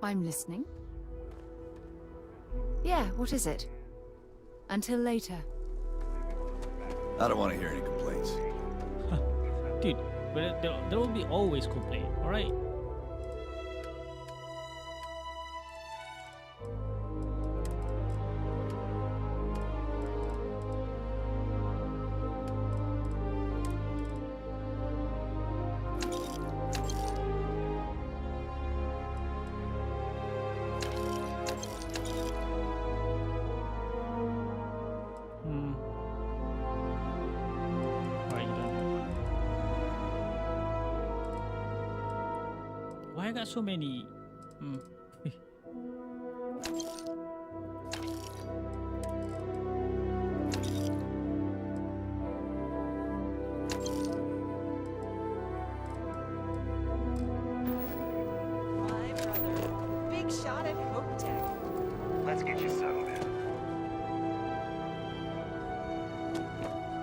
I'm listening. Yeah, what is it? Until later. I don't want to hear any complaints. Dude, but there will be always complaint, alright? Why I got so many? My brother, big shot at Hope Tech. Let's get you settled in.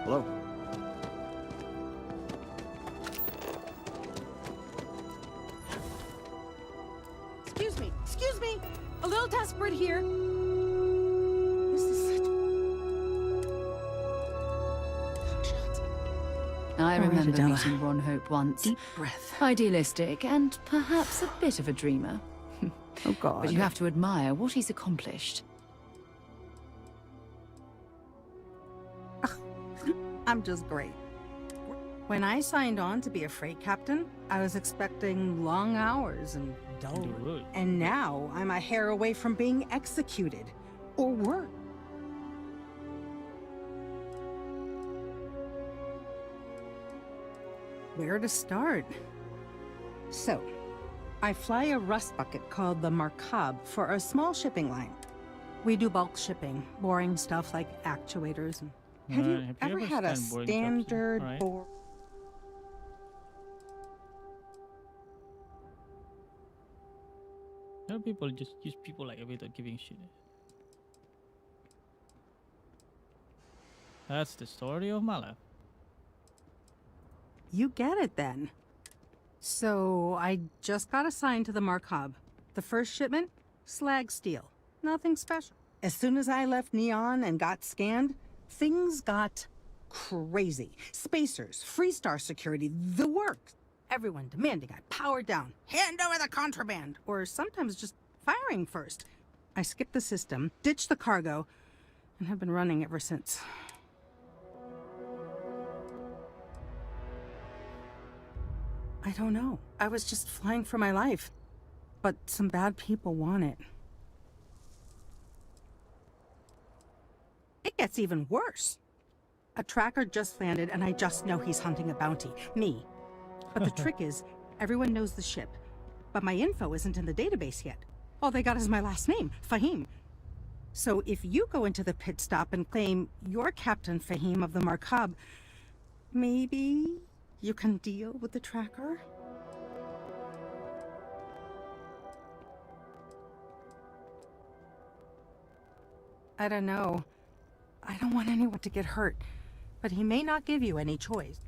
Hello? Excuse me! A little desperate here. This is such... I remember meeting Ron Hope once. Deep breath. Idealistic and perhaps a bit of a dreamer. Oh God. But you have to admire what he's accomplished. I'm just great. When I signed on to be a freight captain, I was expecting long hours and dull work. And now I'm a hair away from being executed. Or worse. Where to start? So, I fly a rust bucket called the Markab for a small shipping line. We do bulk shipping, boring stuff like actuators. And have you ever had a standard board? There are people just use people like without giving shit. That's the story of my life. You get it then. So I just got assigned to the Markab. The first shipment, slag steel. Nothing special. As soon as I left Neon and got scanned, things got crazy. Spacers, Freestar security, the works. Everyone demanding I power down, hand over the contraband, or sometimes just firing first. I skipped the system, ditched the cargo, and have been running ever since. I don't know. I was just flying for my life. But some bad people want it. It gets even worse. A tracker just landed and I just know he's hunting a bounty. Me. But the trick is, everyone knows the ship. But my info isn't in the database yet. All they got is my last name, Fahim. So if you go into the pit stop and claim you're Captain Fahim of the Markab, maybe you can deal with the tracker? I don't know. I don't want anyone to get hurt, but he may not give you any choice.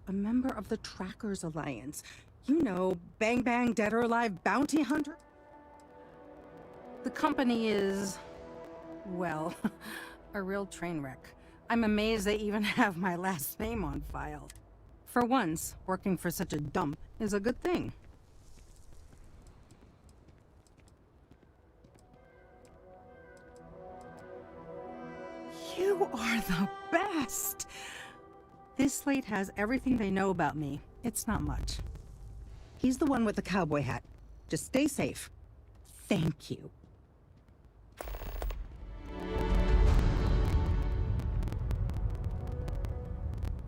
A member of the Trackers Alliance. You know, Bang Bang Dead or Alive Bounty Hunter? The company is, well, a real train wreck. I'm amazed they even have my last name on file. For once, working for such a dump is a good thing. You are the best! This slate has everything they know about me. It's not much. He's the one with the cowboy hat. Just stay safe. Thank you.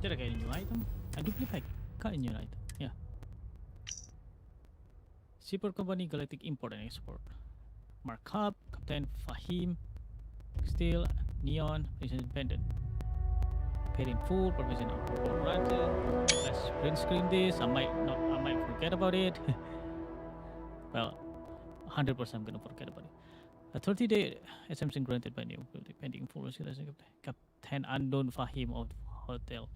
Did I get a new item? I do believe I got a new item. Yeah. Shipper Company Galactic Import and Export. Markup, Captain Fahim, Steel, Neon, Independent. Paid in full, provision of granted. Let's print screen this. I might forget about it. Well, 100% I'm gonna forget about it. A 30-day exemption granted by new, pending full restoration. Captain Unknown Fahim of Hotel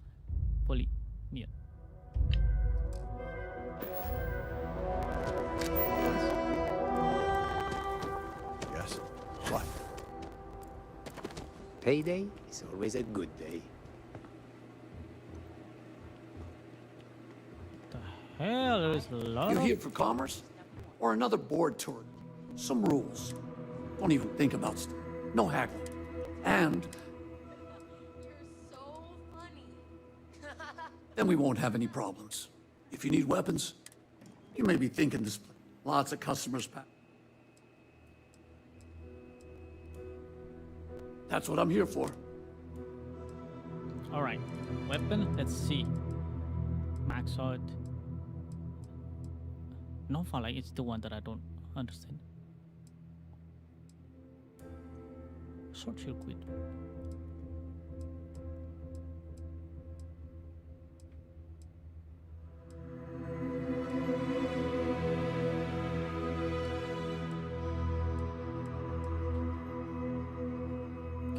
Poly Neon. Yes. What? Payday is always a good day. Hell, there's a lot. You here for commerce? Or another board tour? Some rules. Don't even think about stuff. No haggling. And... then we won't have any problems. If you need weapons, you may be thinking this. Lots of customers pass. That's what I'm here for. Alright. Weapon, let's see. Max sword. No, like it's the one that I don't understand. Short circuit.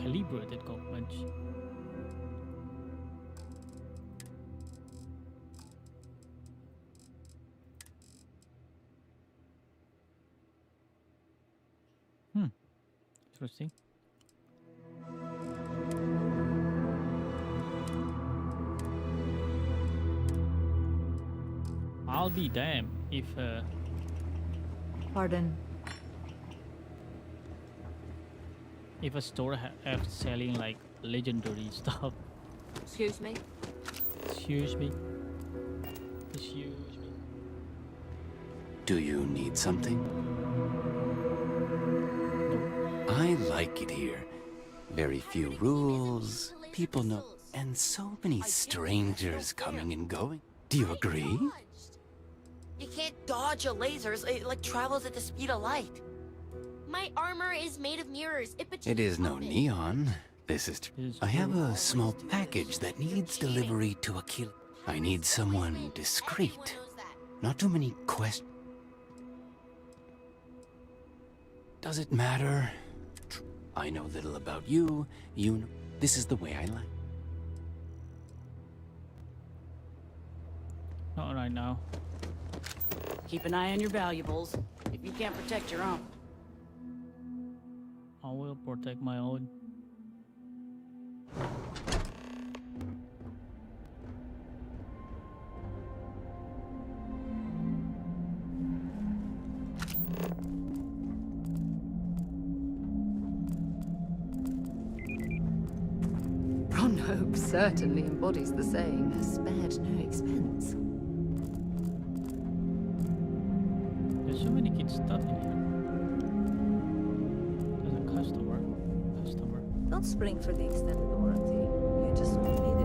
Calibrated workbench. Interesting. I'll be damned if Pardon? If a store have selling like legendary stuff. Excuse me? Excuse me. Excuse me. Do you need something? I like it here. Very few rules, people know, and so many strangers coming and going. Do you agree? You can't dodge a lasers. It like travels at the speed of light. My armor is made of mirrors. It is no neon. This is true. I have a small package that needs delivery to a kill. I need someone discreet. Not too many questions. Does it matter? I know little about you. You know. This is the way I like. Not right now. Keep an eye on your valuables. If you can't protect your own. I will protect my own. Ron Hope certainly embodies the saying, spared no expense. There's so many kids stuff in here. There's a customer. Don't spring for the extended warranty. You just won't need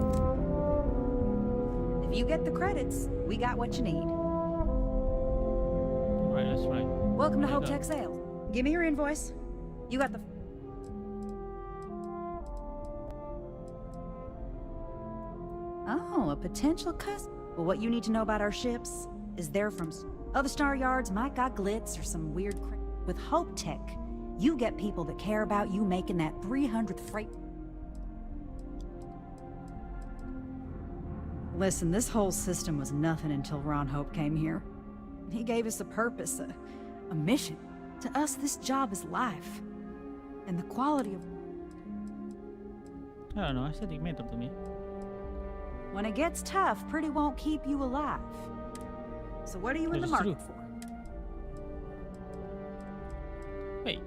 it. If you get the credits, we got what you need. Right, that's right. Welcome to There you Hope go. Tech Sales. Give me your invoice. You got the... Oh, a potential customer. Well, what you need to know about our ships is they're from other star yards might got glitz or some weird crap. With Hope Tech, you get people that care about you making that 300th freight. Listen, this whole system was nothing until Ron Hope came here. He gave us a purpose, a mission. To us, this job is life. And the quality of... I don't know, I said it mattered to me. When it gets tough, Pretty won't keep you alive. So what are you in the That is market true. for? Wait.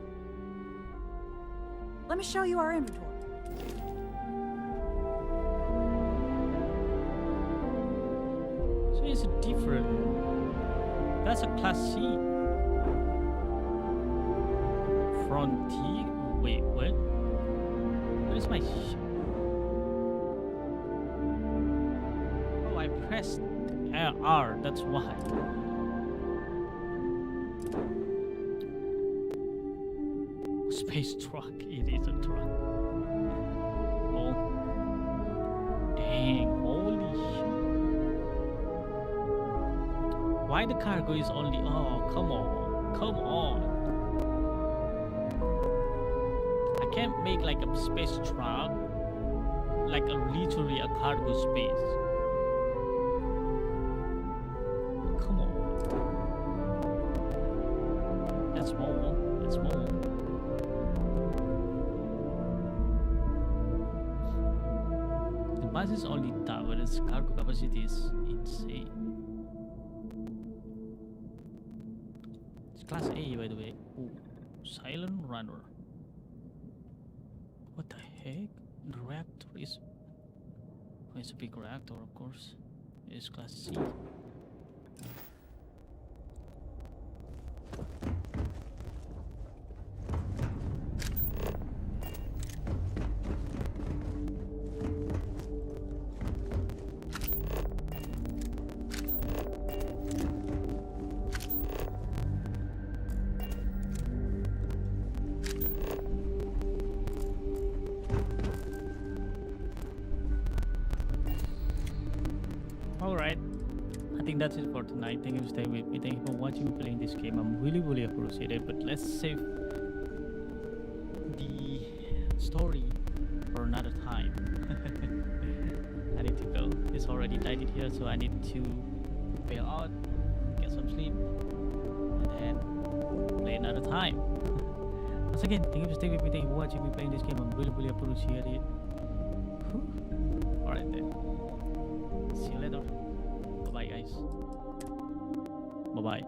Let me show you our inventory. So it's different. That's a class C. Frontier. Wait, what? What is my Oh, I pressed R, that's why. Space truck, it is a truck. Oh. Dang, holy shit. Why the cargo is only... Oh, come on. Come on. I can't make like a space truck. Like literally a cargo space. Come on. That's more. That's more. The bus is only that, but its cargo capacity is insane. It's class A, by the way. Ooh, silent runner. What the heck? The reactor is... Oh, it's a big reactor, of course. It's class C. Alright, I think that's it for tonight. Thank you for staying with me. Thank you for watching me playing this game. I'm really appreciated. But let's save the story for another time. I need to go. It's already night here, so I need to bail out, get some sleep, and then play another time. Once again, thank you for staying with me. Thank you for watching me playing this game. I'm really appreciated. Alright then. See you later. Bye bye, guys. Bye bye.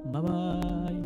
Bye bye.